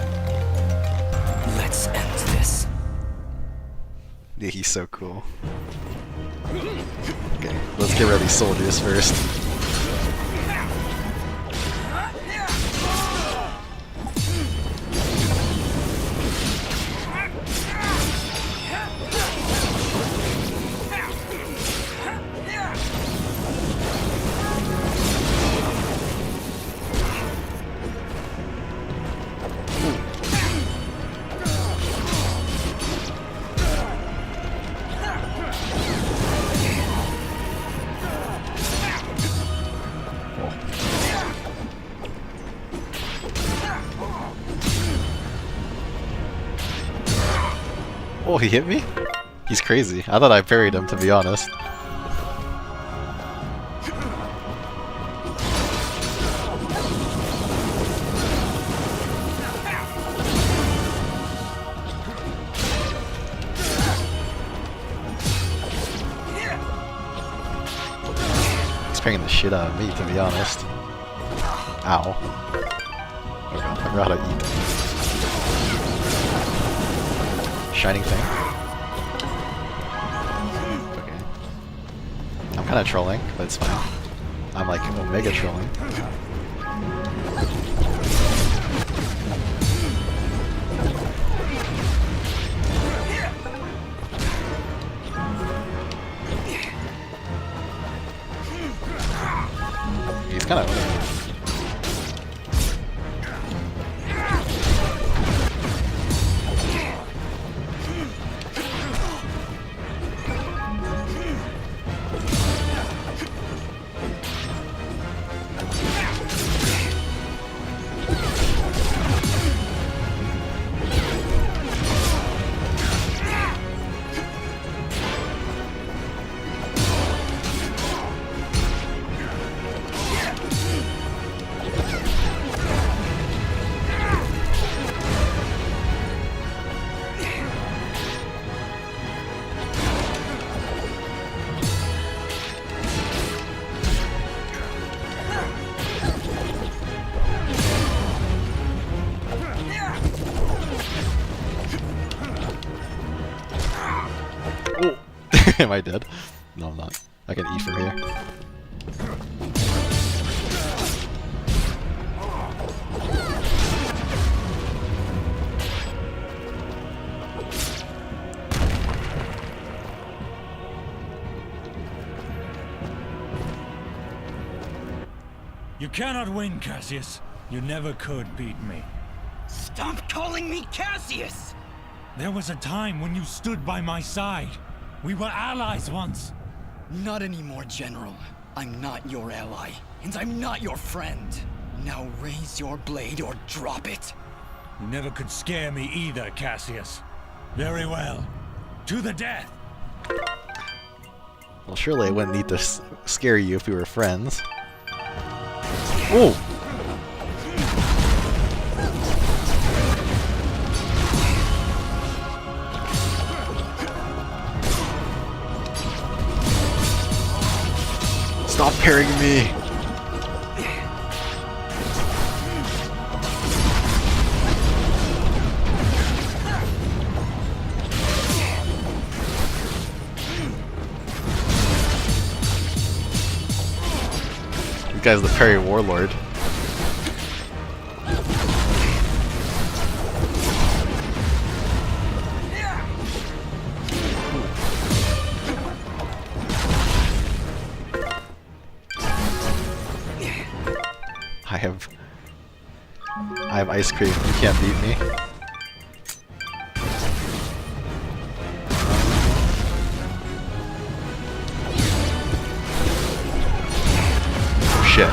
S3: Let's end this.
S1: Yeah, he's so cool. Okay, let's get rid of these soldiers first. Oh, he hit me? He's crazy. I thought I parried him, to be honest. He's parrying the shit out of me, to be honest. Ow. Oh god, I forgot how to eat. Shining thing. Okay. I'm kind of trolling, but it's fine. I'm like omega trolling. He's kind of. Am I dead? No, I'm not. I can eat from here.
S10: You cannot win, Cassius. You never could beat me.
S3: Stop calling me Cassius!
S10: There was a time when you stood by my side. We were allies once.
S3: Not anymore, General. I'm not your ally, and I'm not your friend. Now raise your blade or drop it.
S10: You never could scare me either, Cassius. Very well. To the death!
S1: Well, surely I wouldn't need to scare you if we were friends. Ooh! Stop parrying me! This guy's the parry warlord. I have ice cream. You can't beat me. Oh, shit.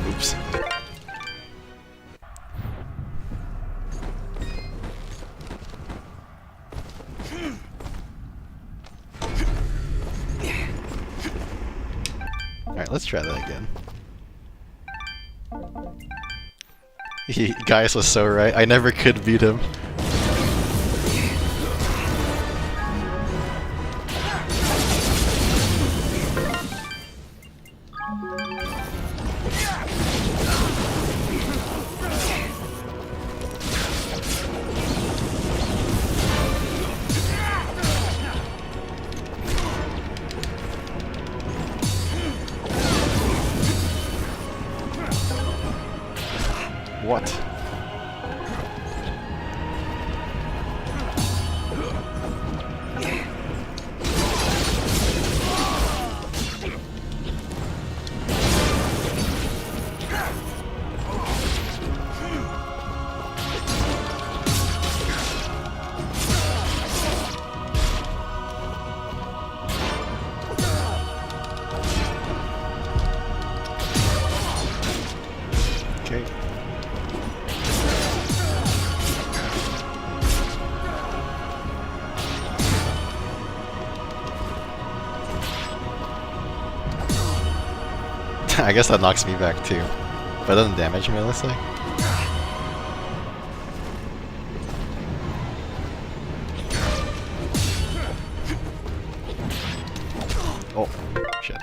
S1: Oops. Alright, let's try that again. Gaius was so right. I never could beat him. What? Okay. I guess that knocks me back too. But it doesn't damage me, let's say. Oh, shit.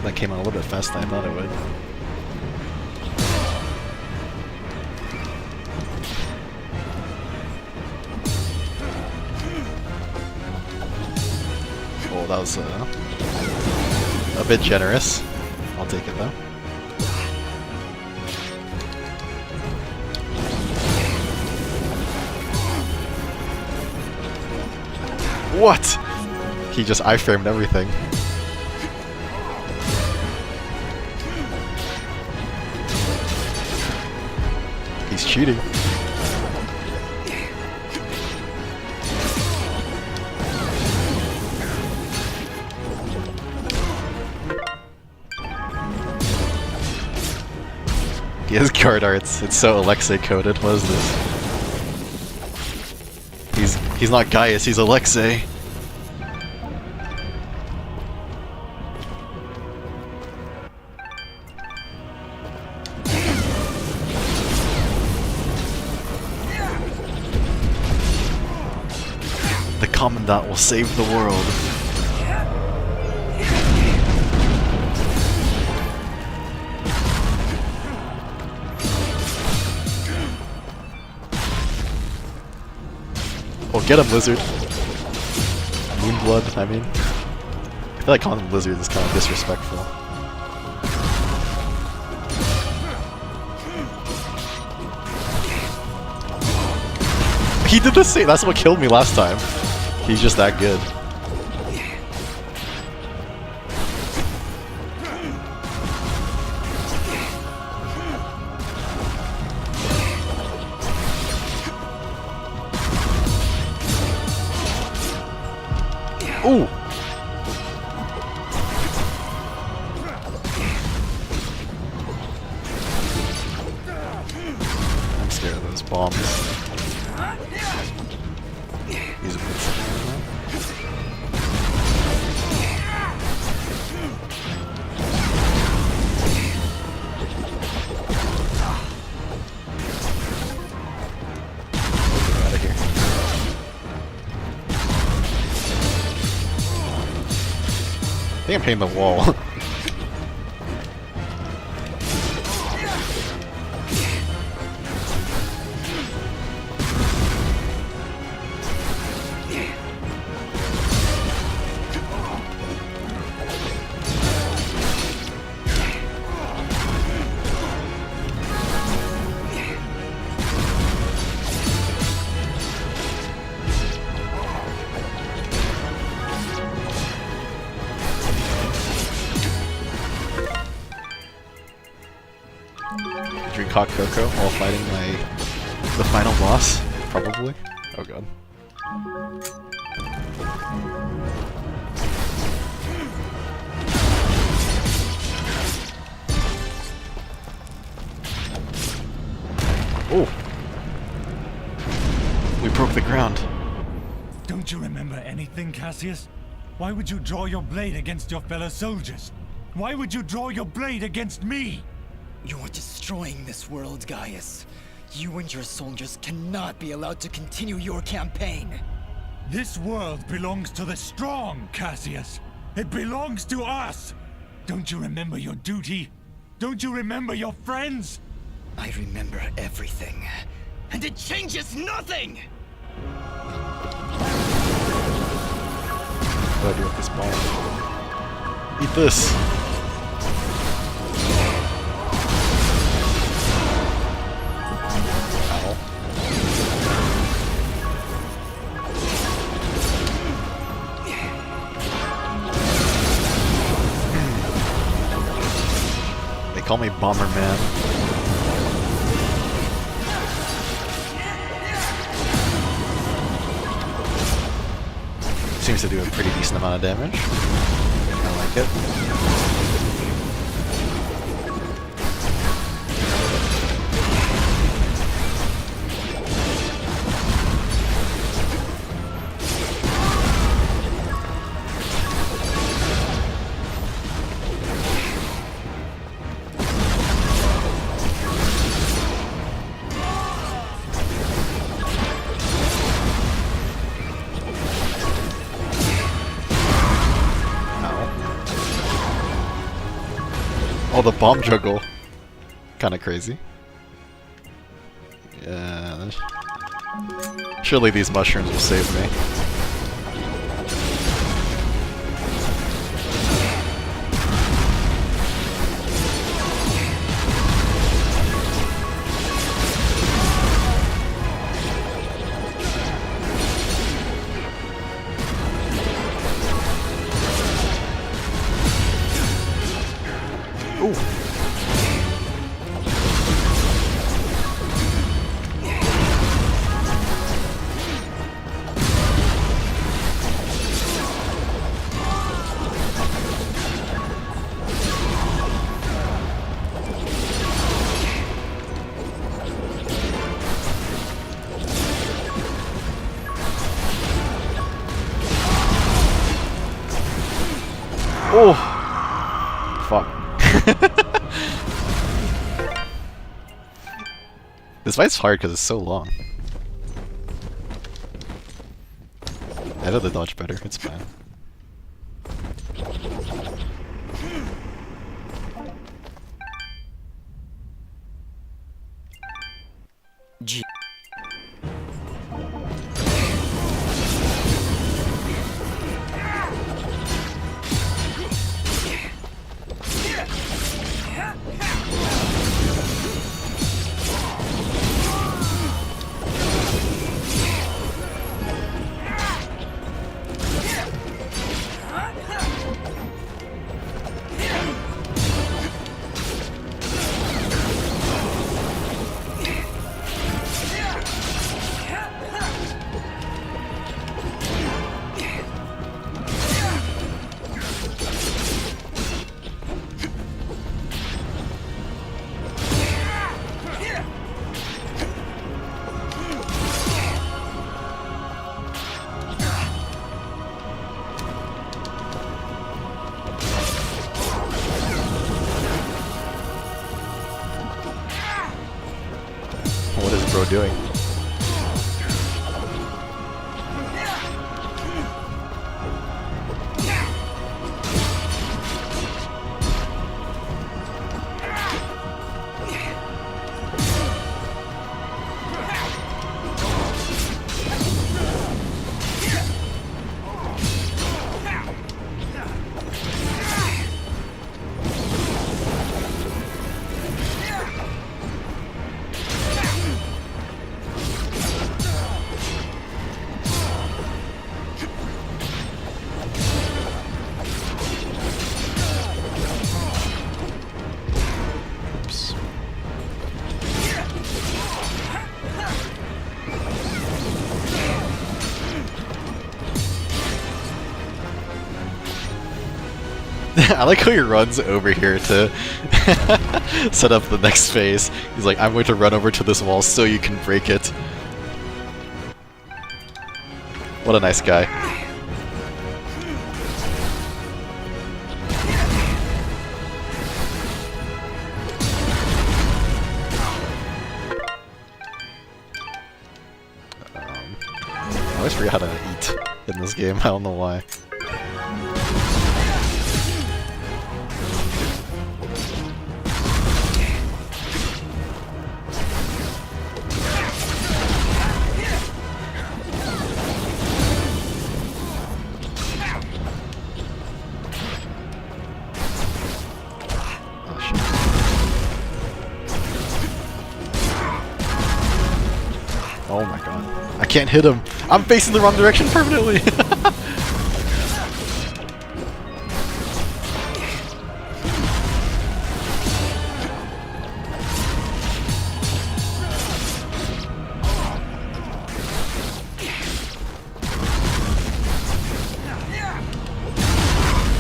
S1: That came out a little bit faster than I thought it would. Oh, that was a bit generous. I'll take it though. What? He just iframed everything. He's cheating. His card arts, it's so Alexei coded. What is this? He's not Gaius, he's Alexei. The Commandant will save the world. Oh, get him, Lizard. Moonblood, I mean. I feel like calling him Lizard is kind of disrespectful. He did the same, that's what killed me last time. He's just that good. Ooh! think I'm hitting the wall. Drink hot cocoa while fighting the final boss, probably. Oh god. Oh! We broke the ground.
S10: Don't you remember anything, Cassius? Why would you draw your blade against your fellow soldiers? Why would you draw your blade against me?
S3: You're destroying this world, Gaius. You and your soldiers cannot be allowed to continue your campaign.
S10: This world belongs to the strong, Cassius. It belongs to us. Don't you remember your duty? Don't you remember your friends?
S3: I remember everything. And it changes nothing!
S1: What do I do with this ball? Eat this! They call me Bomberman. Seems to do a pretty decent amount of damage. I like it. Oh, the bomb juggle. Kinda crazy. Yeah. Surely these mushrooms will save me. Ooh. Oh, fuck. This fight's hard because it's so long. I know the dodge better, it's fine.
S3: G.
S1: What is bro doing? I like how he runs over here to set up the next phase. He's like, I'm going to run over to this wall so you can break it. What a nice guy. I always forget how to eat in this game, I don't know why. Oh my god. I can't hit him! I'm facing the wrong direction permanently!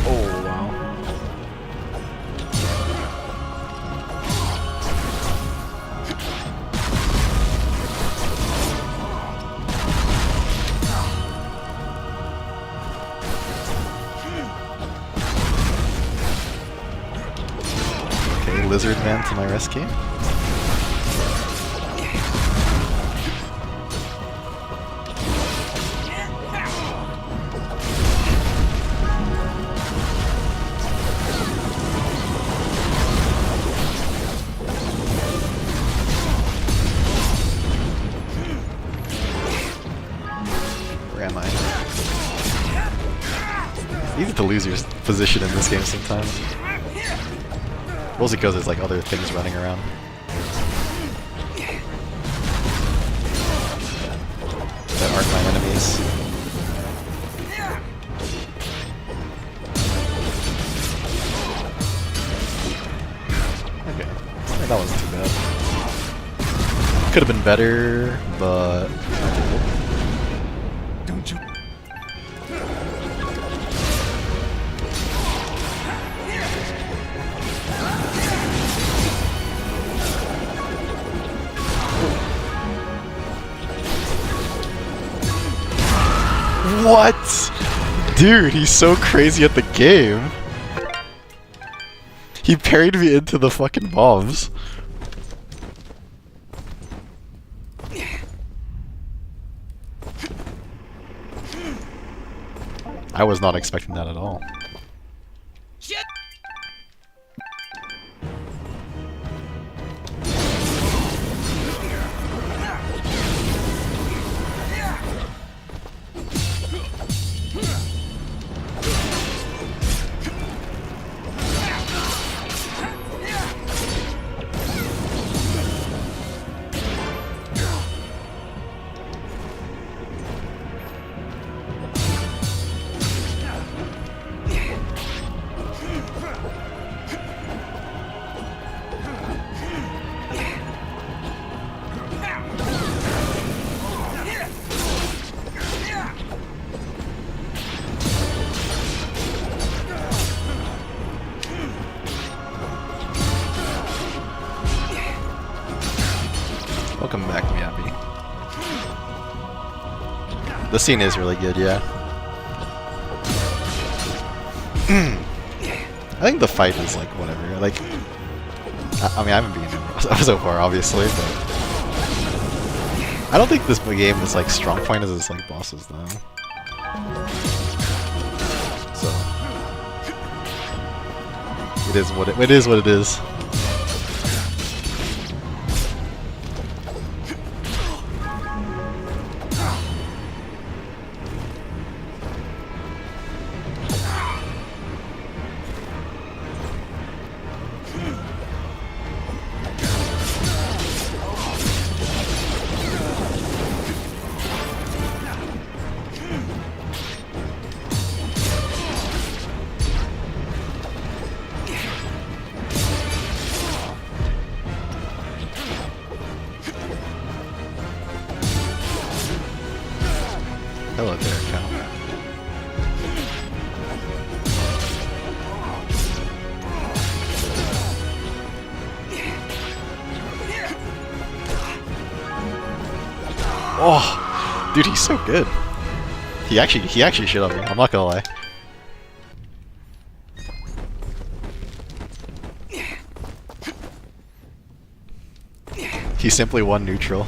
S1: Oh wow. Okay, Lizard Man to my rescue. Where am I? It's easy to lose your position in this game sometimes. Mostly because there's like other things running around. That aren't my enemies. Okay, yeah, that wasn't too bad. Could have been better, but
S10: Don't you?
S1: what? Dude, he's so crazy at the game. He parried me into the fucking bombs. I was not expecting that at all. Welcome back, Miyabi. The scene is really good, yeah. I think the fight is like whatever. Like, I mean, I haven't been so far, obviously, but I don't think this game is like strong point as its like bosses though. So it is what it is. What it is. Hello there, cow. Oh, dude, he's so good. He actually shit on me. I'm not gonna lie. He simply won neutral.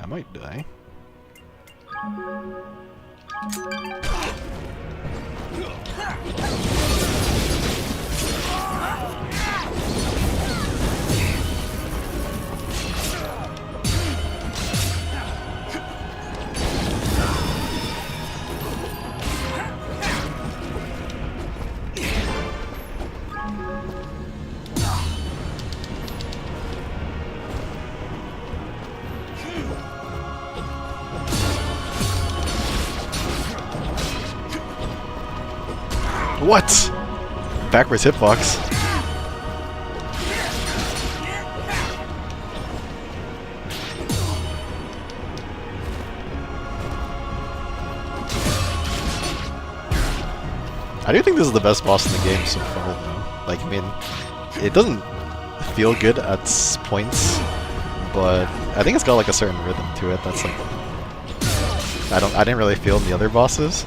S1: I might die. What? Backwards hitbox. I do think this is the best boss in the game so far, though. Like, I mean, it doesn't feel good at points, but I think it's got like a certain rhythm to it that's like I didn't really feel in the other bosses.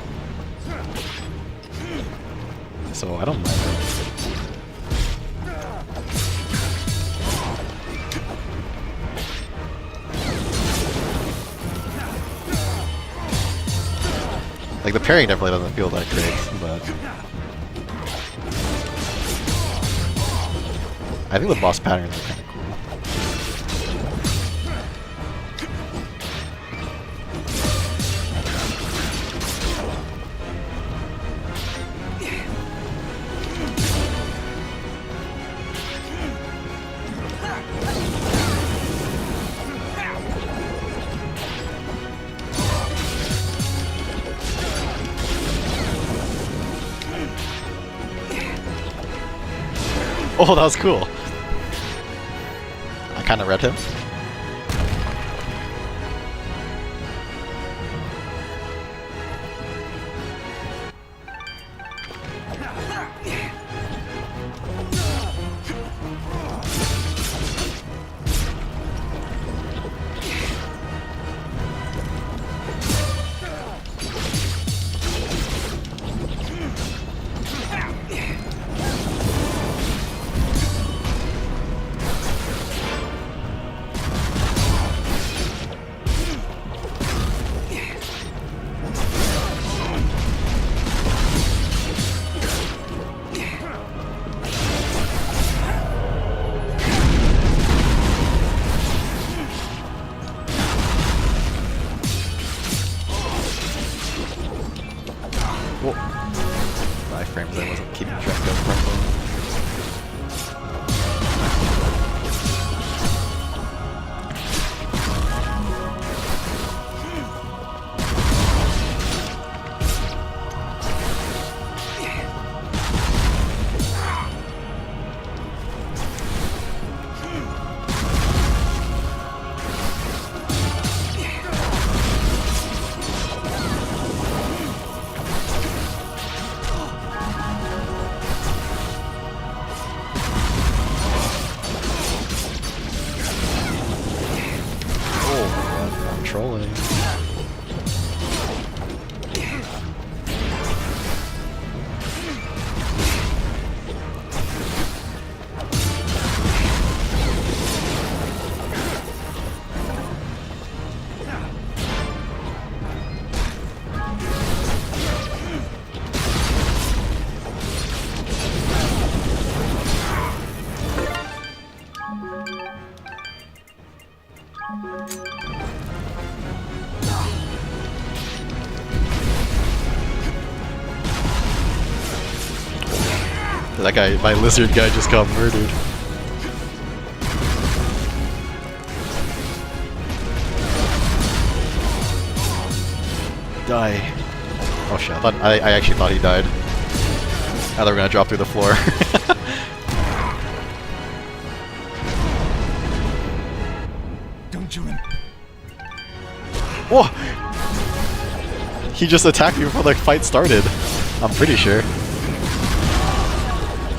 S1: So I don't mind it. Like the parrying definitely doesn't feel that great, but I think the boss patterns are kind of cool. Oh, that was cool. I kind of read him. My frames I wasn't keeping track of properly. Trolling. That guy, my lizard guy just got murdered. Die. Oh shit, I actually thought he died. Now they're gonna drop through the floor.
S10: Don't you?
S1: Whoa! He just attacked me before the fight started. I'm pretty sure.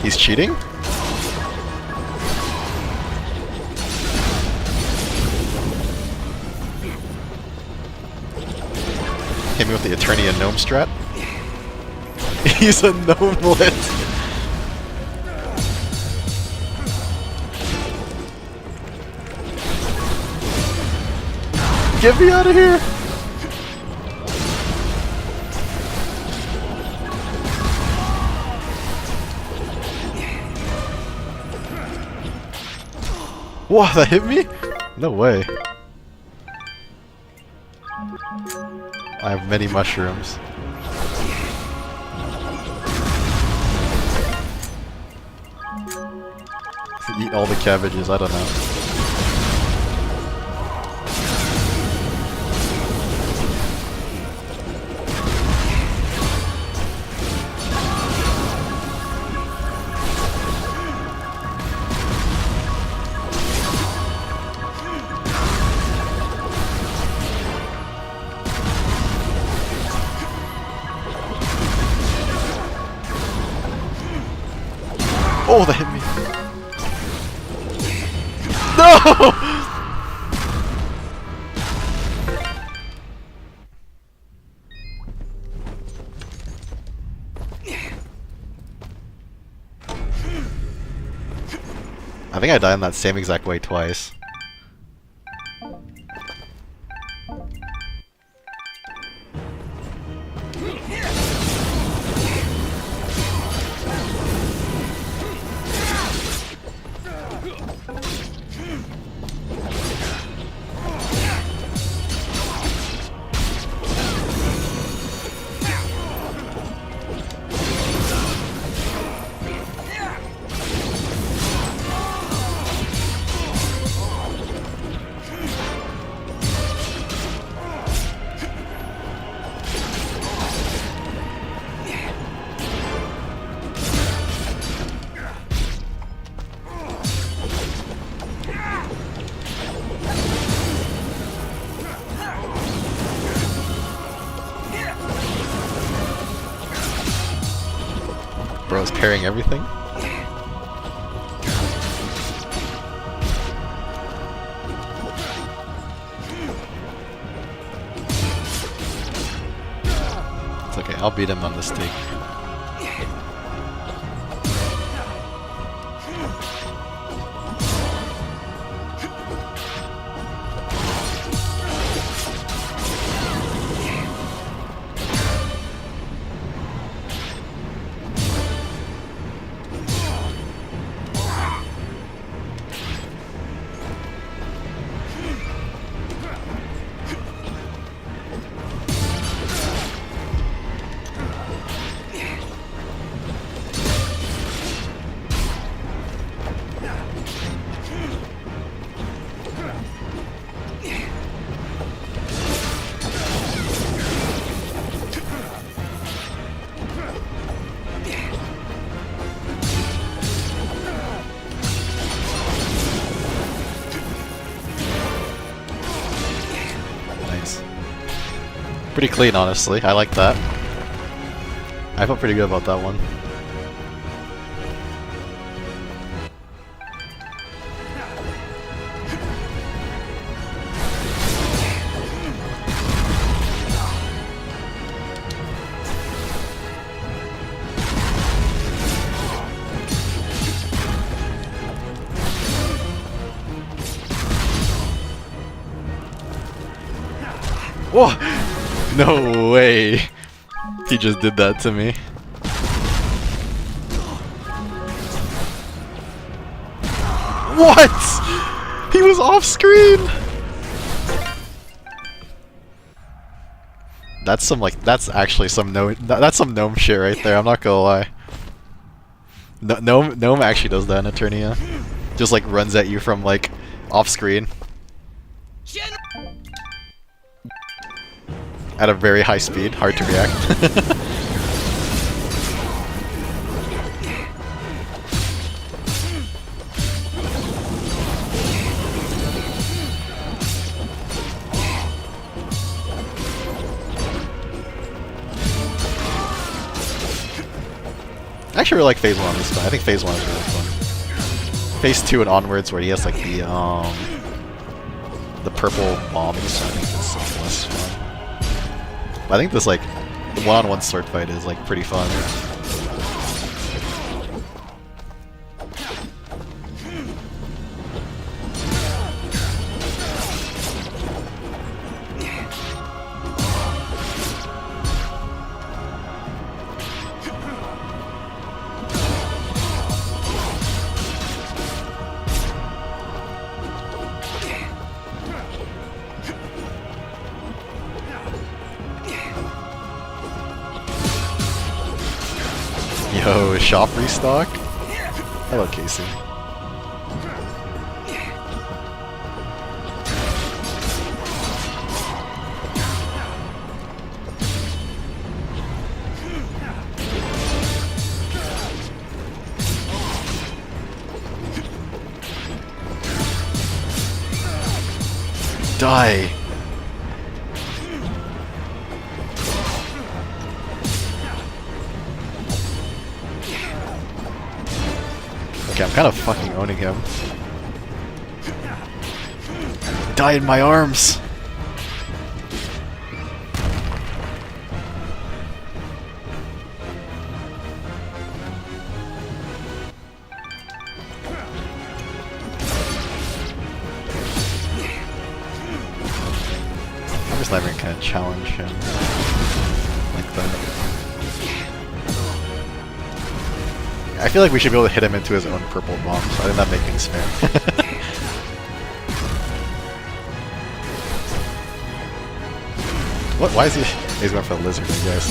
S1: He's cheating? Hit me with the Eternia gnome strat. He's a gnomelet. Get me out of here! Whoa, that hit me? No way. I have many mushrooms. Eat all the cabbages, I don't know. Oh, that hit me. No! I think I died in that same exact way twice. Bro's parrying everything. It's okay, I'll beat him on this take. Pretty clean, honestly. I like that. I felt pretty good about that one. Whoa! No way! He just did that to me. What?! He was off screen! That's some that's actually some that's some gnome shit right there, I'm not gonna lie. Gnome actually does that in Eternia. Just like runs at you from like off screen. At a very high speed, hard to react. actually really like Phase 1 this time. I think Phase 1 is really fun. Phase 2 and onwards, where he has like the purple bombs, I think it's less fun. But I think this like one-on-one sword fight is like pretty fun. Yo, shop restock? Hello, Casey. Die! Okay, I'm kind of fucking owning him. Die in my arms! I'm just not even gonna challenge him like that. I feel like we should be able to hit him into his own purple bomb, so I think that makes things fair. What? Why is he? He's going for the lizard, I guess.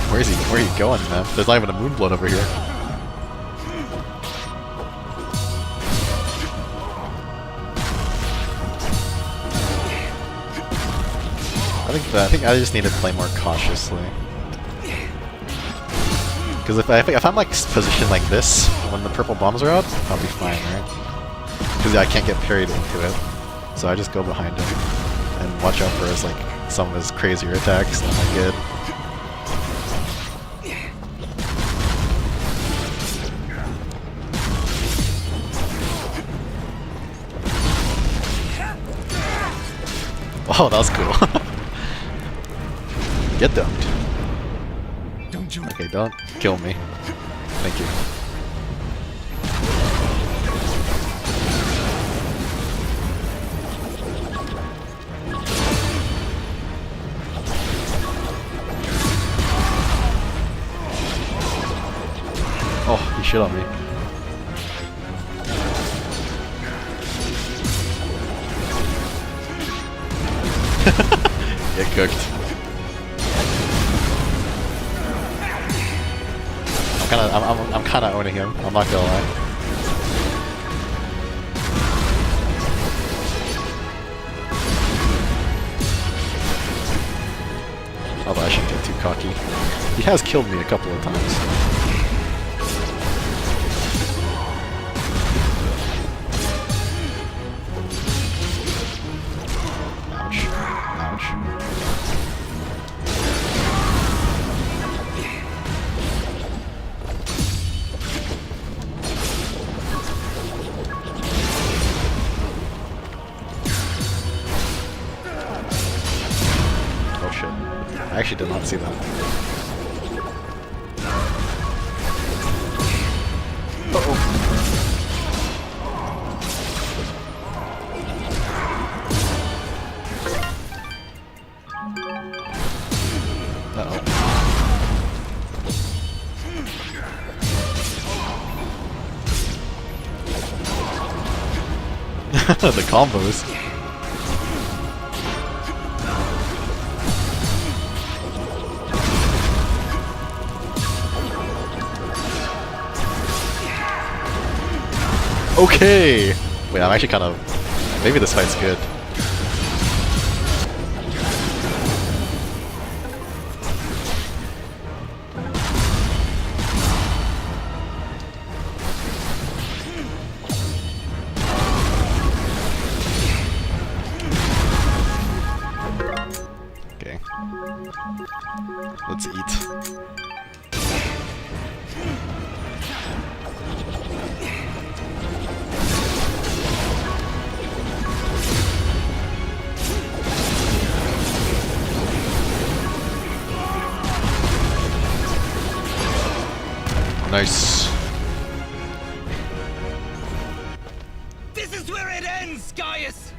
S1: Where is he? Where are you going, man? There's not even a moonblood over here. I think I just need to play more cautiously. Because if I'm like positioned like this when the purple bombs are out, I'll be fine, right? Because I can't get parried into it, so I just go behind him and watch out for his like some of his crazier attacks. And I'm good. Oh, that was cool. Get dumped.
S10: Don't you?
S1: Okay, don't kill me. Thank you. Oh, he shit on me. Get cooked. I'm kinda owning him, I'm not gonna lie. Although I shouldn't get too cocky. He has killed me a couple of times. Ouch. Ouch. I actually did not see that. Uh-oh. The combos. Okay! Wait, I'm actually kind of... Maybe this fight's good. Okay. Let's eat. Nice.
S14: This is where it ends, Gaius!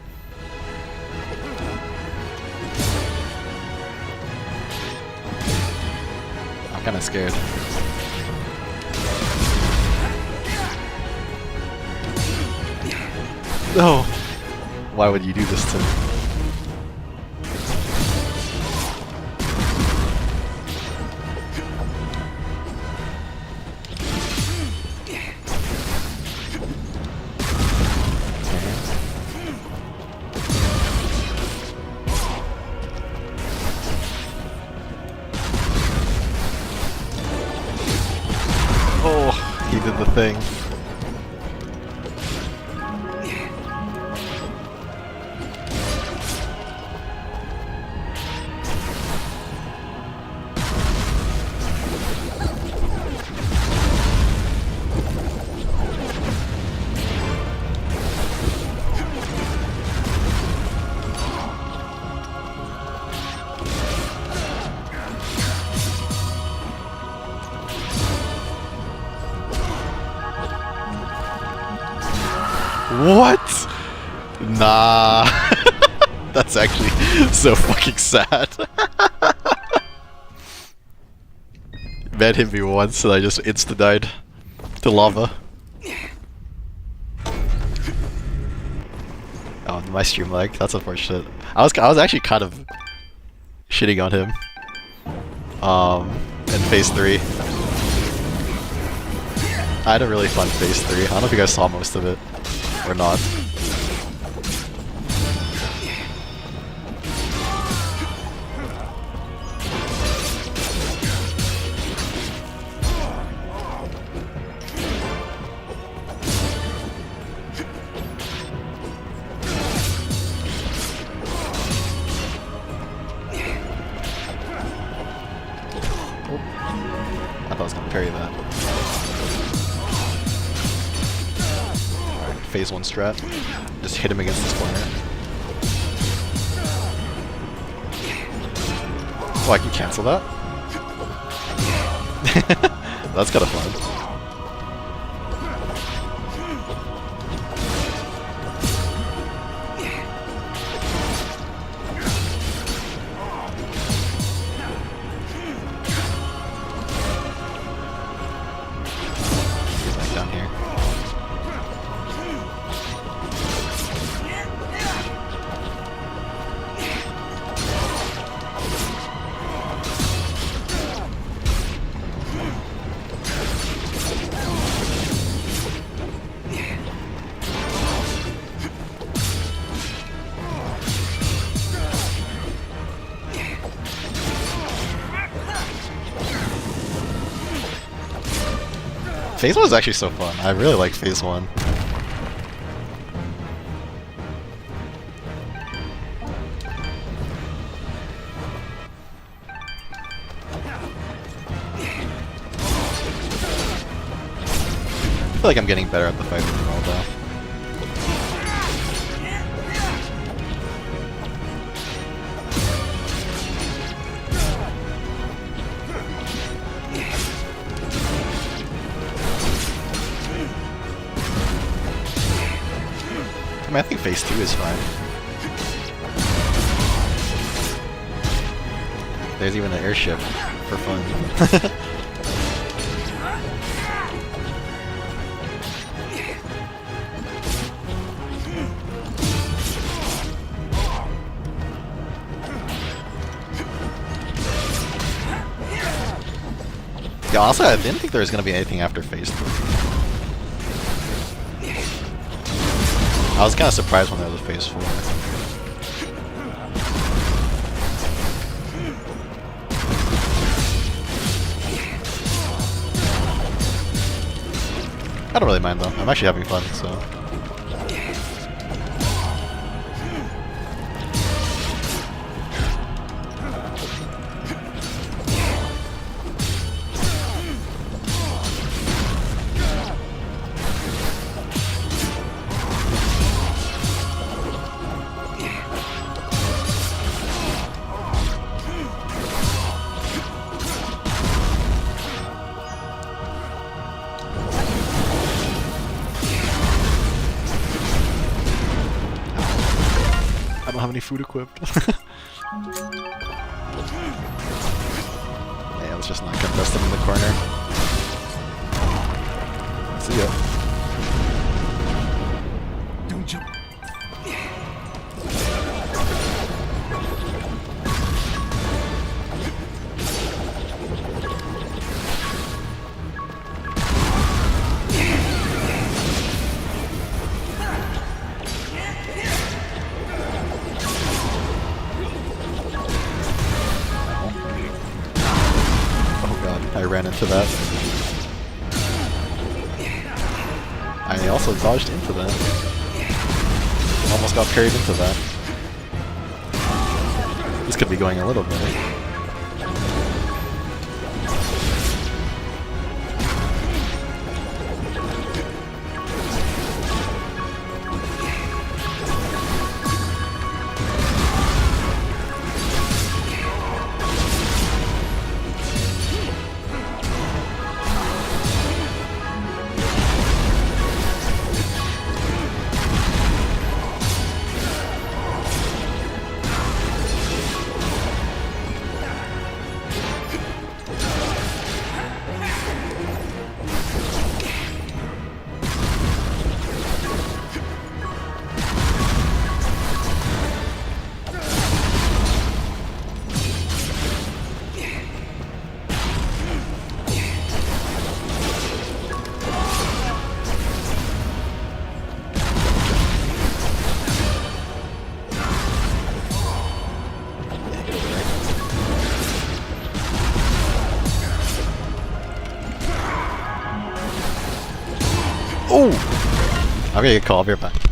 S1: I'm kinda scared. No! Why would you do this to me? Oh, he did the thing. What? Nah. That's actually so fucking sad. Man hit me once and I just insta-died to lava. Oh, my stream lag. That's unfortunate. I was actually kind of shitting on him. In phase 3. I had a really fun phase 3. I don't know if you guys saw most of it. Or not. I thought I was gonna parry that. Alright, phase 1 strat. Just hit him against this corner. Oh, I can cancel that? That's kinda fun. Down here. Phase 1 is actually so fun. I really like Phase 1. I feel like I'm getting better at the fight overall though. I mean, I think phase 2 is fine. There's even an airship for fun. Yeah, also, I didn't think there was gonna be anything after phase 3. I was kind of surprised when there was a phase 4. I don't really mind though. I'm actually having fun, so. I don't have any food equipped. Yeah, let's just not contest him in the corner. See ya.
S10: Don't jump.
S1: I ran into that. I also dodged into that. Almost got carried into that. This could be going a little better. Oh! I'm gonna get called. I'll be right back.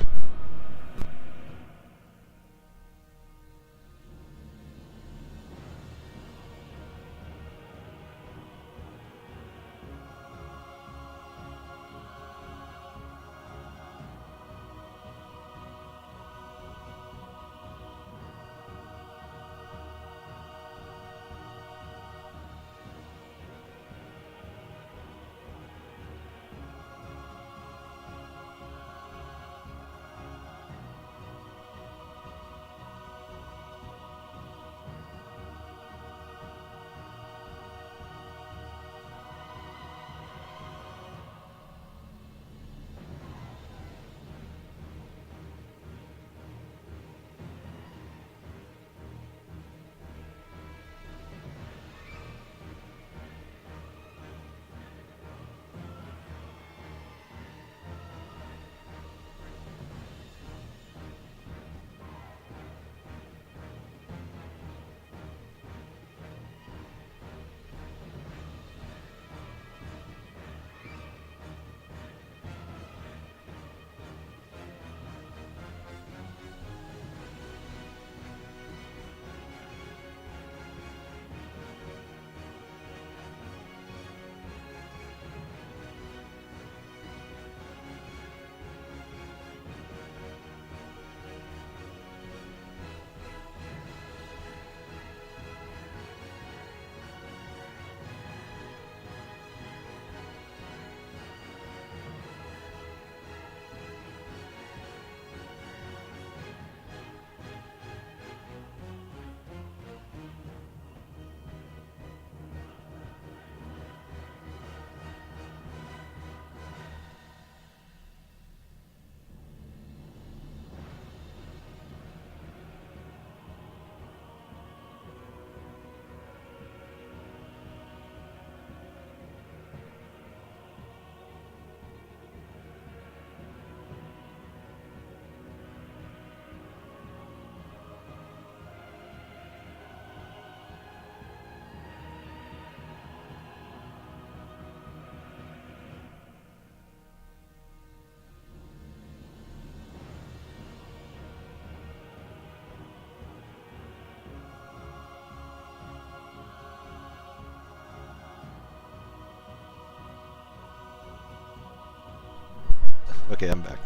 S1: Okay, I'm back.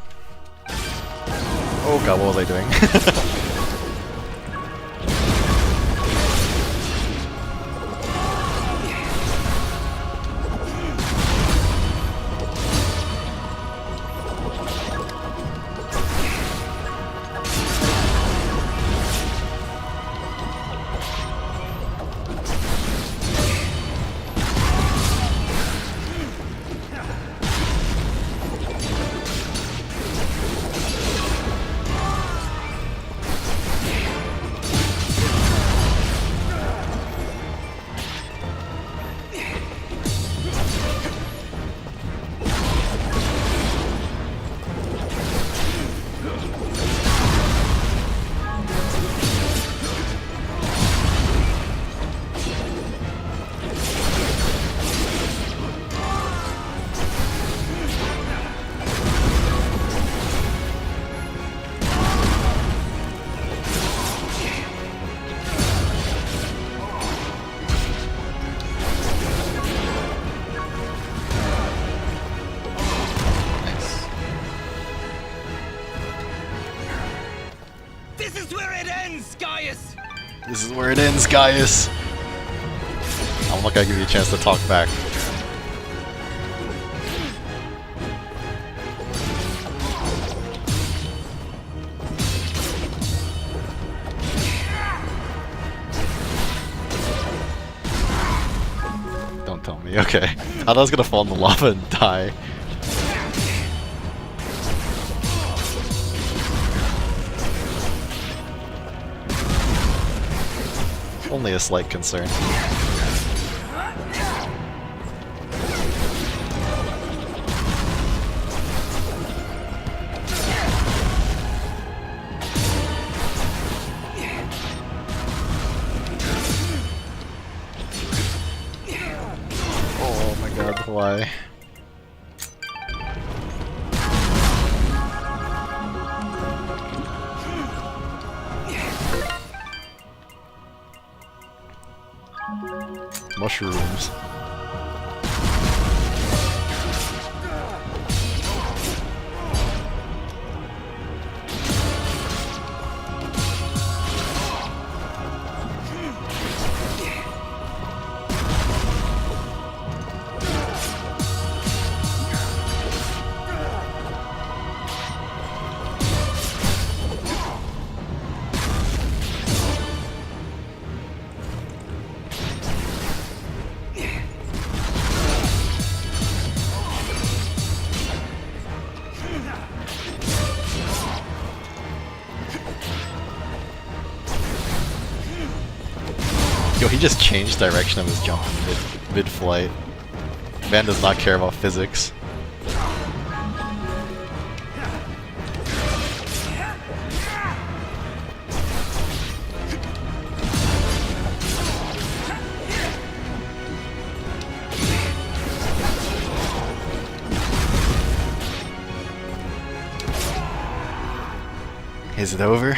S1: Oh god, what was I doing?
S14: This is where it ends, Gaius!
S1: This is where it ends, Gaius! I'm not gonna give you a chance to talk back. Don't tell me, okay. I thought I was gonna fall in the lava and die. Only a slight concern. Oh my god, why? Mushrooms. Yo, he just changed direction of his jump mid-flight. Man does not care about physics. Is it over?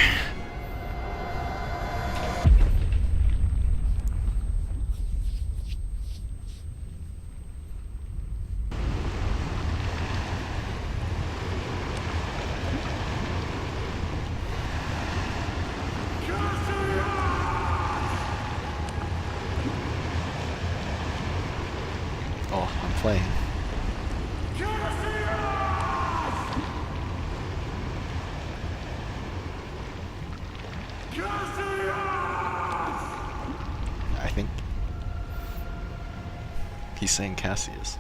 S1: Oh, I'm playing. I think he's saying Cassius.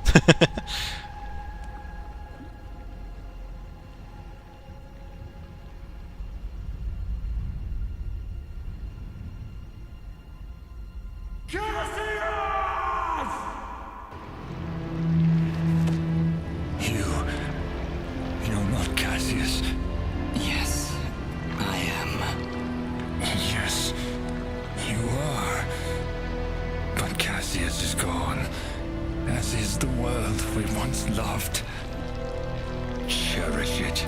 S10: You're not Cassius.
S3: Yes, I am.
S10: Yes, you are. But Cassius is gone, as is the world we once loved. Cherish it.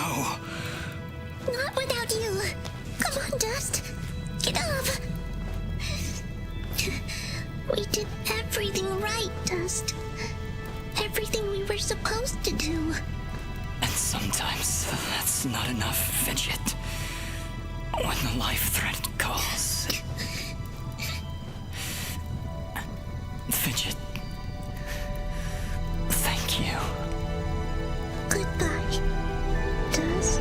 S3: No.
S2: Not without you. Come on, Dust. Get up. We did everything right, Dust. Everything we were supposed to do.
S3: And sometimes that's not enough, Fidget. When the life threat calls. Fidget. Thank you.
S2: Goodbye, Dust.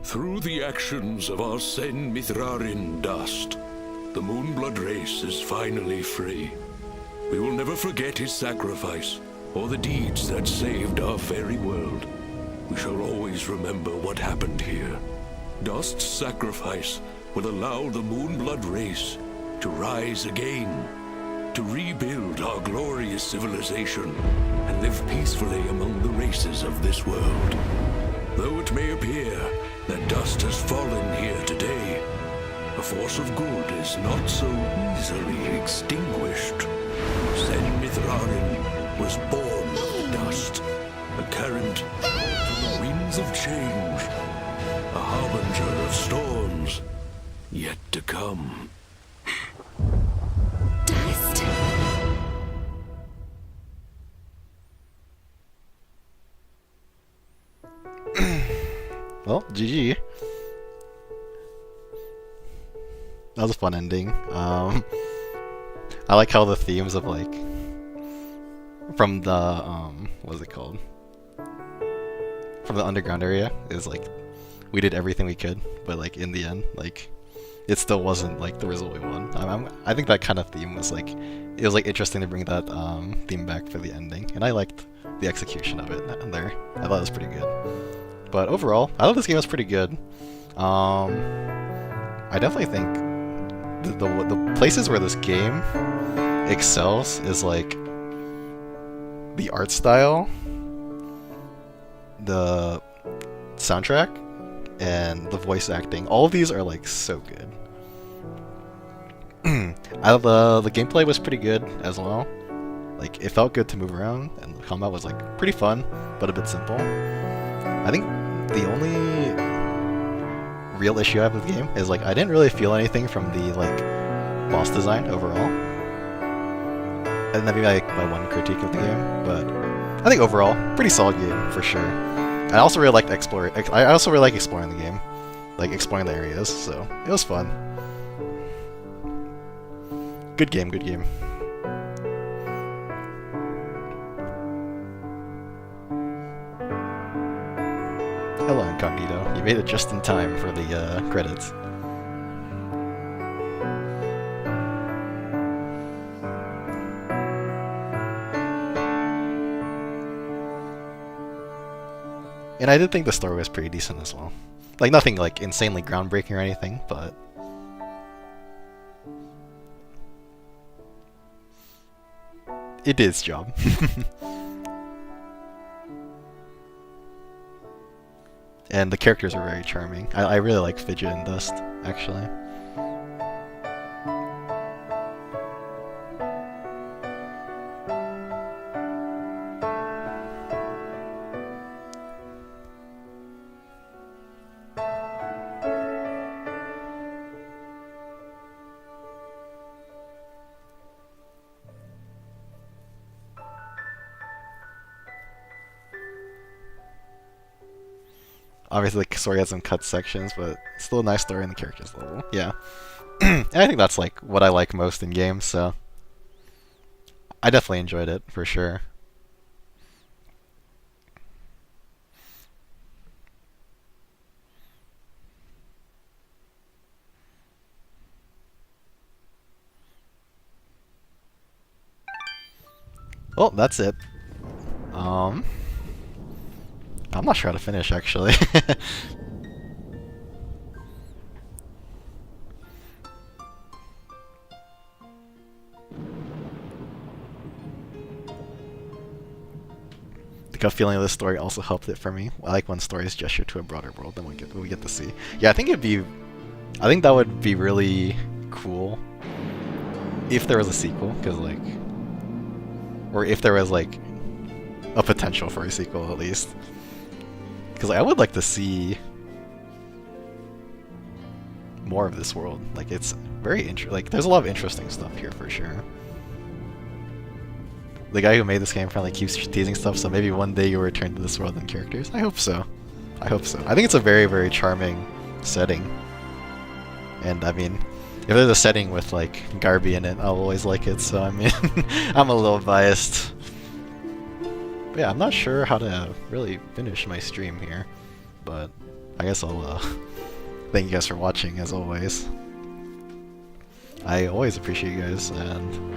S7: Through the actions of our Sen Mithrarin Dust, the Moonblood race is finally free. We will never forget his sacrifice, or the deeds that saved our very world. We shall always remember what happened here. Dust's sacrifice will allow the Moonblood race to rise again, to rebuild our glorious civilization, and live peacefully among the races of this world. Though it may appear that Dust has fallen here today, a force of good is not so easily extinguished. Sen Mithrarin was born of dust, a current from the winds of change, a harbinger of storms yet to come.
S2: Dust.
S1: Well, GG. That was a fun ending. I like how the themes of like from the what is it called? From the underground area is like we did everything we could, but like in the end, like it still wasn't like the result we want. I think that kind of theme was like it was like interesting to bring that theme back for the ending, and I liked the execution of it there. I thought it was pretty good. But overall, I thought this game was pretty good. I definitely think the places where this game excels is like the art style, the soundtrack, and the voice acting. All of these are like so good. The gameplay was pretty good as well. Like it felt good to move around, and the combat was like pretty fun, but a bit simple. I think the only real issue I have with the game is like I didn't really feel anything from the like boss design overall. And that'd be like my one critique of the game, but I think overall pretty solid game for sure. I also really liked I also really like exploring the game, like exploring the areas. So it was fun. Good game, good game. Hello, Incognito. You made it just in time for the credits. And I did think the story was pretty decent as well. Like nothing like insanely groundbreaking or anything, but it did its job. And the characters are very charming. I really like Fidget and Dust, actually. Obviously, the story has some cut sections, but it's still a nice story and the characters level. Yeah. And I think that's like what I like most in games, so I definitely enjoyed it for sure. Well, that's it. I'm not sure how to finish actually. The gut feeling of this story also helped it for me. I like when stories gesture to a broader world than we get to see. Yeah, I think that would be really cool if there was a sequel, because like, or if there was like a potential for a sequel at least, because I would like to see more of this world. Like it's very like there's a lot of interesting stuff here for sure. The guy who made this game apparently keeps teasing stuff, so maybe one day you'll return to this world and characters. I hope so. I hope so. I think it's a very, very charming setting. And I mean, if there's a setting with like Garby in it, I'll always like it, so I mean, I'm a little biased. But yeah, I'm not sure how to really finish my stream here, but I guess I'll thank you guys for watching as always. I always appreciate you guys, and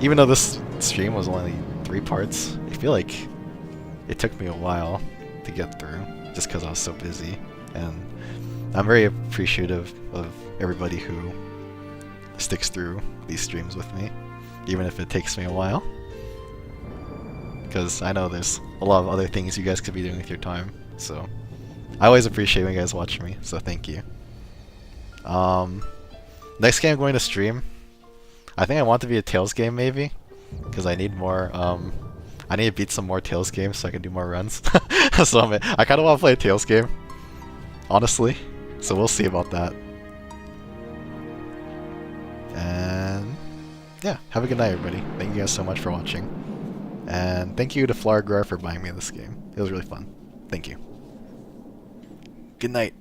S1: even though this stream was only 3 parts, I feel like it took me a while to get through, just because I was so busy, and I'm very appreciative of everybody who sticks through these streams with me, even if it takes me a while, because I know there's a lot of other things you guys could be doing with your time, so I always appreciate when you guys watch me, so thank you. Next game I'm going to stream, I think I want to be a Tales game maybe, because I need more, I need to beat some more Tales games so I can do more runs. So I kind of want to play a Tales game, honestly, so we'll see about that. And yeah, have a good night everybody. Thank you guys so much for watching. And thank you to Flargar for buying me this game. It was really fun. Thank you. Good night.